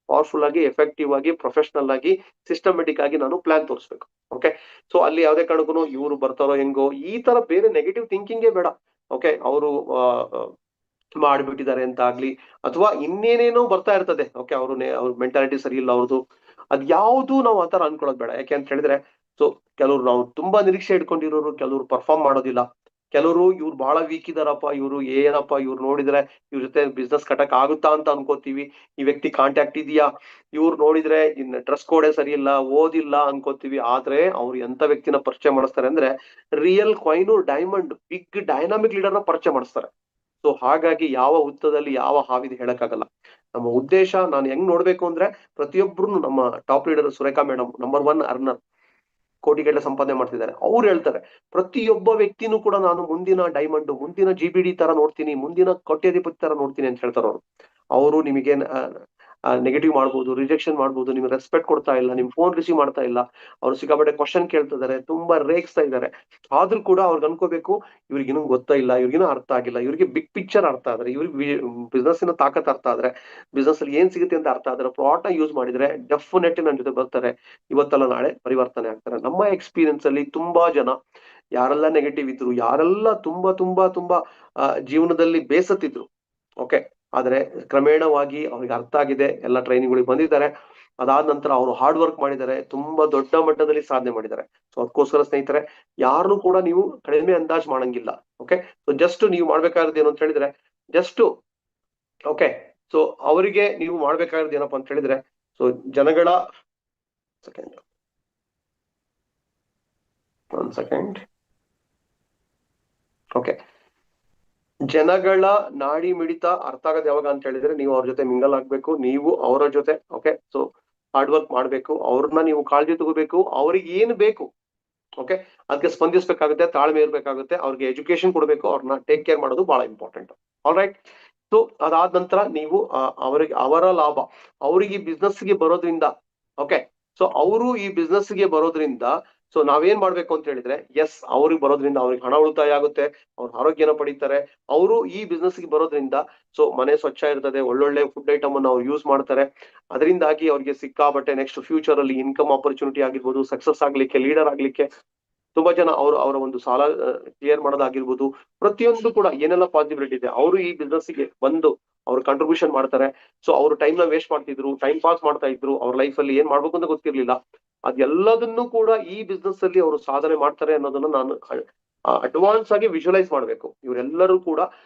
ಪವರ್ಫುಲ್ ಆಗಿ, ಎಫೆಕ್ಟಿವ್ ಆಗಿ, ಪ್ರೊಫೆಷನಲ್ ಆಗಿ, ಸಿಸ್ಟಮೆಟಿಕ್ ಆಗಿ ನಾನು ಪ್ಲಾನ್ ತೋರಿಸ್ಬೇಕು. ಓಕೆ, ಸೊ ಅಲ್ಲಿ ಯಾವುದೇ ಕಾರಣಕ್ಕೂ ಇವ್ರು ಬರ್ತಾರೋ ಹೆಂಗೋ ಈ ತರ ಬೇರೆ ನೆಗೆಟಿವ್ ಥಿಂಕಿಂಗೇ ಬೇಡ. ಓಕೆ, ಅವರು ಮಾಡ್ಬಿಟ್ಟಿದ್ದಾರೆ ಅಂತ ಆಗ್ಲಿ, ಅಥವಾ ಇನ್ನೇನೇನೋ ಬರ್ತಾ ಇರ್ತದೆ. ಓಕೆ, ಅವ್ರ ಮೆಂಟಾಲಿಟಿ ಸರಿ ಇಲ್ಲ ಅವ್ರದ್ದು, ಅದ್ ಯಾವ್ದು ನಾವು ಆತರ ಅನ್ಕೊಳ್ಳೋದು ಬೇಡ. ಯಾಕೆ ಅಂತ ಹೇಳಿದ್ರೆ, ಸೊ ಕೆಲವ್ರು ನಾವು ತುಂಬಾ ನಿರೀಕ್ಷೆ ಇಟ್ಕೊಂಡಿರೋರು ಕೆಲವ್ರು ಪರ್ಫಾರ್ಮ್ ಮಾಡೋದಿಲ್ಲ. ಕೆಲವರು ಇವ್ರು ಬಹಳ ವೀಕ್ ಇದಾರಪ್ಪ, ಇವ್ರು ಏನಪ್ಪ, ಇವ್ರು ನೋಡಿದ್ರೆ ಇವ್ರ ಜೊತೆ ಬಿಸ್ನೆಸ್ ಕಟ್ಟಕ್ ಆಗುತ್ತಾ ಅಂತ ಅನ್ಕೋತೀವಿ. ಈ ವ್ಯಕ್ತಿ ಕಾಂಟ್ಯಾಕ್ಟ್ ಇದೆಯಾ, ಇವ್ರು ನೋಡಿದ್ರೆ ಇನ್ ಡ್ರೆಸ್ ಕೋಡೇ ಸರಿ ಇಲ್ಲ, ಓದಿಲ್ಲ ಅನ್ಕೋತೀವಿ. ಆದ್ರೆ ಅವ್ರು ಎಂತ ವ್ಯಕ್ತಿನ ಪರಿಚಯ ಮಾಡಿಸ್ತಾರೆ ಅಂದ್ರೆ real Kohinoor diamond, big dynamic leader ನ ಪರಿಚಯ ಮಾಡಿಸ್ತಾರೆ. ಸೊ ಹಾಗಾಗಿ ಯಾವ ಹುತ್ತದಲ್ಲಿ ಯಾವ ಹಾವಿದೆ ಹೇಳಕ್ಕಾಗಲ್ಲ. ನಮ್ಮ ಉದ್ದೇಶ ನಾನು ಹೆಂಗ್ ನೋಡ್ಬೇಕು ಅಂದ್ರೆ, ಪ್ರತಿಯೊಬ್ರು ನಮ್ಮ top leader Surekha madam number 1 earner, ಕೋಟಿಗಟ್ಟಲೆ ಸಂಪಾದನೆ ಮಾಡ್ತಿದ್ದಾರೆ. ಅವ್ರು ಹೇಳ್ತಾರೆ ಪ್ರತಿಯೊಬ್ಬ ವ್ಯಕ್ತಿನೂ ಕೂಡ ನಾನು ಮುಂದಿನ ಡೈಮಂಡ್, ಮುಂದಿನ GBD ತರ ನೋಡ್ತೀನಿ, ಮುಂದಿನ ಕೋಟ್ಯಾಧಿಪತಿ ತರ ನೋಡ್ತೀನಿ ಅಂತ ಹೇಳ್ತಾರೆ ಅವರು. ಅವರು ನಿಮಗೆ ನೆಗೆಟಿವ್ ಮಾಡ್ಬೋದು, ರಿಜೆಕ್ಷನ್ ಮಾಡ್ಬೋದು, ನಿಮ್ಗೆ ರೆಸ್ಪೆಕ್ಟ್ ಕೊಡ್ತಾ ಇಲ್ಲ, ನಿಮ್ ಫೋನ್ ರಿಸೀವ್ ಮಾಡ್ತಾ ಇಲ್ಲ, ಅವ್ರು ಸಿಕ್ಕಾಪಟ್ಟೆ ಕ್ವಶನ್ ಕೇಳ್ತಿದ್ದಾರೆ, ತುಂಬಾ ರೇಗಿಸ್ತಾ ಇದ್ದಾರೆ. ಆದ್ರೂ ಕೂಡ ಅವ್ರಿಗೆ ಅನ್ಕೋಬೇಕು ಇವ್ರಿಗಿನ್ನೂ ಗೊತ್ತಾ ಇಲ್ಲ, ಇವ್ರಿಗಿನ್ನೂ ಅರ್ಥ ಆಗಿಲ್ಲ, ಇವ್ರಿಗೆ ಬಿಗ್ ಪಿಕ್ಚರ್ ಅರ್ಥ ಆದ್ರೆ, ಇವ್ರಿಗೆ ಬಿಸ್ನೆಸ್ ತಾಕತ್ ಅರ್ಥ ಆದ್ರೆ, ಬಿಸ್ನೆಸ್ ಅಲ್ಲಿ ಏನ್ ಸಿಗುತ್ತೆ ಅಂತ ಅರ್ಥ ಆದ್ರೆ, ಪ್ರಾಡಕ್ಟ್ ಯೂಸ್ ಮಾಡಿದ್ರೆ ಡೆಫಿನೆಟ್ಲಿ ನನ್ನ ಜೊತೆ ಬರ್ತಾರೆ, ಇವತ್ತಲ್ಲ ನಾಳೆ ಪರಿವರ್ತನೆ ಆಗ್ತಾರೆ. ನಮ್ಮ ಎಕ್ಸ್ಪೀರಿಯನ್ಸ್ ಅಲ್ಲಿ ತುಂಬಾ ಜನ ಯಾರೆಲ್ಲ ನೆಗೆಟಿವ್ ಇದ್ರು, ಯಾರೆಲ್ಲ ತುಂಬಾ ತುಂಬಾ ತುಂಬಾ ಜೀವನದಲ್ಲಿ ಬೇಸತ್ತಿದ್ರು, ಓಕೆ, ಆದ್ರೆ ಕ್ರಮೇಣವಾಗಿ ಅವ್ರಿಗೆ ಅರ್ಥ ಆಗಿದೆ, ಎಲ್ಲ ಟ್ರೈನಿಂಗ್ಗಳಿಗೆ ಬಂದಿದ್ದಾರೆ. ಅದಾದ ನಂತರ ಅವರು ಹಾರ್ಡ್ ವರ್ಕ್ ಮಾಡಿದ್ದಾರೆ, ತುಂಬಾ ದೊಡ್ಡ ಮಟ್ಟದಲ್ಲಿ ಸಾಧನೆ ಮಾಡಿದ್ದಾರೆ. ಸೊ ಅದಕ್ಕೋಸ್ಕರ ಸ್ನೇಹಿತರೆ, ಯಾರನ್ನು ಕೂಡ ನೀವು ಕಡಿಮೆ ಅಂದಾಜ್ ಮಾಡಂಗಿಲ್ಲ. ಓಕೆ, ಸೊ ಜಸ್ಟ್ ನೀವು ಮಾಡ್ಬೇಕಾಗಿರೋದು ಏನು ಅಂತ ಹೇಳಿದ್ರೆ, ಜಸ್ಟ್ ಓಕೆ, ಸೊ ಅವರಿಗೆ ನೀವು ಮಾಡ್ಬೇಕಾಗಿರೋದು ಏನಪ್ಪಾ ಅಂತ ಹೇಳಿದ್ರೆ, ಸೊ ಜನಗಳ ಒಂದ್ ಸೆಕೆಂಡ್, ಓಕೆ, ಜನಗಳ ನಾಡಿ ಮಿಡಿತ ಅರ್ಥ ಆಗೋದು ಯಾವಾಗ ಅಂತ ಹೇಳಿದ್ರೆ, ನೀವು ಅವ್ರ ಜೊತೆ ಮಿಂಗಲ್ ಆಗ್ಬೇಕು, ನೀವು ಅವರ ಜೊತೆ ಓಕೆ, ಸೊ ಹಾರ್ಡ್ ವರ್ಕ್ ಮಾಡ್ಬೇಕು, ಅವ್ರನ್ನ ನೀವು ಕಾಳಜಿ ತಗೋಬೇಕು, ಅವ್ರಿಗೆ ಏನ್ ಬೇಕು ಓಕೆ ಅದಕ್ಕೆ ಸ್ಪಂದಿಸ್ಬೇಕಾಗುತ್ತೆ, ತಾಳ್ಮೆ ಇರ್ಬೇಕಾಗುತ್ತೆ, ಅವ್ರಿಗೆ ಎಜುಕೇಶನ್ ಕೊಡ್ಬೇಕು, ಅವ್ರನ್ನ ಟೇಕ್ ಕೇರ್ ಮಾಡೋದು ಬಹಳ ಇಂಪಾರ್ಟೆಂಟ್. ಆಲ್ ರೈಟ್, ಸೊ ಅದಾದ ನಂತರ ನೀವು ಅವರಿಗೆ ಅವರ ಲಾಭ, ಅವ್ರಿಗೆ ಈ ಬಿಸ್ನೆಸ್ಗೆ ಬರೋದ್ರಿಂದ ಓಕೆ, ಸೊ ಅವರು ಈ ಬಿಸ್ನೆಸ್ಗೆ ಬರೋದ್ರಿಂದ ಸೊ ನಾವೇನ್ ಮಾಡ್ಬೇಕು ಅಂತ ಹೇಳಿದ್ರೆ, ಎಸ್ ಅವ್ರಿಗೆ ಬರೋದ್ರಿಂದ ಅವ್ರಿಗೆ ಹಣ ಉಳಿತಾಯ ಆಗುತ್ತೆ, ಅವ್ರ ಆರೋಗ್ಯನ ಪಡಿತಾರೆ. ಅವರು ಈ ಬಿಸ್ನೆಸ್ಗೆ ಬರೋದ್ರಿಂದ ಸೊ ಮನೆ ಸ್ವಚ್ಛ ಇರ್ತದೆ, ಒಳ್ಳೊಳ್ಳೆ ಫುಡ್ ಐಟಮ್ ಅನ್ನು ಅವ್ರು ಯೂಸ್ ಮಾಡ್ತಾರೆ. ಅದರಿಂದಾಗಿ ಅವ್ರಿಗೆ ಸಿಕ್ಕಾಬಟ್ಟೆ ನೆಕ್ಸ್ಟ್ ಫ್ಯೂಚರ್ ಅಲ್ಲಿ ಇನ್ಕಮ್ ಆಪರ್ಚುನಿಟಿ ಆಗಿರ್ಬೋದು, ಸಕ್ಸಸ್ ಆಗ್ಲಿಕ್ಕೆ, ಲೀಡರ್ ಆಗ್ಲಿಕ್ಕೆ ತುಂಬಾ ಜನ ಅವರ ಒಂದು ಸಾಲ ಕ್ಲಿಯರ್ ಮಾಡೋದಾಗಿರ್ಬೋದು, ಪ್ರತಿಯೊಂದು ಕೂಡ ಏನೆಲ್ಲ ಪಾಸಿಬಿಲಿಟಿ ಇದೆ, ಅವರು ಈ ಬಿಸ್ನೆಸ್ಗೆ ಬಂದು ಅವ್ರು ಕಾಂಟ್ರಿಬ್ಯೂಷನ್ ಮಾಡ್ತಾರೆ. ಸೊ ಅವ್ರು ಟೈಮ್ ನ ವೇಸ್ಟ್ ಮಾಡ್ತಿದ್ರು, ಟೈಮ್ ಪಾಸ್ ಮಾಡ್ತಾ ಇದ್ರು, ಅವ್ರ ಲೈಫ್ ಅಲ್ಲಿ ಏನ್ ಮಾಡ್ಬೇಕು ಅಂತ ಗೊತ್ತಿರ್ಲಿಲ್ಲ. ಅದೆಲ್ಲದನ್ನು ಕೂಡ ಈ ಬಿಸ್ನೆಸ್ ಅಲ್ಲಿ ಅವರು ಸಾಧನೆ ಮಾಡ್ತಾರೆ ಅನ್ನೋದನ್ನ ನಾನು ಅಡ್ವಾನ್ಸ್ ಆಗಿ ವಿಜುವಲೈಸ್ ಮಾಡ್ಬೇಕು. ಇವರೆಲ್ಲರೂ ಕೂಡ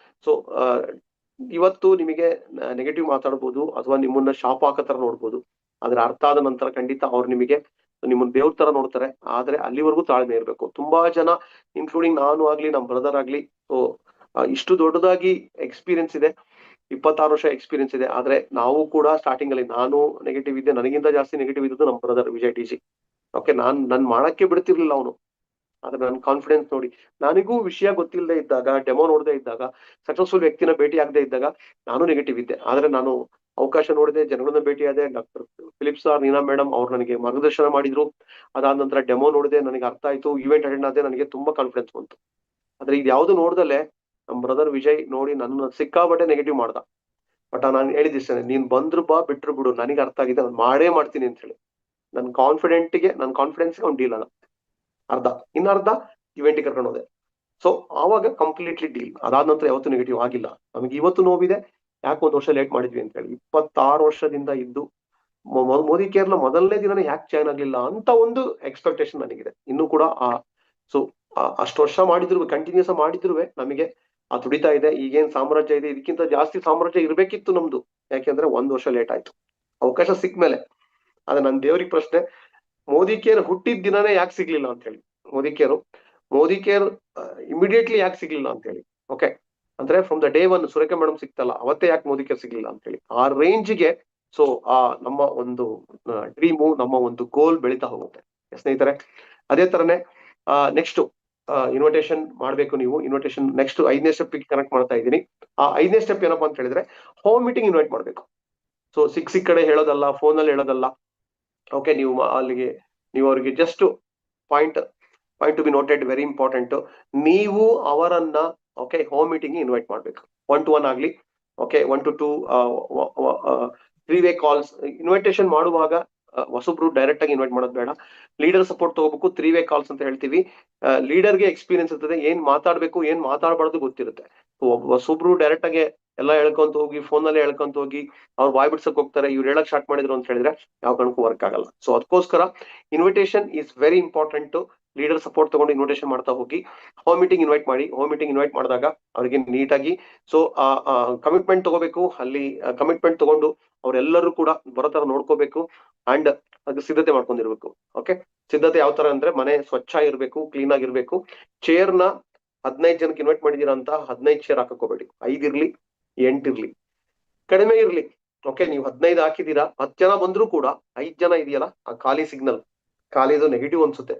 ಸೊ ಇವತ್ತು ನಿಮಗೆ ನೆಗೆಟಿವ್ ಮಾತಾಡ್ಬೋದು, ಅಥವಾ ನಿಮ್ಮನ್ನ ಶಾಪ್ ಹಾಕೋ ತರ ನೋಡ್ಬೋದು, ಆದ್ರೆ ಅರ್ಥ ಆದ ನಂತರ ಖಂಡಿತ ಅವ್ರು ನಿಮಗೆ ನಿಮ್ಮನ್ನ ದೇವ್ರ ತರ ನೋಡ್ತಾರೆ. ಆದ್ರೆ ಅಲ್ಲಿವರೆಗೂ ತಾಳ್ಮೆ ಇರ್ಬೇಕು. ತುಂಬಾ ಜನ ಇನ್ಕ್ಲೂಡಿಂಗ್ ನಾನು ಆಗ್ಲಿ, ನಮ್ ಬ್ರದರ್ ಆಗ್ಲಿ, ಸೊ ಇಷ್ಟು ದೊಡ್ಡದಾಗಿ ಎಕ್ಸ್ಪೀರಿಯನ್ಸ್ ಇದೆ, 26 ವರ್ಷ ಎಕ್ಸ್ಪೀರಿಯನ್ಸ್ ಇದೆ. ಆದ್ರೆ ನಾವು ಕೂಡ ಸ್ಟಾರ್ಟಿಂಗ್ ಅಲ್ಲಿ ನಾನು ನೆಗೆಟಿವ್ ಇದ್ದೆ, ನನಗಿಂತ ಜಾಸ್ತಿ ನೆಗೆಟಿವ್ ಇದ್ದು ನಮ್ಮ ಬ್ರದರ್ ವಿಜಯ್ TG. ಓಕೆ, ನನ್ ಮಾಡಕ್ಕೆ ಬಿಡ್ತಿರ್ಲಿಲ್ಲ ಅವನು. ಆದ್ರೆ ನನ್ ಕಾನ್ಫಿಡೆನ್ಸ್ ನೋಡಿ, ನನಗೂ ವಿಷಯ ಗೊತ್ತಿಲ್ಲದೆ ಇದ್ದಾಗ, ಡೆಮೋ ನೋಡದೆ ಇದ್ದಾಗ, ಸಕ್ಸಸ್ಫುಲ್ ವ್ಯಕ್ತಿನ ಭೇಟಿ ಆಗದೆ ಇದ್ದಾಗ ನಾನು ನೆಗೆಟಿವ್ ಇದ್ದೆ. ಆದ್ರೆ ನಾನು ಅವಕಾಶ ನೋಡಿದೆ, ಜನಗಳನ್ನ ಭೇಟಿಯಾದೆ, ಡಾಕ್ಟರ್ ಫಿಲಿಪ್ ಸರ್, ನೀನಾ ಮೇಡಮ್ ಅವ್ರು ನನಗೆ ಮಾರ್ಗದರ್ಶನ ಮಾಡಿದ್ರು. ಅದಾದ ನಂತರ ಡೆಮೋ ನೋಡಿದೆ, ನನಗೆ ಅರ್ಥ ಆಯ್ತು, ಈವೆಂಟ್ ಅಟೆಂಡ್ ಆದೆ, ನನಗೆ ತುಂಬಾ ಕಾನ್ಫಿಡೆನ್ಸ್ ಬಂತು. ಆದ್ರೆ ಇದು ಯಾವ್ದು ನೋಡ್ದಲ್ಲೇ ನಮ್ ಬ್ರದರ್ ವಿಜಯ್ ನೋಡಿ ನನ್ನ ಸಿಕ್ಕಾಬಟ್ಟೆ ನೆಗೆಟಿವ್ ಮಾಡ್ದ. ಬಟ್ ನಾನು ಹೇಳಿದಿಷ್ಟೇ, ನೀನ್ ಬಂದ್ರು ಬಾ, ಬಿಟ್ರು ಬಿಡು, ನನಗೆ ಅರ್ಥ ಆಗಿದೆ, ನಾನು ಮಾಡೇ ಮಾಡ್ತೀನಿ ಅಂತ ಹೇಳಿ ನನ್ನ ಕಾನ್ಫಿಡೆನ್ಸ್ಗೆ ಅವ್ನು ಡೀಲ್ ಅಲ್ಲ, ಇನ್ನರ್ಧ ಇವೆಂಟ್ ಕರ್ಕೊಂಡು ಹೋದೆ. ಸೊ ಆವಾಗ ಕಂಪ್ಲೀಟ್ಲಿ ಡೀಲ್. ಅದಾದ ನಂತರ ಯಾವತ್ತೂ ನೆಗೆಟಿವ್ ಆಗಿಲ್ಲ. ನಮ್ಗೆ ಇವತ್ತು ನೋವಿದೆ, ಯಾಕೆ 1 ವರ್ಷ ಲೇಟ್ ಮಾಡಿದ್ವಿ ಅಂತ ಹೇಳಿ. 26 ವರ್ಷದಿಂದ ಇದ್ದು ಮೋದಿ ಕೇರ್ನ ಮೊದಲನೇ ದಿನನೇ ಯಾಕೆ ಜಾಯ್ನ್ ಆಗ್ಲಿಲ್ಲ ಅಂತ ಒಂದು ಎಕ್ಸ್ಪೆಕ್ಟೇಷನ್ ನನಗಿದೆ ಇನ್ನೂ ಕೂಡ. ಸೊ ಅಷ್ಟು ವರ್ಷ ಮಾಡಿದ್ರು, ಕಂಟಿನ್ಯೂಸ್ ಮಾಡಿದ್ರು ನಮಗೆ ಆ ತುಡಿತಾ ಇದೆ. ಈಗೇನ್ ಸಾಮ್ರಾಜ್ಯ ಇದೆ, ಇದಕ್ಕಿಂತ ಜಾಸ್ತಿ ಸಾಮ್ರಾಜ್ಯ ಇರ್ಬೇಕಿತ್ತು ನಮ್ದು. ಯಾಕೆಂದ್ರೆ 1 ವರ್ಷ ಲೇಟ್ ಆಯ್ತು, ಅವಕಾಶ ಸಿಕ್ ಮೇಲೆ. ಆದ್ರೆ ನನ್ ದೇವ್ರಿಗೆ ಪ್ರಶ್ನೆ, ಮೋದಿ ಕೇರ್ ಹುಟ್ಟಿದ ದಿನನೇ ಯಾಕೆ ಸಿಗ್ಲಿಲ್ಲ ಅಂತ ಹೇಳಿ. ಮೋದಿ ಕೇರ್ ಇಮಿಡಿಯೇಟ್ಲಿ ಯಾಕೆ ಸಿಗ್ಲಿಲ್ಲ ಅಂತ ಹೇಳಿ. ಓಕೆ, ಅಂದ್ರೆ from the day 1 Surekha madam ಸಿಕ್ತಲ್ಲ, ಅವತ್ತೇ ಯಾಕೆ ಮೋದಿ ಕೇರ್ ಸಿಗ್ಲಿಲ್ಲ ಅಂತ ಹೇಳಿ. ಆ ರೇಂಜ್ಗೆ ಸೊ ನಮ್ಮ ಒಂದು ಡ್ರೀಮು, ನಮ್ಮ ಒಂದು ಗೋಲ್ ಬೆಳೀತಾ ಹೋಗುತ್ತೆ ಸ್ನೇಹಿತರೆ. ಅದೇ ತರನೇ ನೆಕ್ಸ್ಟ್ ಇನ್ವಿಟೇಷನ್ ಮಾಡ್ಬೇಕು ನೀವು. ಇನ್ವಿಟೇಷನ್ ನೆಕ್ಸ್ಟ್ 5ನೇ ಸ್ಟೆಪ್ ಕನೆಕ್ಟ್ ಮಾಡ್ತಾ ಇದ್ದೀನಿ. ಆ 5ನೇ ಸ್ಟೆಪ್ ಏನಪ್ಪಾ ಅಂತ ಹೇಳಿದ್ರೆ, ಹೋಮ್ ಮೀಟಿಂಗ್ ಇನ್ವೈಟ್ ಮಾಡ್ಬೇಕು. ಸೊ ಸಿಕ್ ಕಡೆ ಹೇಳೋದಲ್ಲ, ಫೋನ್ ಅಲ್ಲಿ ಹೇಳೋದಲ್ಲ. ಓಕೆ, ನೀವು ಅವ್ರಿಗೆ just point to be noted, very important. ನೀವು ಅವರನ್ನ ಓಕೆ, ಹೋಮ್ ಮೀಟಿಂಗ್ ಇನ್ವೈಟ್ ಮಾಡ್ಬೇಕು. 1-to-1 ಆಗ್ಲಿ, okay, 1-to-2 3-way calls. Invitation ಮಾಡುವಾಗ ಹೊಸಬ್ರು ಡೈರೆಕ್ಟ್ ಆಗಿ ಇನ್ವೈಟ್ ಮಾಡೋದು ಬೇಡ, ಲೀಡರ್ ಸಪೋರ್ಟ್ ತಗೋಬೇಕು. 3-way ಕಾಲ್ಸ್ ಅಂತ ಹೇಳ್ತೀವಿ. ಲೀಡರ್ಗೆ ಎಕ್ಸ್ಪೀರಿಯನ್ಸ್ ಇರ್ತದೆ, ಏನ್ ಮಾತಾಡ್ಬೇಕು ಏನ್ ಮಾತಾಡಬಾರ್ದು ಗೊತ್ತಿರುತ್ತೆ. ಹೊಸಬ್ರು ಡೈರೆಕ್ಟ್ ಆಗಿ ಎಲ್ಲ ಹೇಳ್ಕೊಂತ ಹೋಗಿ, ಫೋನ್ ಅಲ್ಲೇ ಹೇಳ್ಕೊಂತ ಹೋಗಿ ಅವ್ರು ಬಾಯ್ ಬಿಡ್ಸಕ್ ಹೋಗ್ತಾರೆ, ಇವ್ರು ಹೇಳಕ್ ಸ್ಟಾರ್ಟ್ ಮಾಡಿದ್ರು ಅಂತ ಹೇಳಿದ್ರೆ ಯಾವ ಕಾರಣಕ್ಕೂ ವರ್ಕ್ ಆಗಲ್ಲ. ಸೊ ಅದಕ್ಕೋಸ್ಕರ invitation is very important. Leader support ತಗೊಂಡು ಇನ್ವಿಟೇಷನ್ ಮಾಡ್ತಾ ಹೋಗಿ. ಹೋಮ್ ಮೀಟಿಂಗ್ ಇನ್ವೈಟ್ ಮಾಡಿ. ಹೋಮ್ ಮೀಟಿಂಗ್ ಇನ್ವೈಟ್ ಮಾಡಿದಾಗ ಅವ್ರಿಗೆ ನೀಟಾಗಿ ಸೊ ಕಮಿಟ್ಮೆಂಟ್ ತಗೋಬೇಕು. ಅಲ್ಲಿ ಕಮಿಟ್ಮೆಂಟ್ ತಗೊಂಡು ಅವರೆಲ್ಲರೂ ಕೂಡ ಬರೋ ತರ ನೋಡ್ಕೋಬೇಕು. ಅಂಡ್ ಅದು ಸಿದ್ಧತೆ ಮಾಡ್ಕೊಂಡಿರ್ಬೇಕು. ಓಕೆ, ಸಿದ್ಧತೆ ಯಾವ ತರ ಅಂದ್ರೆ ಮನೆ ಸ್ವಚ್ಛ ಇರ್ಬೇಕು, ಕ್ಲೀನ್ ಆಗಿರ್ಬೇಕು. ಚೇರ್ನ 15 ಜನಕ್ಕೆ ಇನ್ವೈಟ್ ಮಾಡಿದೀರಾ ಅಂತ 15 ಚೇರ್ ಹಾಕೋಬೇಡಿ. 5 ಇರ್ಲಿ, 8 ಇರ್ಲಿ, ಕಡಿಮೆ ಇರ್ಲಿ. ಓಕೆ, ನೀವು 15 ಹಾಕಿದೀರಾ, 10 ಜನ ಬಂದ್ರು ಕೂಡ 5 ಜನ ಇದೆಯಲ್ಲ, ಆ ಖಾಲಿ ಸಿಗ್ನಲ್, ಖಾಲಿದು ನೆಗೆಟಿವ್ ಅನ್ಸುತ್ತೆ.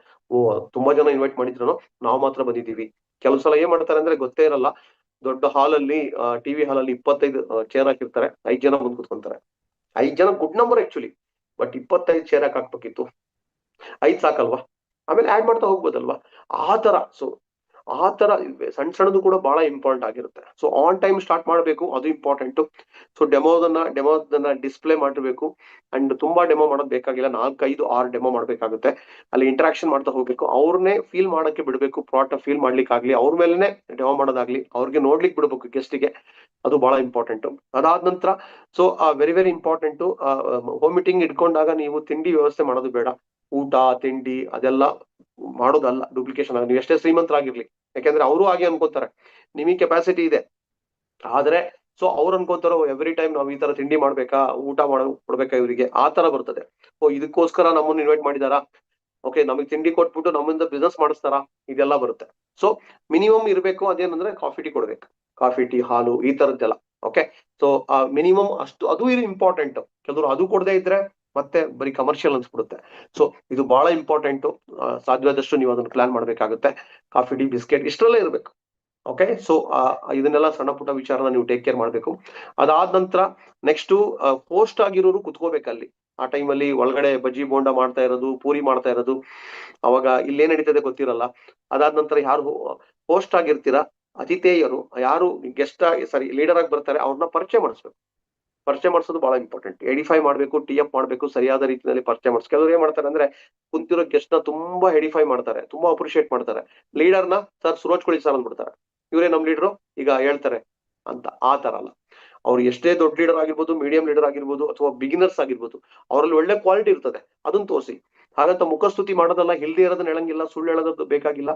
ತುಂಬಾ ಜನ ಇನ್ವೈಟ್ ಮಾಡಿದ್ರು, ನಾವು ಮಾತ್ರ ಬಂದಿದ್ದೀವಿ. ಕೆಲವು ಸಲ ಏನ್ ಮಾಡ್ತಾರೆ ಅಂದ್ರೆ ಗೊತ್ತೇ ಇರಲ್ಲ, ದೊಡ್ಡ ಹಾಲ್ ಅಲ್ಲಿ ಟಿವಿ ಹಾಲ್ ಅಲ್ಲಿ 25 ಚೇರ್ ಹಾಕಿರ್ತಾರೆ, 5 ಜನ ಬಂದು ಕೂತ್ಕೊಂತಾರೆ. 5 ಜನ good number actually, but 25 chair ಹಾಕ್ಬೇಕಿತ್ತು. 5 ಸಾಕಲ್ವಾ, ಆಮೇಲೆ ಆಡ್ ಮಾಡ್ತಾ ಹೋಗ್ಬೋದಲ್ವಾ. ಆ ತರ ಸಣ್ಣ ಸಣ್ಣದು ಕೂಡ ಬಹಳ ಇಂಪಾರ್ಟೆಂಟ್ ಆಗಿರುತ್ತೆ. ಸೊ ಆನ್ ಟೈಮ್ ಸ್ಟಾರ್ಟ್ ಮಾಡಬೇಕು, ಅದು ಇಂಪಾರ್ಟೆಂಟ್. ಸೊ ಡೆಮೋದನ್ನ ಡಿಸ್ಪ್ಲೇ ಮಾಡಿರ್ಬೇಕು. ಅಂಡ್ ತುಂಬಾ ಡೆಮೋ ಮಾಡೋದು ಬೇಕಾಗಿಲ್ಲ, 4-5-6 ಡೆಮೋ ಮಾಡ್ಬೇಕಾಗುತ್ತೆ. ಅಲ್ಲಿ ಇಂಟ್ರಾಕ್ಷನ್ ಮಾಡ್ತಾ ಹೋಗ್ಬೇಕು, ಅವ್ರನ್ನೇ ಫೀಲ್ ಮಾಡಕ್ಕೆ ಬಿಡ್ಬೇಕು. ಪ್ರಾಡಕ್ಟ್ ಫೀಲ್ ಮಾಡ್ಲಿಕ್ಕಾಗ್ಲಿ, ಅವ್ರ ಮೇಲೆನೆ ಡೆಮೋ ಮಾಡೋದಾಗ್ಲಿ, ಅವ್ರಿಗೆ ನೋಡ್ಲಿಕ್ಕೆ ಬಿಡ್ಬೇಕು ಗೆಸ್ಟಿಗೆ. ಅದು ಬಹಳ ಇಂಪಾರ್ಟೆಂಟ್. ಅದಾದ ನಂತರ so very important, home meeting ಇಟ್ಕೊಂಡಾಗ ನೀವು ತಿಂಡಿ ವ್ಯವಸ್ಥೆ ಮಾಡೋದು ಬೇಡ. ಊಟ ತಿಂಡಿ ಅದೆಲ್ಲ ಮಾಡೋದಲ್ಲ ಡೂಪ್ಲಿಕೇಶನ್. ನೀವು ಎಷ್ಟೇ ಶ್ರೀಮಂತರಾಗಿರ್ಲಿ, ಯಾಕೆಂದ್ರೆ ಅವರು ಹಾಗೆ ಅನ್ಕೋತಾರೆ, ನಿಮಗೆ ಕೆಪಾಸಿಟಿ ಇದೆ. ಆದ್ರೆ ಸೊ ಅವ್ರು ಅನ್ಕೋತಾರೋ ಎವ್ರಿ ಟೈಮ್ ನಾವು ಈ ತರ ತಿಂಡಿ ಮಾಡ್ಬೇಕಾ, ಊಟ ಕೊಡ್ಬೇಕಾ ಇವರಿಗೆ, ಆ ತರ ಬರ್ತದೆ. ಇದಕ್ಕೋಸ್ಕರ ನಮ್ಮನ್ನು ಇನ್ವೈಟ್ ಮಾಡಿದಾರಾ, ಓಕೆ ನಮಗೆ ತಿಂಡಿ ಕೊಟ್ಬಿಟ್ಟು ನಮ್ಮಿಂದ ಬಿಸ್ನೆಸ್ ಮಾಡಿಸ್ತಾರ, ಇದೆಲ್ಲ ಬರುತ್ತೆ. ಸೊ ಮಿನಿಮಮ್ ಇರ್ಬೇಕು. ಅದೇನಂದ್ರೆ ಕಾಫಿ ಟೀ ಕೊಡ್ಬೇಕು, ಕಾಫಿ ಟೀ ಹಾಲು ಈ ತರದ್ದೆಲ್ಲ. ಓಕೆ, ಸೊ ಮಿನಿಮಮ್ ಅಷ್ಟು, ಅದು ಇಂಪಾರ್ಟೆಂಟ್. ಕೆಲವರು ಅದು ಕೊಡದೇ ಇದ್ರೆ ಮತ್ತೆ ಬರೀ ಕಮರ್ಷಿಯಲ್ ಅನ್ಸ್ಬಿಡುತ್ತೆ. ಸೊ ಇದು ಬಹಳ ಇಂಪಾರ್ಟೆಂಟ್. ಸಾಧ್ಯವಾದಷ್ಟು ನೀವು ಅದನ್ನ ಪ್ಲಾನ್ ಮಾಡ್ಬೇಕಾಗುತ್ತೆ. ಕಾಫಿ ಟೀ ಬಿಸ್ಕೆಟ್ ಇಷ್ಟರಲ್ಲೇ ಇರ್ಬೇಕು. ಓಕೆ, ಸೊ ಇದನ್ನೆಲ್ಲ ಸಣ್ಣ ಪುಟ್ಟ ವಿಚಾರನ ನೀವು ಟೇಕ್ ಕೇರ್ ಮಾಡ್ಬೇಕು. ಅದಾದ ನಂತರ ನೆಕ್ಸ್ಟ್ ಪೋಸ್ಟ್ ಆಗಿರೋರು ಕುತ್ಕೋಬೇಕಲ್ಲಿ. ಆ ಟೈಮಲ್ಲಿ ಒಳಗಡೆ ಬಜ್ಜಿ ಬೋಂಡ ಮಾಡ್ತಾ ಇರೋದು, ಪೂರಿ ಮಾಡ್ತಾ ಇರೋದು, ಅವಾಗ ಇಲ್ಲೇನ್ ನಡೀತದೆ ಗೊತ್ತಿರಲ್ಲ. ಅದಾದ ನಂತರ ಯಾರು ಪೋಸ್ಟ್ ಆಗಿರ್ತೀರಾ, ಅತಿಥೇಯರು ಯಾರು ಗೆಸ್ಟ್ ಆಗಿ ಲೀಡರ್ ಆಗಿ ಬರ್ತಾರೆ, ಅವ್ರನ್ನ ಪರಿಚಯ ಮಾಡಿಸ್ಬೇಕು. ಪರಿಚಯ ಮಾಡಿಸೋದು ಬಹಳ ಇಂಪಾರ್ಟೆಂಟ್. ಎಡಿಫೈ ಮಾಡ್ಬೇಕು, ಟಿ ಎಫ್ ಮಾಡ್ಬೇಕು, ಸರಿಯಾದ ರೀತಿಯಲ್ಲಿ ಪರಿಚಯ ಮಾಡಿಸ್. ಕೆಲವರು ಏನ್ ಮಾಡ್ತಾರೆ ಅಂದ್ರೆ ಕುಂತಿರೋ ಗೆಸ್ಟ್ ನ ತುಂಬಾ ಎಡಿಫೈ ಮಾಡ್ತಾರೆ, ತುಂಬಾ ಅಪ್ರಿಶಿಯೇಟ್ ಮಾಡ್ತಾರೆ. ಲೀಡರ್ನ ಸರ್ ಸುರೋಜ್ ಕೊಡಿ ಸರ್ ಅಂದ್ಬಿಡ್ತಾರೆ. ಇವರೇ ನಮ್ ಲೀಡರು ಈಗ ಹೇಳ್ತಾರೆ ಅಂತ. ಆ ತರ ಅಲ್ಲ. ಅವ್ರು ಎಷ್ಟೇ ದೊಡ್ಡ ಲೀಡರ್ ಆಗಿರ್ಬೋದು, ಮೀಡಿಯಂ ಲೀಡರ್ ಆಗಿರ್ಬೋದು, ಅಥವಾ ಬಿಗಿನರ್ಸ್ ಆಗಿರ್ಬೋದು, ಅವರಲ್ಲಿ ಒಳ್ಳೆ ಕ್ವಾಲಿಟಿ ಇರ್ತದೆ, ಅದನ್ನ ತೋರಿಸಿ. ಹಾಗಂತ ಮುಖಸ್ತುತಿ ಮಾಡೋದಲ್ಲ, ಹೆಲ್ದಿ ಇರೋದನ್ನ ಹೇಳಂಗಿಲ್ಲ, ಸುಳ್ಳು ಹೇಳೋದು ಬೇಕಾಗಿಲ್ಲ,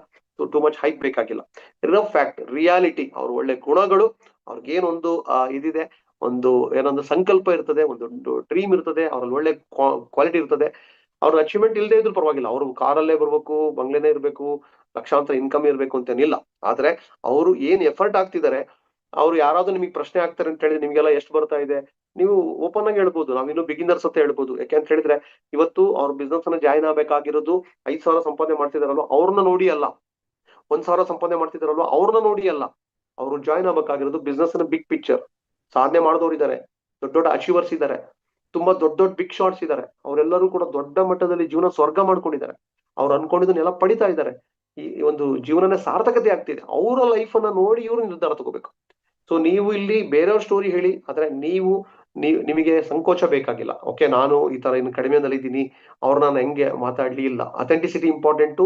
ಟು ಮಚ್ ಹೈಪ್ ಬೇಕಾಗಿಲ್ಲ. ಇರೋ ಫ್ಯಾಕ್ಟ್, ರಿಯಾಲಿಟಿ, ಅವ್ರ ಒಳ್ಳೆ ಗುಣಗಳು, ಅವ್ರಿಗೇನೊಂದು ಇದಿದೆ, ಒಂದು ಏನೊಂದು ಸಂಕಲ್ಪ ಇರ್ತದೆ, ಒಂದು ಡ್ರೀಮ್ ಇರ್ತದೆ, ಅವ್ರಲ್ಲಿ ಒಳ್ಳೆ ಕ್ವಾಲಿಟಿ ಇರ್ತದೆ. ಅವ್ರ ಅಚೀವ್ಮೆಂಟ್ ಇಲ್ಲದೆ ಇದ್ರು ಪರವಾಗಿಲ್ಲ, ಅವ್ರು ಕಾರಲ್ಲೇ ಬರ್ಬೇಕು, ಬಂಗ್ಲೆನೇ ಇರ್ಬೇಕು, ಲಕ್ಷಾಂತರ ಇನ್ಕಮ್ ಇರ್ಬೇಕು ಅಂತೇನಿಲ್ಲ. ಆದ್ರೆ ಅವರು ಏನ್ ಎಫರ್ಟ್ ಆಗ್ತಿದ್ದಾರೆ, ಅವ್ರು ಯಾರಾದ್ರೂ ನಿಮಗೆ ಪ್ರಶ್ನೆ ಆಗ್ತಾರೆ ಅಂತ ಹೇಳಿದ್ರೆ ನಿಮ್ಗೆಲ್ಲ ಎಷ್ಟು ಬರ್ತಾ ಇದೆ, ನೀವು ಓಪನ್ ಆಗಿ ಹೇಳ್ಬೋದು. ನಾವಿನ್ನು ಬಿಗಿನರ್ಸ್ ಅಂತ ಹೇಳ್ಬೋದು. ಯಾಕೆಂತ ಹೇಳಿದ್ರೆ ಇವತ್ತು ಅವ್ರ ಬಿಸ್ನೆಸ್ ಅನ್ನ ಜಾಯ್ನ್ ಆಗ್ಬೇಕಾಗಿರೋದು 5,000 ಸಂಪಾದನೆ ಮಾಡ್ತಿದಾರಲ್ವ ಅವ್ರನ್ನ ನೋಡಿ ಅಲ್ಲ, 1,000 ಸಂಪಾದನೆ ಮಾಡ್ತಿದಾರಲ್ವ ಅವ್ರನ್ನ ನೋಡಿ ಅಲ್ಲ. ಅವ್ರು ಜಾಯ್ನ್ ಆಗ್ಬೇಕಾಗಿರೋದು ಬಿಸ್ನೆಸ್ ನ ಬಿಗ್ ಪಿಕ್ಚರ್. ಸಾಧನೆ ಮಾಡಿದವರು ಇದ್ದಾರೆ, ದೊಡ್ಡ ದೊಡ್ಡ ಅಚೀವರ್ಸ್ ಇದ್ದಾರೆ, ತುಂಬಾ ದೊಡ್ಡ ದೊಡ್ಡ ಬಿಗ್ ಶಾಟ್ಸ್ ಇದ್ದಾರೆ. ಅವರೆಲ್ಲರೂ ಕೂಡ ದೊಡ್ಡ ಮಟ್ಟದಲ್ಲಿ ಜೀವನ ಸ್ವರ್ಗ ಮಾಡ್ಕೊಂಡಿದ್ದಾರೆ. ಅವ್ರು ಅನ್ಕೊಂಡಿದ್ದನ್ನೆಲ್ಲ ಪಡಿತಾ ಇದ್ದಾರೆ. ಈ ಒಂದು ಜೀವನನೇ ಸಾರ್ಥಕತೆ ಆಗ್ತಿದೆ. ಅವರ ಲೈಫ್ ಅನ್ನ ನೋಡಿ ಇವರು ನಿರ್ಧಾರ ತಗೋಬೇಕು. ಸೊ ನೀವು ಇಲ್ಲಿ ಬೇರೆಯವ್ರ ಸ್ಟೋರಿ ಹೇಳಿ, ಆದ್ರೆ ನಿಮಗೆ ಸಂಕೋಚ ಬೇಕಾಗಿಲ್ಲ. ಓಕೆ, ನಾನು ಈ ತರ ಇನ್ನು ಕಡಿಮೆನಲ್ಲಿ ಇದ್ದೀನಿ, ಅವ್ರನ್ನ ನಾನು ಹೆಂಗೆ ಮಾತಾಡ್ಲಿ ಇಲ್ಲ. Authenticity important.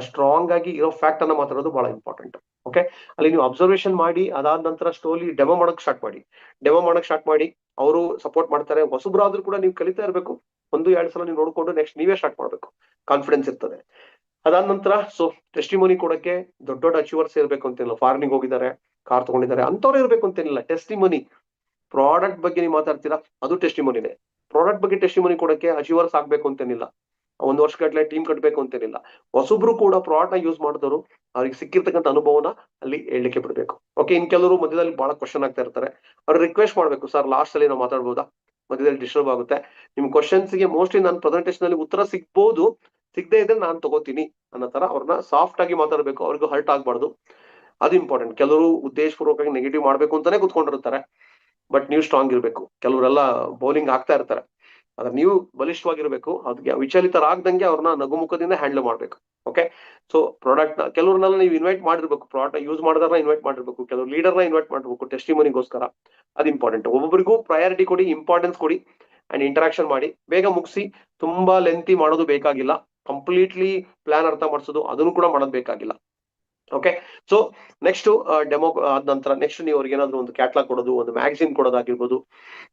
ಸ್ಟ್ರಾಂಗ್ ಆಗಿ ಇರೋ ಫ್ಯಾಕ್ಟ್ ಅನ್ನ ಮಾತಾಡೋದು ಬಹಳ ಇಂಪಾರ್ಟೆಂಟ್. ಓಕೆ, ಅಲ್ಲಿ ನೀವು ಅಬ್ಸರ್ವೇಷನ್ ಮಾಡಿ, ಅದಾದ ನಂತರ ಸ್ಟೋರಿ ಡೆಮೋ ಮಾಡಕ್ ಸ್ಟಾರ್ಟ್ ಮಾಡಿ. ಅವರು ಸಪೋರ್ಟ್ ಮಾಡ್ತಾರೆ. ಹೊಸಬ್ರಾದ್ರೂ ಕೂಡ ನೀವು ಕಲಿತಾ ಇರ್ಬೇಕು. 1-2 ಸಲ ನೀವು ನೋಡ್ಕೊಂಡು ನೆಕ್ಸ್ಟ್ ನೀವೇ ಸ್ಟಾರ್ಟ್ ಮಾಡ್ಬೇಕು. ಕಾನ್ಫಿಡೆನ್ಸ್ ಇರ್ತದೆ. ಅದಾದ ನಂತರ ಸೊ ಟೆಸ್ಟಿಮೋನಿ ಕೊಡಕ್ಕೆ ದೊಡ್ಡ ಅಚೀವರ್ಸ್ ಇರ್ಬೇಕು ಅಂತೇನಿಲ್ಲ. ಫಾರಿನಿಗೆ ಹೋಗಿದ್ದಾರೆ, ಕಾರ್ ತಗೊಂಡಿದ್ದಾರೆ, ಅಂತವ್ರು ಇರ್ಬೇಕು ಅಂತೇನಿಲ್ಲ. ಟೆಸ್ಟಿಮೋನಿ, ಪ್ರಾಡಕ್ಟ್ ಬಗ್ಗೆ ನೀವು ಮಾತಾಡ್ತೀರಾ, ಅದು ಟೆಸ್ಟಿಮೋನಿನೇ. ಪ್ರಾಡಕ್ಟ್ ಬಗ್ಗೆ ಟೆಸ್ಟಿಮೋನಿ ಕೊಡಕ್ಕೆ ಅಚೀವರ್ಸ್ ಆಗ್ಬೇಕು ಅಂತೇನಿಲ್ಲ. 1 ವರ್ಷಗಟ್ಲೆ ಟೀಮ್ ಕಟ್ಬೇಕು ಅಂತೇನಿಲ್ಲ. ಹೊಸಬ್ರು ಕೂಡ ಪ್ರಾಡಕ್ಟ್ ನ ಯೂಸ್ ಮಾಡಿದವರು ಅವ್ರಿಗೆ ಸಿಕ್ಕಿರ್ತಕ್ಕಂಥ ಅನುಭವನ ಅಲ್ಲಿ ಹೇಳಲಿಕ್ಕೆ ಬಿಡ್ಬೇಕು. ಓಕೆ, ಇನ್ ಕೆಲವರು ಮಧ್ಯದಲ್ಲಿ ಬಹಳ ಕ್ವಶನ್ ಆಗ್ತಾ ಇರ್ತಾರೆ. ಅವ್ರು ರಿಕ್ವೆಸ್ಟ್ ಮಾಡ್ಬೇಕು, ಸರ್ ಲಾಸ್ಟ್ ಅಲ್ಲಿ ನಾವು ಮಾತಾಡ್ಬೋದಾ, ಮಧ್ಯದಲ್ಲಿ ಡಿಸ್ಟರ್ಬ್ ಆಗುತ್ತೆ. ನಿಮ್ ಕ್ವಶನ್ಸ್ಗೆ ಮೋಸ್ಟ್ಲಿ ನಾನು ಪ್ರೆಸೆಂಟೇಷನ್ ಅಲ್ಲಿ ಉತ್ತರ ಸಿಗ್ಬೋದು, ಸಿಗದೆ ಇದ್ರೆ ನಾನು ತಗೋತೀನಿ ಅನ್ನೋ ತರ ಅವ್ರನ್ನ ಸಾಫ್ಟ್ ಆಗಿ ಮಾತಾಡ್ಬೇಕು. ಅವ್ರಿಗೂ ಹರ್ಟ್ ಆಗ್ಬಾರ್ದು, ಅದು ಇಂಪಾರ್ಟೆಂಟ್. ಕೆಲವರು ಉದ್ದೇಶಪೂರ್ವಕವಾಗಿ ನೆಗೆಟಿವ್ ಮಾಡ್ಬೇಕು ಅಂತಾನೆ ಕುತ್ಕೊಂಡಿರ್ತಾರೆ, ಬಟ್ ನೀವು ಸ್ಟ್ರಾಂಗ್ ಇರ್ಬೇಕು. ಕೆಲವರೆಲ್ಲ ಬೌಲಿಂಗ್ ಆಗ್ತಾ ಇರ್ತಾರೆ, ಆದ್ರೆ ನೀವು ಬಲಿಷ್ಠವಾಗಿರ್ಬೇಕು, ಅದಕ್ಕೆ ವಿಚಲಿತರಾಗ್ದಂಗೆ ಅವ್ರನ್ನ ನಗುಮುಖದಿಂದ ಹ್ಯಾಂಡಲ್ ಮಾಡ್ಬೇಕು. ಓಕೆ, ಸೊ ಪ್ರಾಡಕ್ಟ್ ನ ಕೆಲವ್ರನ್ನೆಲ್ಲ ನೀವು ಇನ್ವೈಟ್ ಮಾಡಿರ್ಬೇಕು, ಪ್ರಾಡಕ್ಟ್ ಯೂಸ್ ಮಾಡಿದಾರ ಇನ್ವೈಟ್ ಮಾಡಿರ್ಬೇಕು, ಕೆಲವರು ಲೀಡರ್ನ ಇನ್ವೈಟ್ ಮಾಡಿರ್ಬೇಕು ಟೆಸ್ಟಿಮನಿಗೋಸ್ಕರ. ಅದು ಇಂಪಾರ್ಟೆಂಟ್. ಒಬ್ಬೊಬ್ಬರಿಗೂ ಪ್ರಯಾರಿಟಿ ಕೊಡಿ, ಇಂಪಾರ್ಟೆನ್ಸ್ ಕೊಡಿ ಅಂಡ್ ಇಂಟರಾಕ್ಷನ್ ಮಾಡಿ, ಬೇಗ ಮುಗಿಸಿ. ತುಂಬಾ ಲೆಂತಿ ಮಾಡೋದು ಬೇಕಾಗಿಲ್ಲ, ಕಂಪ್ಲೀಟ್ಲಿ ಪ್ಲಾನ್ ಅರ್ಥ ಮಾಡಿಸೋದು ಅದನ್ನು ಕೂಡ ಮಾಡೋದು ಬೇಕಾಗಿಲ್ಲ. ಓಕೆ, ಸೊ ನೆಕ್ಸ್ಟ್ ಡೆಮೋ ಆದ ನಂತರ ನೆಕ್ಸ್ಟ್ ನೀವು ಅವ್ರಿಗೆ ಏನಾದ್ರು ಒಂದು ಕ್ಯಾಟ್ಲಾಗ್ ಕೊಡೋದು, ಒಂದು ಮ್ಯಾಗಝಿನ್ ಕೊಡೋದಾಗಿರ್ಬೋದು,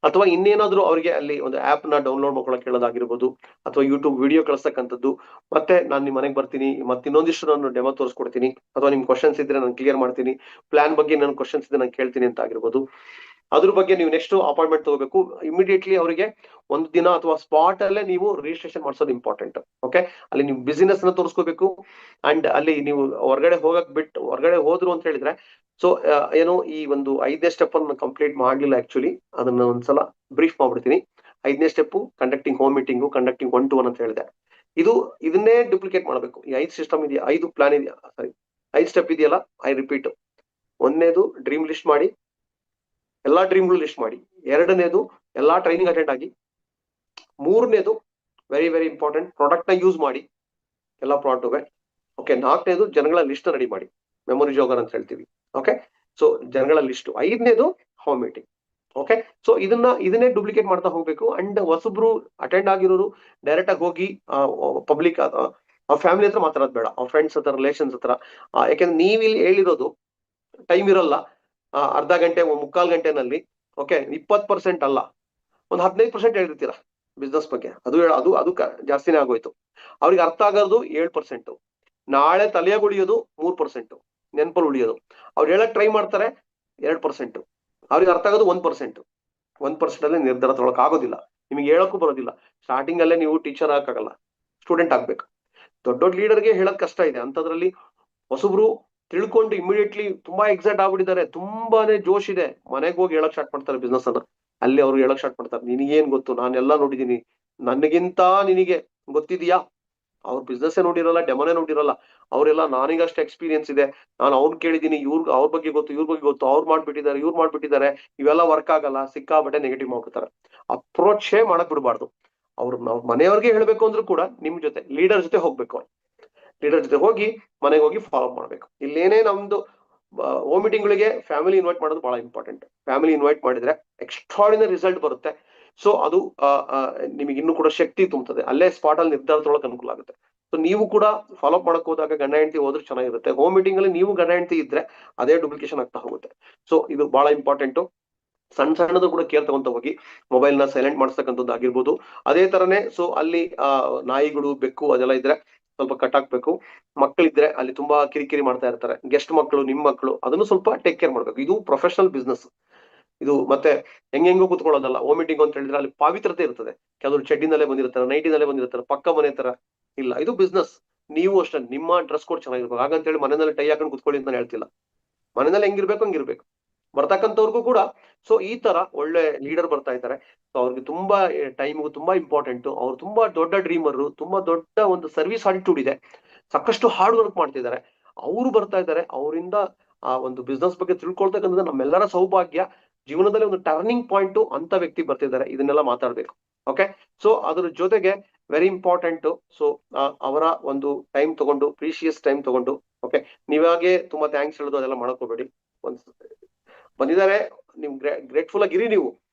ಅಥವಾ ಇನ್ನೇನಾದ್ರೂ ಅವರಿಗೆ ಅಲ್ಲಿ ಒಂದು ಆಪ್ ನ ಡೌನ್ಲೋಡ್ ಮಾಡ್ಕೊಳಕ್ ಹೇಳೋದಾಗಿರ್ಬೋದು, ಅಥವಾ ಯೂಟ್ಯೂಬ್ ವಿಡಿಯೋ ಕಳಿಸ್ತಕ್ಕಂಥದ್ದು. ಮತ್ತೆ ನಾನು ನಿಮ್ ಮನೆಗೆ ಬರ್ತೀನಿ, ಮತ್ತೆ ಇನ್ನೊಂದಿಷ್ಟು ನಾನು ಡೆಮೋ ತೋರಿಸ್ಕೊಡ್ತೀನಿ, ಅಥವಾ ನಿಮ್ ಕ್ವಶನ್ಸ್ ಇದ್ರೆ ನಾನು ಕ್ಲಿಯರ್ ಮಾಡ್ತೀನಿ, ಪ್ಲಾನ್ ಬಗ್ಗೆ ನನ್ನ ಕ್ವಶನ್ಸ್ ಇದ್ರೆ ನಾನು ಕೇಳ್ತೀನಿ ಅಂತ ಆಗಿರ್ಬೋದು. ಅದ್ರ ಬಗ್ಗೆ ನೀವು ನೆಕ್ಸ್ಟ್ ಅಪಾಯಿಂಟ್ಮೆಂಟ್ ತಗೋಬೇಕು. ಇಮಿಡಿಯೇಟ್ಲಿ ಅವರಿಗೆ ಒಂದು ದಿನ ಅಥವಾ ಸ್ಪಾಟ್ ಅಲ್ಲೇ ನೀವು ರಿಜಿಸ್ಟ್ರೇಷನ್ ಮಾಡಿಸೋದು ಇಂಪಾರ್ಟೆಂಟ್. ಓಕೆ, ಅಲ್ಲಿ ನೀವು ಬಿಸಿನೆಸ್ ನ ತೋರಿಸ್ಕೋಬೇಕು. ಅಂಡ್ ಅಲ್ಲಿ ನೀವು ಹೊರಗಡೆ ಹೊರಗಡೆ ಹೋದ್ರು ಅಂತ ಹೇಳಿದ್ರೆ, ಸೊ ಏನು ಈ ಒಂದು 5ನೇ ಸ್ಟೆಪ್ ಅನ್ನು ಕಂಪ್ಲೀಟ್ ಮಾಡ್ಲಿಲ್ಲ ಆಕ್ಚುಲಿ, ಅದನ್ನ ಒಂದ್ಸಲ ಬ್ರೀಫ್ ಮಾಡ್ಬಿಡ್ತೀನಿ. 5ನೇ step conducting home meeting, conducting 1-to-1 ಅಂತ ಹೇಳಿದೆ. ಇದನ್ನೇ ಡುಪ್ಲಿಕೇಟ್ ಮಾಡಬೇಕು. ಈ 5 ಸಿಸ್ಟಮ್ ಇದೆಯಾ, 5 ಪ್ಲಾನ್ ಇದೆಯಾ, ಸಾರಿ 5 ಸ್ಟೆಪ್ ಇದೆಯಲ್ಲ, ಐ ರಿಪೀಟ್. 1ನೇದು ಡ್ರೀಮ್ ಲಿಸ್ಟ್ ಮಾಡಿ, ಎಲ್ಲಾ ಡ್ರೀಮ್ಗಳು ಲಿಸ್ಟ್ ಮಾಡಿ. 2ನೇದು ಎಲ್ಲಾ ಟ್ರೈನಿಂಗ್ ಅಟೆಂಡ್ ಆಗಿ. 3ನೇದು ವೆರಿ ವೆರಿ ಇಂಪಾರ್ಟೆಂಟ್, ಪ್ರಾಡಕ್ಟ್ ನ ಯೂಸ್ ಮಾಡಿ ಎಲ್ಲಾ ಪ್ರಾಡಕ್ಟ್ಗೆ. ಓಕೆ, 4ನೇದು ಜನಗಳ ಲಿಸ್ಟ್ ರೆಡಿ ಮಾಡಿ, ಮೆಮೊರಿ ಜೋಗರ್ ಅಂತ ಹೇಳ್ತೀವಿ. ಓಕೆ, ಸೊ ಜನಗಳ ಲಿಸ್ಟ್. 5ನೇದು ಹೋಮ್ ಮೀಟಿಂಗ್. ಓಕೆ, ಸೊ ಇದನ್ನೇ ಡುಪ್ಲಿಕೇಟ್ ಮಾಡ್ತಾ ಹೋಗ್ಬೇಕು. ಅಂಡ್ ಹೊಸಬ್ರು ಅಟೆಂಡ್ ಆಗಿರೋರು ಡೈರೆಕ್ಟ್ ಆಗಿ ಹೋಗಿ ಪಬ್ಲಿಕ್ ಅವ್ರ ಫ್ಯಾಮಿಲಿ ಹತ್ರ ಮಾತಾಡೋದು ಬೇಡ, ಅವ್ರ ಫ್ರೆಂಡ್ಸ್ ಹತ್ರ, ರಿಲೇಷನ್ಸ್ ಹತ್ರ. ಯಾಕೆಂದ್ರೆ ನೀವು ಇಲ್ಲಿ ಹೇಳಿರೋದು ಟೈಮ್ ಇರಲ್ಲ, ಅರ್ಧ ಗಂಟೆ 3/4 ಗಂಟೆನಲ್ಲಿ. ಓಕೆ, 20% ಅಲ್ಲ, ಒಂದು 15% ಹೇಳಿರ್ತೀರಾ ಬಿಸ್ನೆಸ್ ಬಗ್ಗೆ. ಅದು ಜಾಸ್ತಿನೇ ಆಗೋಯ್ತು. ಅವ್ರಿಗೆ ಅರ್ಥ ಆಗೋದು 7%. ನಾಳೆ ತಲೆಯಾಗ ಉಳಿಯೋದು 3%, ನೆನಪಲ್ಲಿ ಉಳಿಯೋದು. ಅವ್ರು ಹೇಳಕ್ ಟ್ರೈ ಮಾಡ್ತಾರೆ 2%, ಅವ್ರಿಗೆ ಅರ್ಥ ಆಗೋದು 1%. 1% ಅಲ್ಲಿ ನಿರ್ಧಾರ ತಗೊಳಕ್ ಆಗೋದಿಲ್ಲ, ನಿಮಗೆ ಹೇಳಕ್ಕೂ ಬರೋದಿಲ್ಲ. ಸ್ಟಾರ್ಟಿಂಗ್ ಅಲ್ಲೇ ನೀವು ಟೀಚರ್ ಆಗಕ್ಕಾಗಲ್ಲ, ಸ್ಟೂಡೆಂಟ್ ಆಗ್ಬೇಕು. ದೊಡ್ಡ ಲೀಡರ್ಗೆ ಹೇಳಕ್ ಕಷ್ಟ ಇದೆ, ಅಂತದ್ರಲ್ಲಿ ಹೊಸಬ್ರು ತಿಳ್ಕೊಂಡು ಇಮಿಡಿಯೇಟ್ಲಿ ತುಂಬಾ ಎಕ್ಸೈಟ್ ಆಗ್ಬಿಟ್ಟಿದ್ದಾರೆ, ತುಂಬಾನೇ ಜೋಶ್ ಇದೆ, ಮನೆಗೆ ಹೋಗಿ ಹೇಳಕ್ ಸ್ಟಾರ್ಟ್ ಮಾಡ್ತಾರೆ ಬಿಸ್ನೆಸ್ ಅನ್ನ. ಅಲ್ಲಿ ಅವ್ರು ಹೇಳಕ್ ಸ್ಟಾರ್ಟ್ ಮಾಡ್ತಾರೆ, ನಿನಗೇನ್ ಗೊತ್ತು, ನಾನೆಲ್ಲಾ ನೋಡಿದೀನಿ, ನನಗಿಂತ ನಿನಗೆ ಗೊತ್ತಿದ್ಯಾ. ಅವ್ರ ಬಿಸ್ನೆಸ್ ನೋಡಿರಲ್ಲ, ಡೆಮೋನೇ ನೋಡಿರಲ್ಲ. ಅವರೆಲ್ಲ ನಾನೀಗಷ್ಟು ಎಕ್ಸ್ಪೀರಿಯನ್ಸ್ ಇದೆ, ನಾನು ಅವ್ನ್ ಕೇಳಿದೀನಿ, ಅವ್ರ ಬಗ್ಗೆ ಗೊತ್ತು, ಇವ್ರ ಬಗ್ಗೆ ಗೊತ್ತು, ಇವ್ರು ಮಾಡ್ಬಿಟ್ಟಿದ್ದಾರೆ, ಇವೆಲ್ಲ ವರ್ಕ್ ಆಗಲ್ಲ, ಸಿಕ್ಕಾಬಟ್ಟೆ ನೆಗೆಟಿವ್ ಮಾಡ್ಬಿಡ್ತಾರೆ. ಅಪ್ರೋಚೇ ಮಾಡಕ್ ಬಿಡಬಾರ್ದು. ನಾವು ಮನೆಯವ್ರಿಗೆ ಹೇಳ್ಬೇಕು ಅಂದ್ರೂ ಕೂಡ ನಿಮ್ ಜೊತೆ ಲೀಡರ್ ಜೊತೆ ಹೋಗ್ಬೇಕು. ಲೀಡರ್ ಜೊತೆ ಹೋಗಿ ಮನೆಗೆ ಹೋಗಿ ಫಾಲೋ ಮಾಡ್ಬೇಕು. ಇಲ್ಲೇನೇ ನಮ್ದು ಹೋಮ್ ಮೀಟಿಂಗ್ಗಳಿಗೆ ಫ್ಯಾಮಿಲಿ ಇನ್ವೈಟ್ ಮಾಡೋದು ಬಹಳ ಇಂಪಾರ್ಟೆಂಟ್. ಫ್ಯಾಮಿಲಿ ಇನ್ವೈಟ್ ಮಾಡಿದ್ರೆ ಎಕ್ಸ್ಟ್ರಾರ್ಡಿನರಿ ರಿಸಲ್ಟ್ ಬರುತ್ತೆ. ಸೊ ಅದು ನಿಮಗೆ ಇನ್ನೂ ಕೂಡ ಶಕ್ತಿ ತುಂಬುತ್ತದೆ, ಅಲ್ಲೇ ಸ್ಪಾಟ್ ಅಲ್ಲಿ ನಿರ್ಧಾರ ತೊಗೊಳಕ್ ಅನುಕೂಲ ಆಗುತ್ತೆ. ಸೊ ನೀವು ಕೂಡ ಫಾಲೋ ಅಪ್ ಮಾಡಕ್ ಹೋದಾಗ ಗಂಡ ಹೆಂಡತಿ ಹೋದ್ರೆ ಚೆನ್ನಾಗಿರುತ್ತೆ. ಹೋಮ್ ಮೀಟಿಂಗ್ ಅಲ್ಲಿ ನೀವು ಗಂಡ ಹೆಂಡತಿ ಇದ್ರೆ ಅದೇ ಡುಪ್ಲಿಕೇಶನ್ ಆಗ್ತಾ ಹೋಗುತ್ತೆ. ಸೊ ಇದು ಬಹಳ ಇಂಪಾರ್ಟೆಂಟ್. ಸಣ್ಣದು ಕೂಡ ಕೇರ್ ತಗೊಂತ ಹೋಗಿ, ಮೊಬೈಲ್ ನ ಸೈಲೆಂಟ್ ಮಾಡಿಸ್ತಕ್ಕಂಥದ್ದು ಆಗಿರ್ಬೋದು. ಅದೇ ತರನೇ ಸೊ ಅಲ್ಲಿ ನಾಯಿಗಳು, ಬೆಕ್ಕು ಅದೆಲ್ಲ ಇದ್ರೆ ಸ್ವಲ್ಪ ಕಟ್ ಹಾಕ್ಬೇಕು. ಮಕ್ಕಳಿದ್ರೆ ಅಲ್ಲಿ ತುಂಬಾ ಕಿರಿಕಿರಿ ಮಾಡ್ತಾ ಇರ್ತಾರೆ, ಗೆಸ್ಟ್ ಮಕ್ಕಳು, ನಿಮ್ ಮಕ್ಕಳು, ಅದನ್ನು ಸ್ವಲ್ಪ ಟೇಕ್ ಕೇರ್ ಮಾಡ್ಬೇಕು. ಇದು ಪ್ರೊಫೆಷನಲ್ ಬಿಸ್ನೆಸ್. ಇದು ಮತ್ತೆ ಹೆಂಗೆಂಗೋ ಕುತ್ಕೊಳ್ಳೋದಲ್ಲ. ಹೋಮ್ ಮೀಟಿಂಗ್ ಅಂತ ಹೇಳಿದ್ರೆ ಅಲ್ಲಿ ಪಾವಿತ್ರತೆ ಇರ್ತದೆ. ಕೆಲವರು ಚಡ್ಡಿನಲ್ಲೇ ಬಂದಿರ್ತಾರೆ, ನೈಟಿನಲ್ಲೇ ಬಂದಿರ್ತಾರೆ, ಪಕ್ಕ ಮನೆ ತರ ಇಲ್ಲ. ಇದು ಬಿಸ್ನೆಸ್. ನೀವು ಅಷ್ಟೇ ನಿಮ್ಮ ಡ್ರೆಸ್ ಕೋಡ್ ಚೆನ್ನಾಗಿರ್ಬೇಕು. ಹಾಗಂತ ಹೇಳಿ ಮನೆಯಲ್ಲಿ ಟೈ ಹಾಕೊಂಡು ಕುತ್ಕೊಳ್ಳಿ ಅಂತ ನಾನು ಹೇಳ್ತಿಲ್ಲ. ಮನೆಯಲ್ಲಿ ಹೆಂಗಿರ್ಬೇಕು ಹಂಗಿರ್ಬೇಕು. ಬರ್ತಕ್ಕಂಥವ್ರಿಗೂ ಕೂಡ ಸೊ ಈ ತರ ಒಳ್ಳೆ ಲೀಡರ್ ಬರ್ತಾ ಇದ್ದಾರೆ. ಸೊ ಅವ್ರಿಗೆ ತುಂಬಾ ಟೈಮ್ಗೂ ತುಂಬಾ ಇಂಪಾರ್ಟೆಂಟ್. ಅವ್ರು ತುಂಬಾ ದೊಡ್ಡ ಡ್ರೀಮರ್, ತುಂಬಾ ದೊಡ್ಡ ಒಂದು ಸರ್ವಿಸ್ ಆಟಿಟ್ಯೂಡ್ ಇದೆ, ಸಾಕಷ್ಟು ಹಾರ್ಡ್ ವರ್ಕ್ ಮಾಡ್ತಿದ್ದಾರೆ. ಅವರು ಬರ್ತಾ ಇದ್ದಾರೆ. ಅವರಿಂದ ಆ ಒಂದು ಬಿಸ್ನೆಸ್ ಬಗ್ಗೆ ತಿಳ್ಕೊಳ್ತಕ್ಕಂಥದ್ದು ನಮ್ಮೆಲ್ಲರ ಸೌಭಾಗ್ಯ. ಜೀವನದಲ್ಲಿ ಒಂದು ಟರ್ನಿಂಗ್ ಪಾಯಿಂಟ್ ಅಂತ ವ್ಯಕ್ತಿ ಬರ್ತಿದ್ದಾರೆ. ಇದನ್ನೆಲ್ಲ ಮಾತಾಡ್ಬೇಕು. ಓಕೆ, ಸೊ ಅದ್ರ ಜೊತೆಗೆ ವೆರಿ ಇಂಪಾರ್ಟೆಂಟ್. ಸೊ ಅವರ ಒಂದು ಟೈಮ್ ತಗೊಂಡು, ಪ್ರೀಶಿಯಸ್ ಟೈಮ್ ತಗೊಂಡು, ಓಕೆ, ನೀವಾಗೆ ತುಂಬಾ ಥ್ಯಾಂಕ್ಸ್ ಹೇಳೋದು ಅದೆಲ್ಲ ಮಾಡಕೋಬೇಡಿ. ಬಂದಿದ್ದಾರೆ, ನಿಮ್ ಗ್ರೇಟ್ಫುಲ್ ಆಗಿರಿ ನೀವು.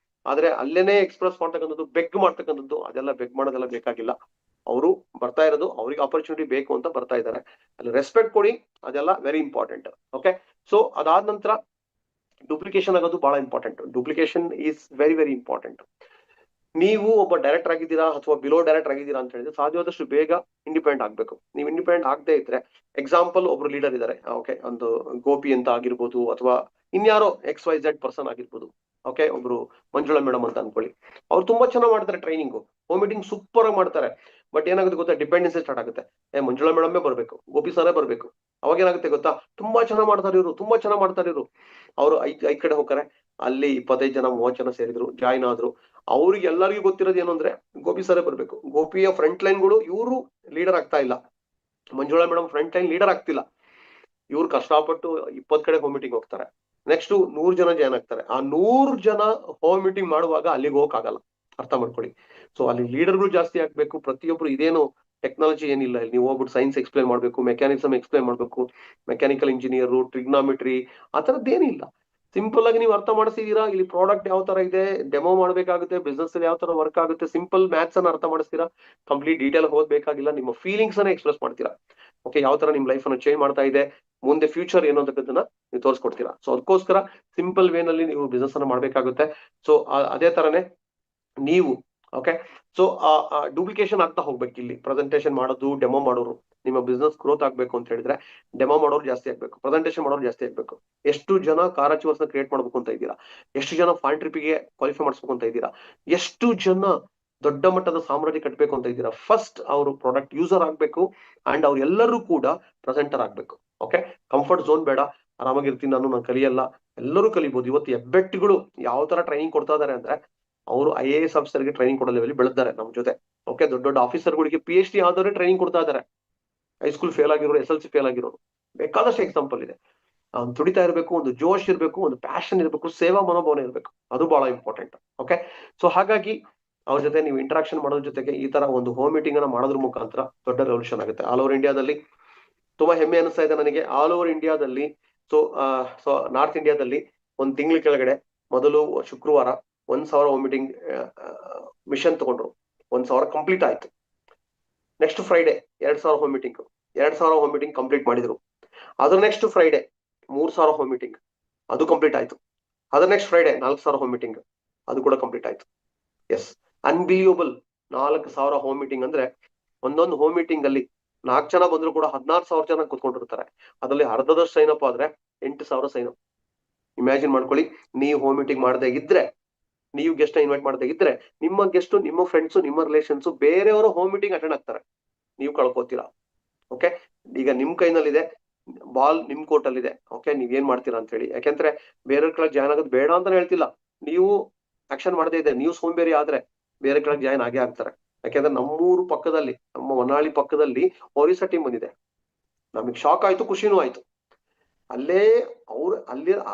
ಆದ್ರೆ ಅಲ್ಲೇನೆ ಎಕ್ಸ್ಪ್ರೆಸ್ ಮಾಡ್ತಕ್ಕಂಥದ್ದು, ಬೆಗ್ ಮಾಡ್ತಕ್ಕಂಥದ್ದು, ಅದೆಲ್ಲ ಬೆಗ್ ಮಾಡೋದೆಲ್ಲ ಬೇಕಾಗಿಲ್ಲ. ಅವರು ಬರ್ತಾ ಇರೋದು ಅವ್ರಿಗೆ ಆಪರ್ಚುನಿಟಿ ಬೇಕು ಅಂತ ಬರ್ತಾ ಇದ್ದಾರೆ. ಅಲ್ಲಿ ರೆಸ್ಪೆಕ್ಟ್ ಕೊಡಿ, ಅದೆಲ್ಲ ವೆರಿ ಇಂಪಾರ್ಟೆಂಟ್. ಓಕೆ, ಸೊ ಅದಾದ ನಂತರ ಡುಪ್ಲಿಕೇಶನ್ ಆಗೋದು ಬಹಳ important. Duplication is very very important. ನೀವು ಒಬ್ಬ ಡೈರೆಕ್ಟರ್ ಆಗಿದ್ದೀರಾ ಅಥವಾ ಬಿಲೋ ಡೈರೆಕ್ಟರ್ ಆಗಿದ್ದೀರಾ ಅಂತ ಹೇಳಿದ್ರೆ ಸಾಧ್ಯವಾದಷ್ಟು ಬೇಗ ಇಂಡಿಪೆಂಡೆಂಟ್ ಆಗ್ಬೇಕು. ನೀವು ಇಂಡಿಪೆಂಡೆಂಟ್ ಆಗದೆ ಇದ್ರೆ, ಎಕ್ಸಾಂಪಲ್ ಒಬ್ರು ಲೀಡರ್ ಇದ್ದಾರೆ, ಓಕೆ, ಒಂದು ಗೋಪಿ ಅಂತ ಆಗಿರ್ಬೋದು, ಅಥವಾ ಇನ್ಯಾರೋ XYZ ಪರ್ಸನ್ ಆಗಿರ್ಬೋದು. ಓಕೆ, ಒಬ್ರು ಮಂಜುಳಾ ಮೇಡಮ್ ಅಂತ ಅನ್ಕೊಳ್ಳಿ. ಅವ್ರು ತುಂಬಾ ಚೆನ್ನಾಗಿ ಮಾಡ್ತಾರೆ ಟ್ರೈನಿಂಗು, ಹೋಮ್ ಮೀಟಿಂಗ್ ಸೂಪರ್ ಆಗಿ ಮಾಡ್ತಾರೆ. ಬಟ್ ಏನಾಗುತ್ತೆ ಗೊತ್ತಾ, ಡಿಪೆಂಡೆನ್ಸಿ ಸ್ಟಾರ್ಟ್ ಆಗುತ್ತೆ. ಮಂಜುಳಾ ಮೇಡಮೇ ಬರ್ಬೇಕು, ಗೋಪಿ ಸರೇ ಬರ್ಬೇಕು. ಅವಾಗ ಏನಾಗುತ್ತೆ ಗೊತ್ತಾ, ತುಂಬಾ ಚೆನ್ನಾಗಿ ಮಾಡ್ತಾರೆ ಇವರು. ಅವ್ರು ಐದ್ ಕಡೆ ಹೋಗ್ತಾರೆ. ಅಲ್ಲಿ 25 ಜನ 30 ಜನ ಸೇರಿದ್ರು, ಜಾಯ್ನ್ ಆದ್ರು. ಅವ್ರಿಗೆ ಎಲ್ಲರಿಗೂ ಗೊತ್ತಿರೋದು ಏನು ಅಂದ್ರೆ ಗೋಪಿ ಸರೇ ಬರ್ಬೇಕು. ಗೋಪಿಯ ಫ್ರಂಟ್ ಲೈನ್ಗಳು ಇವರು ಲೀಡರ್ ಆಗ್ತಾ ಇಲ್ಲ. Manjula madam front line leader ಆಗ್ತಿಲ್ಲ. ಇವ್ರು ಕಷ್ಟಪಟ್ಟು 20 ಕಡೆ ಹೋಮ್ ಮೀಟಿಂಗ್ ಹೋಗ್ತಾರೆ. ನೆಕ್ಸ್ಟ್ 100 ಜನ ಜಾಯ್ನ್ ಆಗ್ತಾರೆ. ಆ 100 ಜನ ಹೋಮ್ ಮೀಟಿಂಗ್ ಮಾಡುವಾಗ ಅಲ್ಲಿಗೆ ಹೋಗಕ್ಕಾಗಲ್ಲ. ಅರ್ಥ ಮಾಡ್ಕೊಳ್ಳಿ. ಸೊ ಅಲ್ಲಿ ಲೀಡರ್ಗಳು ಜಾಸ್ತಿ ಆಗ್ಬೇಕು. ಪ್ರತಿಯೊಬ್ರು ಇದೇನು ಟೆಕ್ನಾಲಜಿ ಏನಿಲ್ಲ, ಇಲ್ಲಿ ನೀವು ಹೋಗ್ಬಿಟ್ಟು ಸೈನ್ಸ್ ಎಕ್ಸ್ಪ್ಲೇನ್ ಮಾಡ್ಬೇಕು, ಮೆಕ್ಯಾನಿಸಮ್ ಎಕ್ಸ್ಪ್ಲೇನ್ ಮಾಡ್ಬೇಕು, ಮೆಕ್ಯಾನಿಕಲ್ ಇಂಜಿನಿಯರ್, ಟ್ರಿಗ್ನಾಮಿಟ್ರಿ ಆ ಥರದ್ದೇನಿಲ್ಲ. ಸಿಂಪಲ್ ಆಗಿ ನೀವು ಅರ್ಥ ಮಾಡಿಸಿದೀರಾ, ಇಲ್ಲಿ ಪ್ರಾಡಕ್ಟ್ ಯಾವ ತರ ಇದೆ, ಡೆಮೋ ಮಾಡ್ಬೇಕಾಗುತ್ತೆ, ಬಿಸ್ನೆಸ್ ಅಲ್ಲಿ ಯಾವ ತರ ವರ್ಕ್ ಆಗುತ್ತೆ, ಸಿಂಪಲ್ ಮ್ಯಾಥ್ಸ್ ಅನ್ನ ಅರ್ಥ ಮಾಡಿಸ್ತೀರಾ. ಕಂಪ್ಲೀಟ್ ಡೀಟೇಲ್ ಓದ್ಬೇಕಾಗಿಲ್ಲ, ನಿಮ್ಮ ಫೀಲಿಂಗ್ಸ್ ಅನ್ನ ಎಕ್ಸ್ಪ್ರೆಸ್ ಮಾಡ್ತೀರಾ. ಓಕೆ, ಯಾವ ತರ ನಿಮ್ ಲೈಫ್ ಅನ್ನು ಚೇಂಜ್ ಮಾಡ್ತಾ ಇದೆ, ಮುಂದೆ ಫ್ಯೂಚರ್ ಏನು ಅಂತಕ್ಕದನ್ನ ನೀವು ತೋರಿಸ್ಕೊಡ್ತೀರಾ. ಸೊ ಅದಕ್ಕೋಸ್ಕರ ಸಿಂಪಲ್ ವೇನಲ್ಲಿ ನೀವು ಬಿಸ್ನೆಸ್ ಅನ್ನ ಮಾಡ್ಬೇಕಾಗುತ್ತೆ. ಸೊ ಅದೇ ತರನೇ ನೀವು ಓಕೆ. ಸೊ ಡೂಪ್ಲಿಕೇಶನ್ ಆಗ್ತಾ ಹೋಗ್ಬೇಕು. ಇಲ್ಲಿ ಪ್ರೆಸೆಂಟೇಷನ್ ಮಾಡೋದು, ಡೆಮೋ ಮಾಡೋರು, ನಿಮ್ಮ ಬಿಸ್ನೆಸ್ ಗ್ರೋತ್ ಆಗ್ಬೇಕು ಅಂತ ಹೇಳಿದ್ರೆ ಡೆಮೋ ಮಾಡೋರು ಜಾಸ್ತಿ ಆಗ್ಬೇಕು, ಪ್ರೆಸೆಂಟೇಷನ್ ಮಾಡೋರು ಜಾಸ್ತಿ ಆಗ್ಬೇಕು. ಎಷ್ಟು ಜನ ಕಾರ್ ಅಚೀವರ್ಸ್ ನ ಕ್ರಿಯೇಟ್ ಮಾಡ್ಬೇಕು ಅಂತ ಇದ್ದೀರಾ, ಎಷ್ಟು ಜನ ಫಾರಿನ್ ಟ್ರಿಪ್ಗೆ ಕ್ವಾಲಿಫೈ ಮಾಡಿಸ್ಬೇಕು ಅಂತ ಇದ್ದೀರಾ, ಎಷ್ಟು ಜನ ದೊಡ್ಡ ಮಟ್ಟದ ಸಾಮ್ರಾಜ್ಯ ಕಟ್ಟಬೇಕು ಅಂತ ಇದ್ದೀರಾ. ಫಸ್ಟ್ ಅವರು ಪ್ರಾಡಕ್ಟ್ ಯೂಸರ್ ಆಗ್ಬೇಕು ಅಂಡ್ ಅವ್ರು ಎಲ್ಲರೂ ಕೂಡ ಪ್ರೆಸೆಂಟರ್ ಆಗ್ಬೇಕು. ಓಕೆ, ಕಂಫರ್ಟ್ ಝೋನ್ ಬೇಡ, ಆರಾಮಾಗಿರ್ತೀನಿ ನಾನು ಕಲಿಯಲ್ಲ, ಎಲ್ಲರೂ ಕಲಿಬಹುದು. ಇವತ್ತು ಹೆಬ್ಬೆಟ್ಟುಗಳು ಯಾವ ತರ ಟ್ರೈನಿಂಗ್ ಕೊಡ್ತಾ ಇದಾರೆ ಅಂದ್ರೆ, ಅವರು IAS ಆಫೀಸರ್ಗೆ ಟ್ರೈನಿಂಗ್ ಕೊಡೋ ಲೆವೆಲ್ ಬೆಳೆದಾರೆ ನಮ್ಮ ಜೊತೆ. ಓಕೆ, ದೊಡ್ಡ ದೊಡ್ಡ ಆಫೀಸರ್ಗಳಿಗೆ PhD ಆದವರೇ ಟ್ರೈನಿಂಗ್ ಕೊಡ್ತಾ ಇದ್ದಾರೆ. ಹೈಸ್ಕೂಲ್ ಫೇಲ್ ಆಗಿರೋರು, SLC ಫೇಲ್ ಆಗಿರೋರು, ಬೇಕಾದಷ್ಟು ಎಕ್ಸಾಂಪಲ್ ಇದೆ. ತುಡಿತಾ ಇರಬೇಕು, ಒಂದು ಜೋಶ್ ಇರಬೇಕು, ಒಂದು ಪ್ಯಾಷನ್ ಇರಬೇಕು, ಸೇವಾ ಮನೋಭಾವನೆ ಇರಬೇಕು, ಅದು ಬಹಳ ಇಂಪಾರ್ಟೆಂಟ್. ಓಕೆ, ಸೊ ಹಾಗಾಗಿ ಅವ್ರ ಜೊತೆ ನೀವು ಇಂಟರಾಕ್ಷನ್ ಮಾಡೋದ್ರ ಜೊತೆಗೆ ಈ ತರ ಒಂದು ಹೋಮ್ ಮೀಟಿಂಗ್ ಅನ್ನ ಮಾಡೋದ್ರ ಮುಖಾಂತರ ದೊಡ್ಡ ರೆವಲ್ಯೂಷನ್ ಆಗುತ್ತೆ ಆಲ್ ಓವರ್ ಇಂಡಿಯಾದಲ್ಲಿ. ತುಂಬಾ ಹೆಮ್ಮೆ ಅನಿಸ್ತಾ ಇದೆ ನನಗೆ. ಆಲ್ ಓವರ್ ಇಂಡಿಯಾದಲ್ಲಿ ಸೊ ನಾರ್ತ್ ಇಂಡಿಯಾದಲ್ಲಿ ಒಂದು ತಿಂಗಳ ಕೆಳಗಡೆ ಮೊದಲು ಶುಕ್ರವಾರ 1,000 ಹೋಮ್ ಮೀಟಿಂಗ್ ಮಿಷನ್ ತಗೊಂಡ್ರು. 1,000 ಕಂಪ್ಲೀಟ್ ಆಯ್ತು. Next Friday 2,000 home meeting, 2,000 home meeting complete ಮಾಡಿದ್ರು. ಅದ್ರ ನೆಕ್ಸ್ಟ್ ಫ್ರೈಡೆ 3,000 ಹೋಮ್ ಮೀಟಿಂಗ್, ಅದು ಕಂಪ್ಲೀಟ್ ಆಯ್ತು. ಅದ್ರ ನೆಕ್ಸ್ಟ್ ಫ್ರೈಡೆ 4,000 ಹೋಮ್ ಮೀಟಿಂಗ್, ಅದು ಕೂಡ ಕಂಪ್ಲೀಟ್ ಆಯ್ತು. S, unbelievable. 4,000 ಹೋಮ್ ಮೀಟಿಂಗ್ ಅಂದ್ರೆ ಒಂದೊಂದು ಹೋಮ್ ಮೀಟಿಂಗ್ ಅಲ್ಲಿ 4 ಜನ ಬಂದ್ರು ಕೂಡ 16,000 ಜನ ಕುತ್ಕೊಂಡಿರ್ತಾರೆ. ಅದರಲ್ಲಿ ಅರ್ಧದಷ್ಟು ಸೈನ್ ಅಪ್ ಆದ್ರೆ 8,000 ಸೈನ್ ಅಪ್. ಇಮ್ಯಾಜಿನ್ ಮಾಡ್ಕೊಳ್ಳಿ, ನೀವು ಹೋಮ್ ಮೀಟಿಂಗ್ ಮಾಡದೇ ಇದ್ರೆ, ನೀವು ಗೆಸ್ಟ್ ಇನ್ವೈಟ್ ಮಾಡದೇ ಇದ್ರೆ, ನಿಮ್ಮ ಗೆಸ್ಟ್, ನಿಮ್ಮ ಫ್ರೆಂಡ್ಸ್, ನಿಮ್ಮ ರಿಲೇಷನ್ಸ್ ಬೇರೆಯವರು ಹೋಮ್ ಮೀಟಿಂಗ್ ಅಟೆಂಡ್ ಆಗ್ತಾರೆ, ನೀವು ಕಳ್ಕೊತೀರಾ. ಓಕೆ, ಈಗ ನಿಮ್ ಕೈನಲ್ಲಿದೆ, ಬಾಲ್ ನಿಮ್ ಕೋರ್ಟ್ ಅಲ್ಲಿ ಇದೆ. ಓಕೆ, ನೀವ್ ಏನ್ ಮಾಡ್ತೀರಾ ಅಂತ ಹೇಳಿ. ಯಾಕೆಂದ್ರೆ ಬೇರೆ ಕಡೆ ಜಾಯ್ನ್ ಆಗೋದು ಬೇಡ ಅಂತ ಹೇಳ್ತಿಲ್ಲ, ನೀವು ಆಕ್ಷನ್ ಮಾಡದೇ ಇದೆ, ನೀವು ಸೋಂಬೇರಿ ಆದ್ರೆ ಬೇರೆ ಕಡೆ ಜಾಯ್ನ್ ಆಗೇ ಆಗ್ತಾರೆ. ಯಾಕೆಂದ್ರೆ ನಮ್ಮೂರು ಪಕ್ಕದಲ್ಲಿ, ನಮ್ಮ ಹೊನ್ನಾಳಿ ಪಕ್ಕದಲ್ಲಿ ಒರಿಸ್ಸಾ ಟೀಮ್ ಬಂದಿದೆ. ನಮಗ್ ಶಾಕ್ ಆಯ್ತು, ಖುಷಿನೂ ಆಯ್ತು. ಅಲ್ಲಿ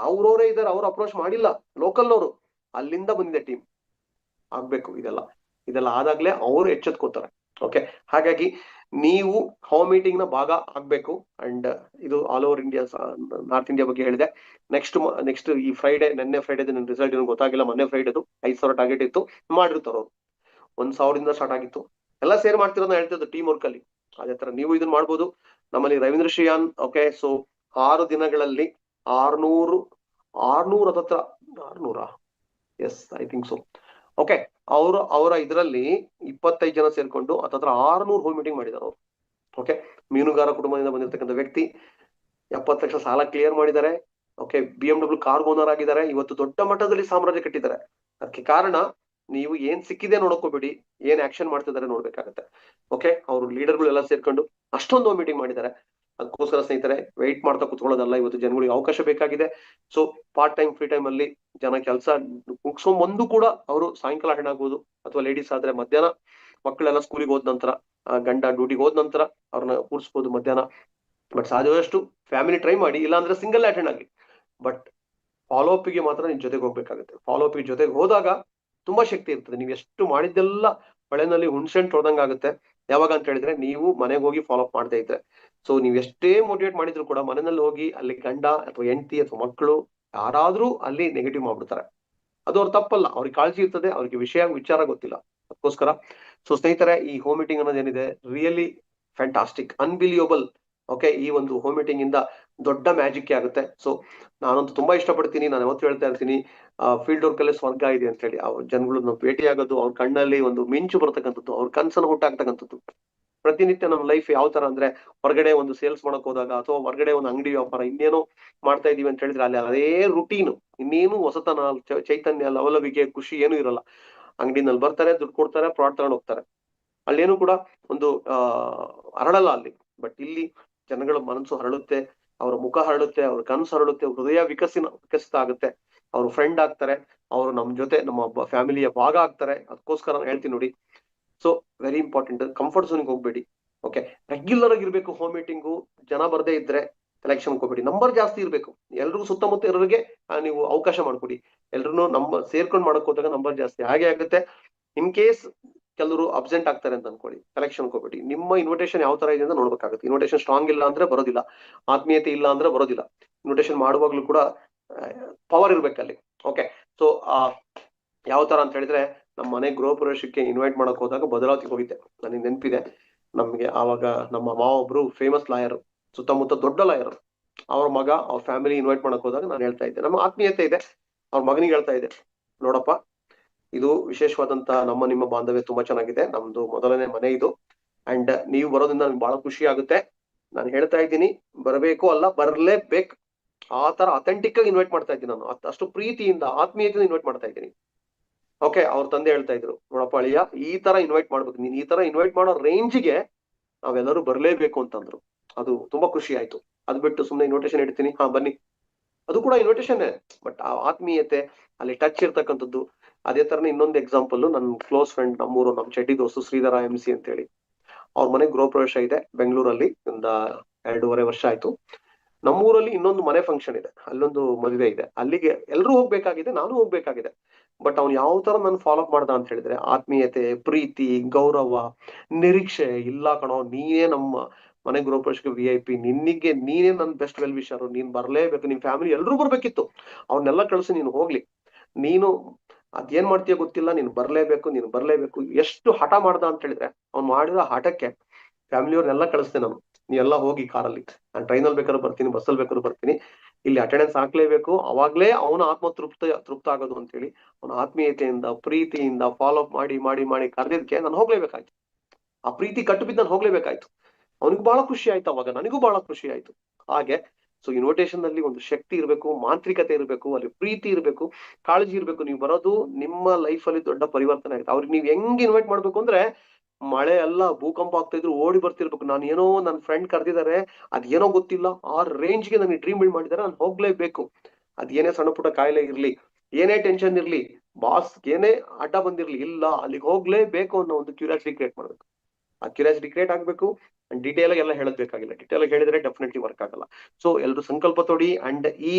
ಅವ್ರವರೇ ಇದಾರೆ, ಅವ್ರು ಅಪ್ರೋಚ್ ಮಾಡಿಲ್ಲ, ಲೋಕಲ್ನವರು, ಅಲ್ಲಿಂದ ಬಂದಿದೆ ಟೀಮ್. ಆಗ್ಬೇಕು ಇದೆಲ್ಲ ಆದಾಗ್ಲೇ ಅವ್ರು ಎಚ್ಚೆತ್ಕೋತಾರೆ. ಓಕೆ, ಹಾಗಾಗಿ ನೀವು ಹೋಮ್ ಮೀಟಿಂಗ್ ನ ಭಾಗ ಆಗ್ಬೇಕು. ಅಂಡ್ ಇದು all over India, north India ಬಗ್ಗೆ ಹೇಳಿದೆ. ನೆಕ್ಸ್ಟ್ ಈ ಫ್ರೈಡೆ, ನೆನ್ನೆ ಫ್ರೈಡೆ ನನ್ನ ರಿಸಲ್ಟ್ ಏನು ಗೊತ್ತಾಗಿಲ್ಲ. ಮೊನ್ನೆ ಫ್ರೈಡೆದು 5,000 ಟಾರ್ಗೆಟ್ ಇತ್ತು, ಮಾಡಿರ್ತಾರ ಅವ್ರು. 1,000 ಸ್ಟಾರ್ಟ್ ಆಗಿತ್ತು. ಎಲ್ಲ ಸೇರ್ ಮಾಡ್ತಿರೋದನ್ನ ಹೇಳ್ತಿದ್ದು ಟೀಮ್ ವರ್ಕ್ ಅಲ್ಲಿ. ಅದೇ ತರ ನೀವು ಇದನ್ನ ಮಾಡ್ಬೋದು. ನಮ್ಮಲ್ಲಿ ರವೀಂದ್ರ ಶ್ರೀಯಾನ್, ಓಕೆ, ಸೊ 6 ದಿನಗಳಲ್ಲಿ 600 ಹತ್ತತ್ರ 600, yes I think so. Okay, ಅವರ ಇದರಲ್ಲಿ 25 ಜನ ಸೇರ್ಕೊಂಡು ಹತ್ತತ್ರ 600 ಹೋಮ್ ಮೀಟಿಂಗ್ ಮಾಡಿದಾರೆ ಅವರು. ಓಕೆ, ಮೀನುಗಾರ ಕುಟುಂಬದಿಂದ ಬಂದಿರತಕ್ಕಂಥ ವ್ಯಕ್ತಿ 70 ಲಕ್ಷ ಸಾಲ ಕ್ಲಿಯರ್ ಮಾಡಿದ್ದಾರೆ. ಓಕೆ, BMW ಕಾರ್ ಓನರ್ ಆಗಿದ್ದಾರೆ. ಇವತ್ತು ದೊಡ್ಡ ಮಟ್ಟದಲ್ಲಿ ಸಾಮ್ರಾಜ್ಯ ಕಟ್ಟಿದ್ದಾರೆ. ಅದಕ್ಕೆ ಕಾರಣ ನೀವು ಏನ್ ಸಿಕ್ಕಿದೆ ನೋಡ್ಕೋಬೇಡಿ, ಏನ್ ಆಕ್ಷನ್ ಮಾಡ್ತಿದ್ದಾರೆ ನೋಡ್ಬೇಕಾಗತ್ತೆ. ಓಕೆ, ಅವರು ಲೀಡರ್ಗಳೆಲ್ಲ ಸೇರ್ಕೊಂಡು ಅಷ್ಟೊಂದು ಹೋಮ್ ಮೀಟಿಂಗ್ ಮಾಡಿದ್ದಾರೆ. ಅದಕ್ಕೋಸ್ಕರ ಸ್ನೇಹಿತರೆ, ವೆಯ್ಟ್ ಮಾಡ್ತಾ ಕುತ್ಕೊಳ್ಳೋದಲ್ಲ, ಇವತ್ತು ಜನಗಳಿಗೆ ಅವಕಾಶ ಬೇಕಾಗಿದೆ. So part time, free time ಅಲ್ಲಿ ಜನ ಕೆಲಸ ಮುಗಿಸೋ ಕೂಡ ಅವರು ಸಾಯಂಕಾಲ ಅಟೆಂಡ್ ಆಗ್ಬೋದು, ಅಥವಾ ಲೇಡೀಸ್ ಆದ್ರೆ ಮಧ್ಯಾಹ್ನ, ಮಕ್ಕಳೆಲ್ಲ ಸ್ಕೂಲಿಗೆ ಹೋದ ನಂತರ, ಗಂಡ ಡ್ಯೂಟಿಗೆ ಹೋದ ನಂತರ ಅವ್ರನ್ನ ಕೂರಿಸ್ಬೋದು ಮಧ್ಯಾಹ್ನ. ಬಟ್ ಸಾಧ್ಯವಾದಷ್ಟು ಫ್ಯಾಮಿಲಿ ಟ್ರೈ ಮಾಡಿ, ಇಲ್ಲಾಂದ್ರೆ ಸಿಂಗಲ್ ಅಟೆಂಡ್ ಆಗಿ. ಬಟ್ ಫಾಲೋ ಅಪ್ ಗೆ ಮಾತ್ರ ನಿಮ್ ಜೊತೆಗೆ ಹೋಗ್ಬೇಕಾಗುತ್ತೆ. ಫಾಲೋ ಅಪ್ ಜೊತೆಗೆ ಹೋದಾಗ ತುಂಬಾ ಶಕ್ತಿ ಇರ್ತದೆ. ನೀವು ಎಷ್ಟು ಮಾಡಿದ್ದೆಲ್ಲ ಹೊಳೆನಲ್ಲಿ ಹುಣ್ಸೆಹಣ್ಣು ತೊಳ್ದಂಗ ಆಗುತ್ತೆ. ಯಾವಾಗ ಅಂತ ಹೇಳಿದ್ರೆ, ನೀವು ಮನೆಗೆ ಹೋಗಿ ಫಾಲೋ ಅಪ್ ಮಾಡದೇ ಇದ್ರೆ. ಸೊ ನೀವ್ ಎಷ್ಟೇ ಮೋಟಿವೇಟ್ ಮಾಡಿದ್ರು ಕೂಡ ಮನೆಯಲ್ಲಿ ಹೋಗಿ ಅಲ್ಲಿ ಗಂಡ ಅಥವಾ ಹೆಂಡತಿ ಅಥವಾ ಮಕ್ಕಳು ಯಾರಾದ್ರೂ ಅಲ್ಲಿ ನೆಗೆಟಿವ್ ಮಾಡ್ಬಿಡ್ತಾರೆ. ಅದು ಅವ್ರ ತಪ್ಪಲ್ಲ, ಅವ್ರಿಗೆ ಕಾಳಜಿ ಇರ್ತದೆ, ಅವ್ರಿಗೆ ವಿಚಾರ ಗೊತ್ತಿಲ್ಲ. ಅದಕ್ಕೋಸ್ಕರ ಸೊ ಸ್ನೇಹಿತರೆ, ಈ ಹೋಮ್ ಮೀಟಿಂಗ್ ಅನ್ನೋದೇನಿದೆ ರಿಯಲಿ ಫ್ಯಾಂಟಾಸ್ಟಿಕ್, ಅನ್ಬಿಲಿಯಬಲ್. ಓಕೆ, ಈ ಒಂದು ಹೋಮ್ ಮೀಟಿಂಗ್ ಇಂದ ದೊಡ್ಡ ಮ್ಯಾಜಿಕ್ ಆಗುತ್ತೆ. ಸೊ ನಾನಂತೂ ತುಂಬಾ ಇಷ್ಟಪಡ್ತೀನಿ. ನಾನು ಯಾವತ್ತು ಹೇಳ್ತಾ ಇರ್ತೀನಿ, ಫೀಲ್ಡ್ ವರ್ಕ್ ಅಲ್ಲೇ ಸ್ವರ್ಗ ಇದೆ ಅಂತ ಹೇಳಿ. ಅವ್ರ ಜನಗಳನ್ನ ಭೇಟಿ ಆಗೋದು, ಅವ್ರ ಕಣ್ಣಲ್ಲಿ ಒಂದು ಮಿಂಚು ಬರ್ತಕ್ಕಂಥದ್ದು, ಅವ್ರ ಕನ್ಸನ್ನು ಹುಟ್ಟಾಗ್ತಕ್ಕಂಥದ್ದು. ಪ್ರತಿನಿತ್ಯ ನಮ್ಮ ಲೈಫ್ ಯಾವ ತರ ಅಂದ್ರೆ, ಹೊರಗಡೆ ಒಂದು ಸೇಲ್ಸ್ ಮಾಡಕ್ ಹೋದಾಗ, ಅಥವಾ ಹೊರಗಡೆ ಒಂದು ಅಂಗಡಿ ವ್ಯಾಪಾರ ಇನ್ನೇನೋ ಮಾಡ್ತಾ ಇದೀವಿ ಅಂತ ಹೇಳಿದ್ರೆ, ಅಲ್ಲಿ ಅದೇ ರುಟೀನು, ಇನ್ನೇನು ಹೊಸತನ, ಚೈತನ್ಯ, ಲವಲವಿಕೆ, ಖುಷಿ ಏನೂ ಇರಲ್ಲ. ಅಂಗಡಿನಲ್ಲಿ ಬರ್ತಾರೆ, ದುಡ್ಡು ಕೊಡ್ತಾರೆ, ಪ್ರಾಡಕ್ಟ್ ತಗೊಂಡು ಹೋಗ್ತಾರೆ. ಅಲ್ಲೇನು ಕೂಡ ಒಂದು ಹರಳಲ್ಲ ಅಲ್ಲಿ. ಬಟ್ ಇಲ್ಲಿ ಜನಗಳ ಮನಸ್ಸು ಹರಳುತ್ತೆ, ಅವರ ಮುಖ ಹರಳುತ್ತೆ, ಅವ್ರ ಕನಸು ಹರಳುತ್ತೆ, ಹೃದಯ ವಿಕಸಿತ ಆಗುತ್ತೆ, ಅವ್ರ ಫ್ರೆಂಡ್ ಆಗ್ತಾರೆ, ಅವರು ನಮ್ ಜೊತೆ, ನಮ್ಮ ಫ್ಯಾಮಿಲಿಯ ಭಾಗ ಆಗ್ತಾರೆ. ಅದಕ್ಕೋಸ್ಕರ ನಾನು ಹೇಳ್ತೀನಿ ನೋಡಿ, ಸೊ ವೆರಿ ಇಂಪಾರ್ಟೆಂಟ್, ಕಂಫರ್ಟ್ ಝೋನ್ಗೆ ಹೋಗ್ಬೇಡಿ. ಓಕೆ, ರೆಗ್ಯುಲರ್ ಆಗಿರ್ಬೇಕು ಹೋಮ್ ಮೀಟಿಂಗು. ಜನ ಬರ್ದೇ ಇದ್ರೆ ಎಲೆಕ್ಷನ್ ಹೋಗ್ಬೇಡಿ. ನಂಬರ್ ಜಾಸ್ತಿ ಇರ್ಬೇಕು. ಎಲ್ರಿಗೂ ಸುತ್ತಮುತ್ತ ಇರೋರಿಗೆ ನೀವು ಅವಕಾಶ ಮಾಡ್ಕೊಡಿ. ಎಲ್ರು ಸೇರ್ಕೊಂಡು ಮಾಡಕ್ ಹೋದಾಗ ನಂಬರ್ ಜಾಸ್ತಿ ಹಾಗೆ ಆಗುತ್ತೆ. ಇನ್ ಕೇಸ್ ಕೆಲವರು ಅಬ್ಸೆಂಟ್ ಆಗ್ತಾರೆ ಅಂತ ಅನ್ಕೊಳ್ಳಿ, ಕಲೆಕ್ಷನ್ ಹೋಗ್ಬಿಟ್ಟು ನಿಮ್ಮ ಇನ್ವಿಟೇಷನ್ ಯಾವ ತರ ಇದೆ ಅಂತ ನೋಡ್ಬೇಕಾಗುತ್ತೆ. ಇನ್ವಿಟೇಷನ್ ಸ್ಟ್ರಾಂಗ್ ಇಲ್ಲ ಅಂದ್ರೆ ಬರೋದಿಲ್ಲ, ಆತ್ಮೀಯತೆ ಇಲ್ಲ ಅಂದ್ರೆ ಬರೋದಿಲ್ಲ. ಇನ್ವಿಟೇಷನ್ ಮಾಡುವಾಗ್ಲೂ ಕೂಡ ಪವರ್ ಇರ್ಬೇಕಲ್ಲಿ. ಓಕೆ, ಸೊ ಯಾವ ತರ ಅಂತ ಹೇಳಿದ್ರೆ, ನಮ್ಮ ಮನೆ ಗೃಹ ಪ್ರವೇಶಕ್ಕೆ ಇನ್ವೈಟ್ ಮಾಡಕ್ ಹೋದಾಗ ಭದ್ರಾವತಿಗೆ ಹೋಗಿದ್ದೆ. ನನಗೆ ನೆನಪಿದೆ, ನಮ್ಗೆ ಆವಾಗ ನಮ್ಮ ಮಾವ ಒಬ್ರು ಫೇಮಸ್ ಲಾಯರ್, ಸುತ್ತಮುತ್ತ ದೊಡ್ಡ ಲಾಯರ್. ಅವ್ರ ಮಗ ಅವ್ರ ಫ್ಯಾಮಿಲಿ ಇನ್ವೈಟ್ ಮಾಡಕ್ ಹೋದಾಗ ನಾನು ಹೇಳ್ತಾ ಇದ್ದೆ, ನಮ್ಮ ಆತ್ಮೀಯತೆ ಇದೆ, ಅವ್ರ ಮಗನಿಗೆ ಹೇಳ್ತಾ ಇದ್ದೆ, ನೋಡಪ್ಪ ಇದು ವಿಶೇಷವಾದಂತ ನಮ್ಮ ನಿಮ್ಮ ಬಾಂಧವ್ಯ ತುಂಬಾ ಚೆನ್ನಾಗಿದೆ, ನಮ್ದು ಮೊದಲನೇ ಮನೆ ಇದು, ಅಂಡ್ ನೀವು ಬರೋದ್ರಿಂದ ನನ್ಗೆ ಬಹಳ ಖುಷಿ ಆಗುತ್ತೆ. ನಾನು ಹೇಳ್ತಾ ಇದ್ದೀನಿ, ಬರಬೇಕು ಅಲ್ಲ ಬರ್ಲೇಬೇಕು. ಆ ತರ ಅಥೆಂಟಿಕ್ ಆಗಿ ಇನ್ವೈಟ್ ಮಾಡ್ತಾ ಇದ್ದೀನಿ ನಾನು, ಅಷ್ಟು ಪ್ರೀತಿಯಿಂದ ಆತ್ಮೀಯತೆಯಿಂದ ಇನ್ವೈಟ್ ಮಾಡ್ತಾ ಇದ್ದೀನಿ. ಓಕೆ, ಅವ್ರ ತಂದೆ ಹೇಳ್ತಾ ಇದ್ರು, ನೋಡಪ್ಪ ಅಳಿಯ ಈ ತರ ಇನ್ವೈಟ್ ಮಾಡ್ಬೇಕು, ನೀನ್ ಈ ತರ ಇನ್ವೈಟ್ ಮಾಡೋ ರೇಂಜ್ಗೆ ನಾವೆಲ್ಲರೂ ಬರ್ಲೇಬೇಕು ಅಂತಂದ್ರು. ಅದು ತುಂಬಾ ಖುಷಿ ಆಯ್ತು. ಅದ್ ಬಿಟ್ಟು ಸುಮ್ಮನೆ ಇನ್ವಿಟೇಷನ್ ಇಡ್ತೀನಿ, ಹಾ ಬನ್ನಿ, ಅದು ಕೂಡ ಇನ್ವಿಟೇಷನ್, ಬಟ್ ಆ ಆತ್ಮೀಯತೆ ಅಲ್ಲಿ ಟಚ್ ಇರ್ತಕ್ಕಂಥದ್ದು. ಅದೇ ತರನೇ ಇನ್ನೊಂದು ಎಕ್ಸಾಂಪಲ್, ನನ್ನ ಕ್ಲೋಸ್ ಫ್ರೆಂಡ್, ನಮ್ಮೂರು, ನಮ್ಮ ಚಡ್ಡಿ ದೋಸ್ತು ಶ್ರೀಧರ MC ಅಂತ ಹೇಳಿ, ಅವ್ರ ಮನೆ ಗೃಹ ಪ್ರವೇಶ ಇದೆ ಬೆಂಗಳೂರಲ್ಲಿ, ಒಂದು 2.5 ವರ್ಷ ಆಯ್ತು. ನಮ್ಮೂರಲ್ಲಿ ಇನ್ನೊಂದು ಮನೆ ಫಂಕ್ಷನ್ ಇದೆ, ಅಲ್ಲೊಂದು ಮದುವೆ ಇದೆ, ಅಲ್ಲಿಗೆ ಎಲ್ರೂ ಹೋಗ್ಬೇಕಾಗಿದೆ, ನಾನು ಹೋಗ್ಬೇಕಾಗಿದೆ. ಬಟ್ ಅವ್ನು ಯಾವ ತರ ನಾನು ಫಾಲೋ ಅಪ್ ಮಾಡ್ದ ಅಂತ ಹೇಳಿದ್ರೆ, ಆತ್ಮೀಯತೆ, ಪ್ರೀತಿ, ಗೌರವ, ನಿರೀಕ್ಷೆ ಇಲ್ಲ ಕಣೋ, ನೀನೇ ನಮ್ಮ ಮನೆ ಗೃಹ ಪ್ರವೇಶಕ್ಕೆ VIP, ನಿನ್ನಿಗೆ ನೀನೇ ನನ್ನ ಬೆಸ್ಟ್ ವೆಲ್ ವಿಷರ್, ನೀನ್ ಬರ್ಲೇಬೇಕು, ನಿನ್ ಫ್ಯಾಮಿಲಿ ಎಲ್ರೂ ಬರ್ಬೇಕಿತ್ತು, ಅವ್ರನ್ನೆಲ್ಲ ಕಳಿಸಿ ನೀನು ಹೋಗ್ಲಿ, ನೀನು ಅದೇನ್ ಮಾಡ್ತೀಯ ಗೊತ್ತಿಲ್ಲ, ನೀನು ಬರ್ಲೇಬೇಕು, ನೀನು ಬರ್ಲೇಬೇಕು. ಎಷ್ಟು ಹಠ ಮಾಡ್ದ ಅಂತ ಹೇಳಿದ್ರೆ, ಅವ್ನು ಮಾಡಿರೋ ಹಠಕ್ಕೆ ಫ್ಯಾಮಿಲಿಯವ್ರನ್ನೆಲ್ಲ ಕಳಿಸ್ದೆ ನಾನು, ನೀವೆಲ್ಲ ಹೋಗಿ ಕಾರಲ್ಲಿ, ನಾನು ಟ್ರೈನಲ್ಲಿ ಬೇಕಾದ್ರೂ ಬರ್ತೀನಿ, ಬಸ್ಸಲ್ಲಿ ಬೇಕಾದ್ರೂ ಬರ್ತೀನಿ, ಇಲ್ಲಿ ಅಟೆಂಡೆನ್ಸ್ ಹಾಕ್ಲೇಬೇಕು, ಅವಾಗ್ಲೇ ಅವನ ಆತ್ಮ ತೃಪ್ತ ಆಗೋದು ಅಂತ ಹೇಳಿ, ಅವನ ಆತ್ಮೀಯತೆಯಿಂದ ಪ್ರೀತಿಯಿಂದ ಫಾಲೋ ಅಪ್ ಮಾಡಿ ಮಾಡಿ ಮಾಡಿ ಕರೆದಿದ್ದಕ್ಕೆ ನಾನು ಹೋಗ್ಲೇಬೇಕಾಯ್ತು. ಆ ಪ್ರೀತಿ ಕಟ್ಟು ಬಿದ್ದು ನಾನು ಹೋಗ್ಲೇಬೇಕಾಯ್ತು. ಅವನಿಗೆ ಬಹಳ ಖುಷಿ ಆಯ್ತು, ಅವಾಗ ನನಗೂ ಬಹಳ ಖುಷಿ ಆಯ್ತು. ಹಾಗೆ ಸೊ ಇನ್ವಿಟೇಷನ್ ಅಲ್ಲಿ ಒಂದು ಶಕ್ತಿ ಇರಬೇಕು, ಮಾಂತ್ರಿಕತೆ ಇರಬೇಕು, ಅಲ್ಲಿ ಪ್ರೀತಿ ಇರಬೇಕು, ಕಾಳಜಿ ಇರಬೇಕು. ನೀವು ಬರೋದು ನಿಮ್ಮ ಲೈಫ್ ಅಲ್ಲಿ ದೊಡ್ಡ ಪರಿವರ್ತನೆ ಆಗುತ್ತೆ. ಅವ್ರಿಗೆ ನೀವು ಹೆಂಗ್ ಇನ್ವೈಟ್ ಮಾಡ್ಬೇಕು ಅಂದ್ರೆ, ಮಳೆ ಎಲ್ಲ ಭೂಕಂಪ ಆಗ್ತಾ ಇದ್ರು ಓಡಿ ಬರ್ತಿರ್ಬೇಕು, ನಾನು ಏನೋ ನನ್ನ ಫ್ರೆಂಡ್ ಕರೆದಿದ್ದಾರೆ, ಅದೇನೋ ಗೊತ್ತಿಲ್ಲ, ಆ ರೇಂಜ್ಗೆ ನನಗೆ ಡ್ರೀಮ್ ಬಿಲ್ಡ್ ಮಾಡಿದ್ದಾರೆ, ನಾನು ಹೋಗ್ಲೇಬೇಕು. ಅದೇನೇ ಸಣ್ಣ ಪುಟ್ಟ ಕಾಯಿಲೆ ಇರ್ಲಿ, ಏನೇ ಟೆನ್ಷನ್ ಇರ್ಲಿ, ಬಾಸ್ ಏನೇ ಅಡ್ಡ ಬಂದಿರ್ಲಿ, ಇಲ್ಲ ಅಲ್ಲಿಗೆ ಹೋಗ್ಲೇಬೇಕು ಅನ್ನೋ ಒಂದು ಕ್ಯೂರಿಯಾಸಿಟಿ ಕ್ರಿಯೇಟ್ ಮಾಡ್ಬೇಕು. ಆ ಕ್ಯೂರಿಯಾಸಿಟಿ ಕ್ರಿಯೇಟ್ ಆಗ್ಬೇಕು. ಅಂಡ್ ಡೀಟೇಲ್ ಆಗಿ ಎಲ್ಲ ಹೇಳೋದ್ಬೇಕಾಗಿಲ್ಲ, ಡೀಟೇಲ್ ಆಗಿ ಹೇಳಿದ್ರೆ ಡೆಫಿನೆಟ್ಲಿ ವರ್ಕ್ ಆಗಲ್ಲ. ಸೊ ಎಲ್ರು ಸಂಕಲ್ಪ ತೊಡಿ. ಅಂಡ್ ಈ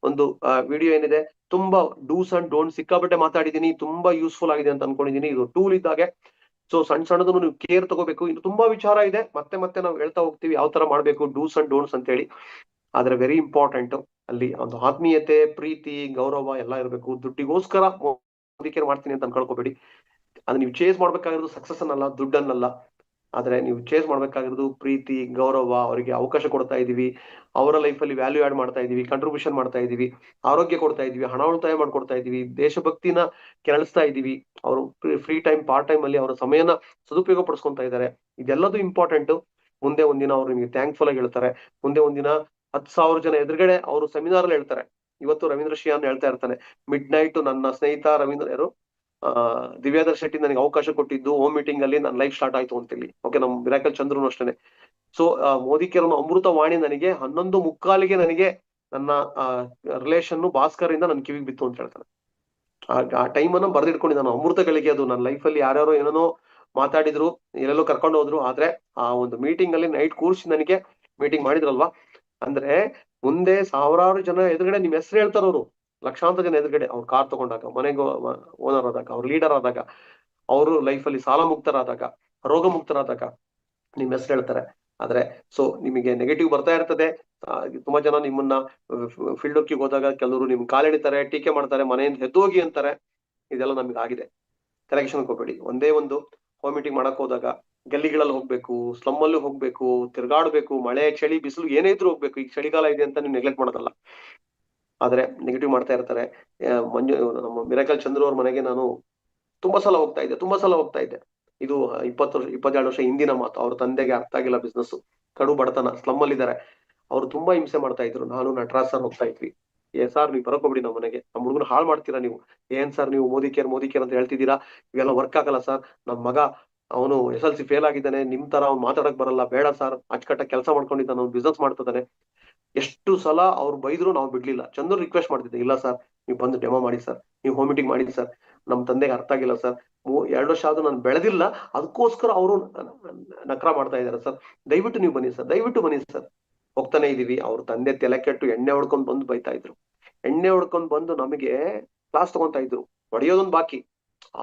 ಒಂದು ವಿಡಿಯೋ ಏನಿದೆ, ತುಂಬಾ ಡೂಸ್ ಅಂಡ್ ಡೋಂಟ್ ಸಿಕ್ಕಾಪಟ್ಟೆ ಮಾತಾಡಿದೀನಿ, ತುಂಬಾ ಯೂಸ್ಫುಲ್ ಆಗಿದೆ ಅಂತ ಅನ್ಕೊಂಡಿದೀನಿ. ಇದು ಟೂಲ್ ಇದ್ದಾಗೆ. ಸೊ ಸಣ್ಣ ಸಣ್ಣದನ್ನು ನೀವು ಕೇರ್ ತಗೋಬೇಕು. ಇನ್ನು ತುಂಬಾ ವಿಚಾರ ಇದೆ, ಮತ್ತೆ ಮತ್ತೆ ನಾವು ಹೇಳ್ತಾ ಹೋಗ್ತೀವಿ ಯಾವ ತರ ಮಾಡ್ಬೇಕು, ಡೂಸ್ ಅಂಡ್ ಡೋಂಟ್ಸ್ ಅಂತ ಹೇಳಿ. ಆದ್ರೆ ವೆರಿ ಇಂಪಾರ್ಟೆಂಟ್, ಅಲ್ಲಿ ಒಂದು ಆತ್ಮೀಯತೆ, ಪ್ರೀತಿ, ಗೌರವ ಎಲ್ಲ ಇರಬೇಕು. ದುಡ್ಡಿಗೋಸ್ಕರ ಮೋದಿಕೇರ್ ಮಾಡ್ತೀನಿ ಅಂತ ಅನ್ಕೊಳ್ಕೋಬೇಡಿ. ಅದು ನೀವು ಚೇಸ್ ಮಾಡ್ಬೇಕಾಗಿರೋದು ಸಕ್ಸಸ್ ಅನ್ನಲ್ಲ, ದುಡ್ಡನ್ನಲ್ಲ. ಆದ್ರೆ ನೀವು ಚೇಸ್ ಮಾಡ್ಬೇಕಾಗಿರೋದು ಪ್ರೀತಿ, ಗೌರವ, ಅವರಿಗೆ ಅವಕಾಶ ಕೊಡ್ತಾ ಇದೀವಿ, ಅವರ ಲೈಫಲ್ಲಿ ವ್ಯಾಲ್ಯೂ ಆಡ್ ಮಾಡ್ತಾ ಇದೀವಿ, ಕಂಟ್ರಿಬ್ಯೂಷನ್ ಮಾಡ್ತಾ ಇದೀವಿ, ಆರೋಗ್ಯ ಕೊಡ್ತಾ ಇದೀವಿ, ಹಣ ಉಳಿತಾಯ ಮಾಡ್ಕೊಡ್ತಾ ಇದೀವಿ, ದೇಶಭಕ್ತಿನ ಕೆರಳಿಸ್ತಾ ಇದೀವಿ. ಅವರು ಫ್ರೀ ಟೈಮ್, ಪಾರ್ಟ್ ಟೈಮ್ ಅಲ್ಲಿ ಅವರ ಸಮಯನ ಸದುಪಯೋಗ ಪಡಿಸ್ಕೊಂತಾ ಇದ್ದಾರೆ. ಇದೆಲ್ಲದು ಇಂಪಾರ್ಟೆಂಟ್. ಮುಂದೆ ಒಂದಿನ ಅವ್ರು ನಿಮಗೆ ಥ್ಯಾಂಕ್ಫುಲ್ ಆಗಿ ಹೇಳ್ತಾರೆ. ಮುಂದೆ ಒಂದಿನ 10,000 ಜನ ಎದುರುಗಡೆ ಅವರು ಸೆಮಿನಾರ್ ಅಲ್ಲಿ ಹೇಳ್ತಾರೆ. ಇವತ್ತು ರವೀಂದ್ರ ಶಿಯಾನ್ ಹೇಳ್ತಾ ಇರ್ತಾನೆ, ಮಿಡ್ ನೈಟ್ ನನ್ನ ಸ್ನೇಹಿತ ರವೀಂದ್ರ ಯಾರು ದಿವ್ಯಾಧರ್ ಶೆಟ್ಟಿ ನನಗೆ ಅವಕಾಶ ಕೊಟ್ಟಿದ್ದು ಹೋಮ್ ಮೀಟಿಂಗ್ ಅಲ್ಲಿ ನನ್ನ ಲೈಫ್ ಸ್ಟಾರ್ಟ್ ಆಯ್ತು ಅಂತೇಳಿ. ಓಕೆ, ನಮ್ ಮಿರಾಕಲ್ ಚಂದ್ರನು ಅಷ್ಟೇನೆ. ಸೊ ಮೋದಿ ಕೇರನ ಅಮೃತ ವಾಣಿ ನನಗೆ 11:45 ನನಗೆ ನನ್ನ ರಿಲೇಷನ್ ಭಾಸ್ಕರ್ ಇಂದ ನನ್ನ ಕಿವಿಗೆ ಬಿತ್ತು ಅಂತ ಹೇಳ್ತಾನೆ. ಆ ಟೈಮ್ ಅನ್ನ ಬರ್ದಿಟ್ಕೊಂಡು ನಾನು ಅಮೃತಗಳಿಗೆ, ಅದು ನನ್ನ ಲೈಫ್ ಅಲ್ಲಿ ಯಾರ್ಯಾರೋ ಏನೇನೋ ಮಾತಾಡಿದ್ರು, ಎಲ್ಲೆಲ್ಲೋ ಕರ್ಕೊಂಡು ಹೋದ್ರು, ಆದ್ರೆ ಆ ಒಂದು ಮೀಟಿಂಗ್ ಅಲ್ಲಿ ನೈಟ್ ಕೂರ್ಸಿ ನನಗೆ ಮೀಟಿಂಗ್ ಮಾಡಿದ್ರಲ್ವಾ, ಅಂದ್ರೆ ಮುಂದೆ ಸಾವಿರಾರು ಜನ ಎದುರುಗಡೆ ನಿಮ್ ಹೆಸರು ಹೇಳ್ತಾರ ಅವರು, ಲಕ್ಷಾಂತರ ಜನ ಎದುರುಗಡೆ ಅವ್ರು ಕಾರ್ ತಗೊಂಡಾಗ, ಮನೆಗೆ ಓನರ್ ಆದಾಗ, ಅವ್ರ ಲೀಡರ್ ಆದಾಗ, ಅವರು ಲೈಫ್ ಅಲ್ಲಿ ಸಾಲ ಮುಕ್ತರಾದಾಗ, ರೋಗ ಮುಕ್ತರಾದಾಗ ನಿಮ್ ಹೆಸರು ಹೇಳ್ತಾರೆ. ಆದ್ರೆ ಸೊ ನಿಮಗೆ ನೆಗೆಟಿವ್ ಬರ್ತಾ ಇರ್ತದೆ. ತುಂಬಾ ಜನ ನಿಮ್ಮನ್ನ ಫೀಲ್ಡ್ ವರ್ಕಿಗೆ ಹೋದಾಗ ಕೆಲವರು ನಿಮ್ ಕಾಲೆಳಿತಾರೆ, ಟೀಕೆ ಮಾಡ್ತಾರೆ, ಮನೆಯಿಂದ ಎದ್ದೋಗಿ ಅಂತಾರೆ. ಇದೆಲ್ಲ ನಮ್ಗೆ ಆಗಿದೆ. ಕಲೆಕ್ಷನ್ ಹೋಗ್ಬೇಡಿ. ಒಂದೇ ಒಂದು ಹೋಮ್ ಮೀಟಿಂಗ್ ಮಾಡಕ್ ಹೋದಾಗ ಗಲ್ಲಿಗಳಲ್ಲಿ ಹೋಗ್ಬೇಕು, ಸ್ಲಮ್ ಅಲ್ಲೂ ಹೋಗ್ಬೇಕು, ತಿರ್ಗಾಡ್ಬೇಕು, ಮಳೆ ಚಳಿ ಬಿಸಿಲು ಏನೇ ಇದ್ರು ಹೋಗ್ಬೇಕು. ಈಗ ಚಳಿಗಾಲ ಇದೆ ಅಂತ ನೀವು ನೆಗ್ಲೆಕ್ಟ್ ಮಾಡೋದಲ್ಲ. ಆದ್ರೆ ನೆಗೆಟಿವ್ ಮಾಡ್ತಾ ಇರ್ತಾರೆ. ನಮ್ಮ ಮಿರಾಕಲ್ ಚಂದ್ರು ಅವ್ರ ಮನೆಗೆ ನಾನು ತುಂಬಾ ಸಲ ಹೋಗ್ತಾ ಇದ್ದೆ. ಇದು 22 ವರ್ಷ ಹಿಂದಿನ ಮಾತು. ಅವ್ರ ತಂದೆಗೆ ಅರ್ಥ ಆಗಿಲ್ಲ ಬಿಸ್ನೆಸ್, ಕಡು ಬಡತನ, ಸ್ಲಮ್ ಅಲ್ಲಿ ಇದಾರೆ. ಅವ್ರು ತುಂಬಾ ಹಿಂಸೆ ಮಾಡ್ತಾ ಇದ್ರು. ನಾನು ನಟರಾಜ್ ಸರ್ ಹೋಗ್ತಾ ಇದ್ವಿ. ಸಾರ್ ನೀವು ಬರಕೋಬಿಡಿ ನಮ್ಮ ಮನೆಗೆ, ನಮ್ಮ ಹುಡುಗನ ಹಾಳು ಮಾಡ್ತೀರಾ ನೀವು, ಏನ್ ಸರ್ ನೀವು ಮೋದಿ ಕೇರ್ ಅಂತ ಹೇಳ್ತಿದ್ದೀರಾ, ಇವೆಲ್ಲ ವರ್ಕ್ ಆಗಲ್ಲ ಸರ್, ನಮ್ ಮಗ ಅವನು SLC ಫೇಲ್ ಆಗಿದ್ದಾನೆ, ನಿಮ್ ತರ ಅವ್ನು ಮಾತಾಡಕ್ ಬರಲ್ಲ, ಬೇಡ ಸರ್, ಅಚ್ಚುಕಟ್ಟಾಗಿ ಕೆಲಸ ಮಾಡ್ಕೊಂಡಿದ್ದಾನೆ, ಅವ್ನು ಬಿಸ್ನೆಸ್ ಮಾಡ್ತಿದ್ದಾನೆ. ಎಷ್ಟು ಸಲ ಅವ್ರು ಬೈದ್ರು ನಾವು ಬಿಡ್ಲಿಲ್ಲ. ಚಂದ್ರು ರಿಕ್ವೆಸ್ಟ್ ಮಾಡ್ತಿದ್ದೆ, ಇಲ್ಲ ಸರ್ ನೀವು ಬಂದು ಡೆಮೋ ಮಾಡಿ ಸರ್, ನೀವು ಹೋಮ್ ಮೀಟಿಂಗ್ ಮಾಡಿ ಸರ್, ನಮ್ ತಂದೆಗೆ ಅರ್ಥ ಆಗಿಲ್ಲ ಸರ್, 2 ವರ್ಷ ಆದ್ರೂ ನಾನು ಬೆಳೆದಿಲ್ಲ, ಅದಕ್ಕೋಸ್ಕರ ಅವರು ನಕ್ರ ಮಾಡ್ತಾ ಇದಾರೆ ಸರ್, ದಯವಿಟ್ಟು ನೀವು ಬನ್ನಿ ಸರ್, ದಯವಿಟ್ಟು ಬನ್ನಿ ಸರ್. ಹೋಗ್ತಾನೆ ಇದೀವಿ. ಅವ್ರ ತಂದೆ ತಲೆ ಕೆಟ್ಟು ಎಣ್ಣೆ ಹೊಡ್ಕೊಂಡ್ ಬಂದು ಬೈತಾ ಇದ್ರು. ಎಣ್ಣೆ ಹೊಡ್ಕೊಂಡ್ ಬಂದು ನಮಗೆ ಕ್ಲಾಸ್ ತಗೊಂತಾ ಇದ್ರು, ಹೊಡೆಯೋದೊಂದು ಬಾಕಿ.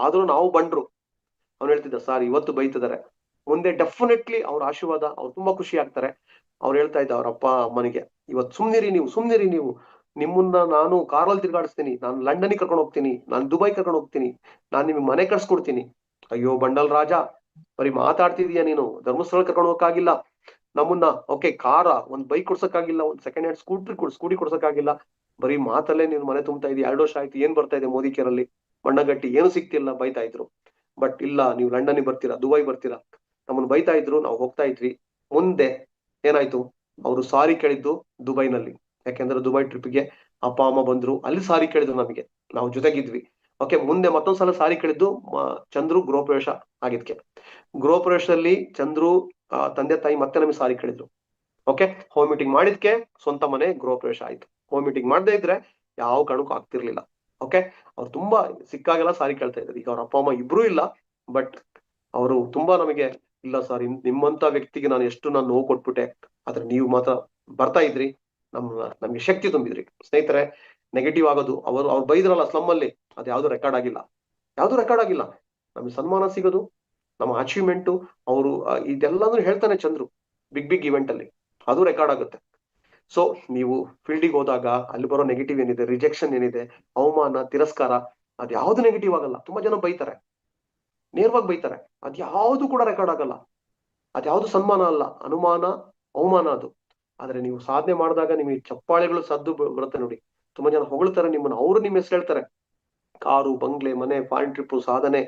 ಆದ್ರೂ ನಾವು ಬಂಡ್ರು, ಅವ್ನು ಹೇಳ್ತಿದ್ದ ಸರ್ ಇವತ್ತು ಬೈತಿದ್ದಾರೆ, ಮುಂದೆ ಡೆಫಿನೆಟ್ಲಿ ಅವ್ರ ಆಶೀರ್ವಾದ, ಅವ್ರು ತುಂಬಾ ಖುಷಿ ಆಗ್ತಾರೆ. ಅವ್ರು ಹೇಳ್ತಾ ಇದ್ದ ಅವ್ರ ಅಪ್ಪ ಅಮ್ಮನಿಗೆ, ಇವತ್ತು ಸುಮ್ನಿರಿ ನೀವು, ನಿಮ್ಮನ್ನ ನಾನು ಕಾರಲ್ಲಿ ತಿರ್ಗಾಡಿಸ್ತೀನಿ, ನಾನು ಲಂಡನ್ಗೆ ಕರ್ಕೊಂಡು ಹೋಗ್ತೀನಿ, ನಾನು ದುಬೈ ಕರ್ಕೊಂಡು ಹೋಗ್ತೀನಿ, ನಾನು ನಿಮ್ಗೆ ಮನೆ ಕಟ್ಸ್ಕೊಡ್ತೀನಿ. ಅಯ್ಯೋ ಬಂಡಲ್ ರಾಜ, ಬರೀ ಮಾತಾಡ್ತಿದೀಯ ನೀನು, ಧರ್ಮಸ್ಥಳ ಕರ್ಕೊಂಡು ಹೋಗಕ್ಕಾಗಿಲ್ಲ ನಮ್ಮನ್ನ, ಓಕೆ ಒಂದ್ ಬೈಕ್ ಕೊಡ್ಸಕ್ಕಾಗಿಲ್ಲ, ಒಂದ್ ಸೆಕೆಂಡ್ ಹ್ಯಾಂಡ್ ಸ್ಕೂಟಿ ಕೊಡ್ಸಕ್ಕಾಗಿಲ್ಲ, ಬರೀ ಮಾತಲ್ಲೇ ನೀನು ಮನೆ ತುಂಬ್ತಾ ಇದೀಯ, 2 ವರ್ಷ ಆಯ್ತು, ಏನ್ ಬರ್ತಾ ಇದೆ ಮೋದಿ ಕೇರಲ್ಲಿ, ಮಣ್ಣಗಟ್ಟಿ ಏನು ಸಿಕ್ತಿಲ್ಲ, ಬೈತಾ ಇದ್ರು. ಬಟ್ ಇಲ್ಲ, ನೀವು ಲಂಡನ್ಗೆ ಬರ್ತೀರಾ, ದುಬೈ ಬರ್ತೀರಾ, ನಮ್ಮನ್ನ ಬೈತಾ ಇದ್ರು, ನಾವು ಹೋಗ್ತಾ ಇದ್ವಿ. ಮುಂದೆ ಏನಾಯ್ತು, ಅವರು ಸಾರಿ ಕೇಳಿದ್ದು ದುಬೈನಲ್ಲಿ, ಯಾಕೆಂದ್ರೆ ದುಬೈ ಟ್ರಿಪ್ಗೆ ಅಪ್ಪ ಅಮ್ಮ ಬಂದ್ರು, ಅಲ್ಲಿ ಸಾರಿ ಕೇಳಿದ್ರು ನಮಗೆ, ನಾವು ಜೊತೆಗಿದ್ವಿ. ಓಕೆ, ಮುಂದೆ ಮತ್ತೊಂದ್ಸಲ ಸಾರಿ ಕೇಳಿದ್ದು ಚಂದ್ರು ಗೃಹ ಪ್ರವೇಶ ಆಗಿದ್ಕೆ. ಗೃಹ ಪ್ರವೇಶದಲ್ಲಿ ಚಂದ್ರು ತಂದೆ ತಾಯಿ ಮತ್ತೆ ನಮಗೆ ಸಾರಿ ಕೇಳಿದ್ರು. ಓಕೆ, ಹೋಮ್ ಮೀಟಿಂಗ್ ಮಾಡಿದ್ಕೆ ಸ್ವಂತ ಮನೆ ಗೃಹ ಪ್ರವೇಶ ಆಯ್ತು. ಹೋಮ್ ಮೀಟಿಂಗ್ ಮಾಡದೇ ಇದ್ರೆ ಯಾವ ಕಾರಣಕ್ಕೂ ಆಗ್ತಿರ್ಲಿಲ್ಲ. ಓಕೆ, ಅವ್ರು ತುಂಬಾ ಸಿಕ್ಕಾಗೆಲ್ಲ ಸಾರಿ ಕೇಳ್ತಾ ಇದ್ರು. ಈಗ ಅವ್ರ ಅಪ್ಪ ಅಮ್ಮ ಇಬ್ರು ಇಲ್ಲ, ಬಟ್ ಅವರು ತುಂಬಾ ನಮಗೆ, ಇಲ್ಲ ಸರ್ ನಿಮ್ಮಂತ ವ್ಯಕ್ತಿಗೆ ನಾನು ನೋವು ಕೊಟ್ಬಿಟ್ಟೆ, ಆದ್ರೆ ನೀವು ಮಾತ್ರ ಬರ್ತಾ ಇದ್ರಿ, ನಮ್ಗೆ ಶಕ್ತಿ ತುಂಬಿದ್ರಿ. ಸ್ನೇಹಿತರೆ, ನೆಗೆಟಿವ್ ಆಗೋದು, ಅವ್ರು ಬೈದ್ರಲ್ಲ ಸ್ಲಮ್ ಅಲ್ಲಿ, ಅದು ಯಾವ್ದು ರೆಕಾರ್ಡ್ ಆಗಿಲ್ಲ. ನಮ್ಗೆ ಸನ್ಮಾನ ಸಿಗೋದು, ನಮ್ಮ ಅಚೀವ್ಮೆಂಟು, ಅವರು ಇದೆಲ್ಲನೂ ಹೇಳ್ತಾನೆ ಚಂದ್ರು ಬಿಗ್ ಇವೆಂಟ್ ಅಲ್ಲಿ, ಅದು ರೆಕಾರ್ಡ್ ಆಗುತ್ತೆ. ಸೊ ನೀವು ಫೀಲ್ಡಿಗೆ ಹೋದಾಗ ಅಲ್ಲಿ ಬರೋ ನೆಗೆಟಿವ್ ಏನಿದೆ, ರಿಜೆಕ್ಷನ್ ಏನಿದೆ, ಅವಮಾನ, ತಿರಸ್ಕಾರ, ಅದ್ ಯಾವ್ದು ನೆಗೆಟಿವ್ ಆಗಲ್ಲ. ತುಂಬಾ ಜನ ಬೈತಾರೆ, ನೇರವಾಗಿ ಬೈತಾರೆ, ಅದ್ ಯಾವ್ದು ಕೂಡ ರೆಕಾರ್ಡ್ ಆಗಲ್ಲ. ಅದ್ಯಾವ್ದು ಸನ್ಮಾನ ಅಲ್ಲ, ಅನುಮಾನ, ಅವಮಾನ ಅದು. ಆದ್ರೆ ನೀವು ಸಾಧನೆ ಮಾಡಿದಾಗ ನಿಮಗೆ ಚಪ್ಪಾಳೆಗಳು ಸದ್ದು ಬರುತ್ತೆ ನೋಡಿ, ತುಂಬಾ ಜನ ಹೊಗಳ್ತಾರೆ ನಿಮ್ಮನ್ನ, ಅವರು ನಿಮ್ಮ ಹೆಸರು ಹೇಳ್ತಾರೆ, ಕಾರು, ಬಂಗ್ಲೆ, ಮನೆ, ಫಾರಿನ್ ಟ್ರಿಪ್, ಸಾಧನೆ,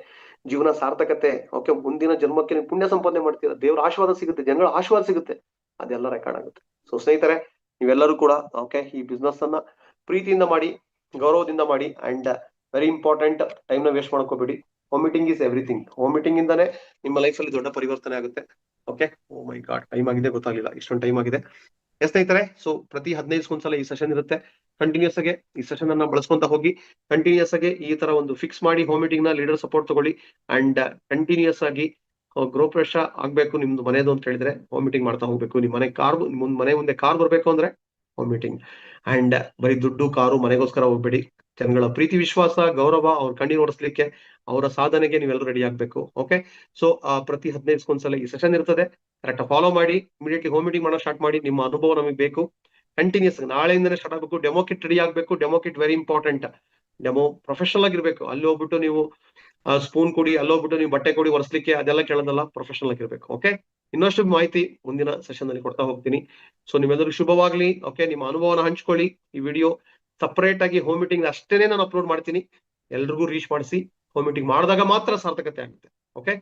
ಜೀವನ ಸಾರ್ಥಕತೆ. ಓಕೆ, ಮುಂದಿನ ಜನ್ಮಕ್ಕೆ ನೀವು ಪುಣ್ಯ ಸಂಪಾದನೆ ಮಾಡ್ತೀರಾ, ದೇವರ ಆಶೀರ್ವಾದ ಸಿಗುತ್ತೆ, ಜನಗಳ ಆಶೀರ್ವಾದ ಸಿಗುತ್ತೆ, ಅದೆಲ್ಲ ರೆಕಾರ್ಡ್ ಆಗುತ್ತೆ. ಸೊ ಸ್ನೇಹಿತರೆ, ನೀವೆಲ್ಲರೂ ಕೂಡ ಓಕೆ ಈ ಬಿಸ್ನೆಸ್ ಅನ್ನ ಪ್ರೀತಿಯಿಂದ ಮಾಡಿ, ಗೌರವದಿಂದ ಮಾಡಿ, ಅಂಡ್ ವೆರಿ ಇಂಪಾರ್ಟೆಂಟ್, ಟೈಮ್ ನ ವೇಸ್ಟ್ ಮಾಡ್ಕೋಬೇಡಿ. Home meeting is everything. Home meeting ಇಂದಾನೆ ನಿಮ್ಮ ಲೈಫ್ ಅಲ್ಲಿ ದೊಡ್ಡ ಪರಿವರ್ತನೆ ಆಗುತ್ತೆ. ಓಕೆ, ಓ ಮೈ ಗಾಡ್, ಟೈಮ್ ಆಗಿದೆ, ಗೊತ್ತಾಗಲಿಲ್ಲ ಇಷ್ಟೊಂದು ಟೈಮ್ ಆಗಿದೆ. ಸ್ನೇಹಿತರೆ, ಸೊ ಪ್ರತಿ 15 ಒಂದ್ಸಲ ಈ ಸೆಷನ್ ಇರುತ್ತೆ. ಕಂಟಿನ್ಯೂಸ್ ಆಗಿ ಈ ಸೆಷನ್ ಅನ್ನ ಬಳಸ್ಕೊಂತ ಹೋಗಿ, ಕಂಟಿನ್ಯೂಸ್ ಆಗಿ ಈ ತರ ಒಂದು ಫಿಕ್ಸ್ ಮಾಡಿ ಹೋಮ್ ಮೀಟಿಂಗ್ ನ ಲೀಡರ್ ಸಪೋರ್ಟ್ ತಗೊಳ್ಳಿ, ಅಂಡ್ ಕಂಟಿನ್ಯೂಸ್ ಆಗಿ ಗೃಹ ಪ್ರವೇಶ ಆಗ್ಬೇಕು ನಿಮ್ದು ಮನೆದು ಅಂತ ಹೇಳಿದ್ರೆ ಹೋಮ್ ಮೀಟಿಂಗ್ ಮಾಡ್ತಾ ಹೋಗ್ಬೇಕು. ನಿಮ್ ಮನೆ ಮುಂದೆ ಕಾರ್ ಬರ್ಬೇಕು ಅಂದ್ರೆ ಹೋಮ್ ಮೀಟಿಂಗ್. ಅಂಡ್ ಬರೀ ದುಡ್ಡು, ಕಾರು, ಮನೆಗೋಸ್ಕರ ಹೋಗ್ಬೇಡಿ. ಜನಗಳ ಪ್ರೀತಿ, ವಿಶ್ವಾಸ, ಗೌರವ, ಅವ್ರ ಕಣ್ಣೀರ್ ಓಡಿಸ್ಲಿಕ್ಕೆ, ಅವರ ಸಾಧನೆಗೆ ನೀವೆಲ್ಲರೂ ರೆಡಿ ಆಗ್ಬೇಕು. ಓಕೆ, ಸೊ ಪ್ರತಿ 15 ಒಂದ್ಸಲ ಈ ಸೆಷನ್ ಇರ್ತದೆ. ಕರೆಕ್ಟ್ ಫಾಲೋ ಮಾಡಿ, ಇಮಿಡಿಯೇಟ್ಲಿ ಹೋಮ್ ಮೀಟಿಂಗ್ ಮಾಡೋ ಸ್ಟಾರ್ಟ್ ಮಾಡಿ. ನಿಮ್ಮ ಅನುಭವ ನಮಗೆ ಬೇಕು. ಕಂಟಿನ್ಯೂಸ್ ನಾಳೆಯಿಂದನೇ ಸ್ಟಾರ್ಟ್ ಆಗ್ಬೇಕು. ಡೆಮೋ ಕಿಟ್ ರೆಡಿ ಆಗ್ಬೇಕು. Demo kit very important. Demo professional ಆಗಿರ್ಬೇಕು. ಅಲ್ಲಿ ಹೋಗ್ಬಿಟ್ಟು ನೀವು ಸ್ಪೂನ್ ಕೊಡಿ, ಅಲ್ಲೋಗ್ಬಿಟ್ಟು ನೀವು ಬಟ್ಟೆ ಕೊಡಿ ಒರೆಸ್ಲಿಕ್ಕೆ, ಅದೆಲ್ಲ ಕೇಳೋದಲ್ಲ, ಪ್ರೊಫೆಷನಲ್ ಆಗಿರ್ಬೇಕು. ಓಕೆ, ಇನ್ನಷ್ಟು ಮಾಹಿತಿ ಮುಂದಿನ ಸೆಷನ್ ಅಲ್ಲಿ ಕೊಡ್ತಾ ಹೋಗ್ತೀನಿ. ಸೊ ನಿಮ್ಮೆಲ್ಲರೂ ಶುಭವಾಗ್ಲಿ. ಓಕೆ, ನಿಮ್ಮ ಅನುಭವನ ಹಂಚ್ಕೊಳ್ಳಿ. ಈ ವಿಡಿಯೋ ಸಪರೇಟ್ ಆಗಿ ಹೋಮ್ ಮೀಟಿಂಗ್ ಅಷ್ಟೇನೆ ನಾನು ಅಪ್ಲೋಡ್ ಮಾಡ್ತೀನಿ. ಎಲ್ರಿಗೂ ರೀಚ್ ಮಾಡಿಸಿ. ಹೋಮ್ ಮೀಟಿಂಗ್ ಮಾಡಿದಾಗ ಮಾತ್ರ ಸಾರ್ಥಕತೆ ಆಗುತ್ತೆ. ಓಕೆ.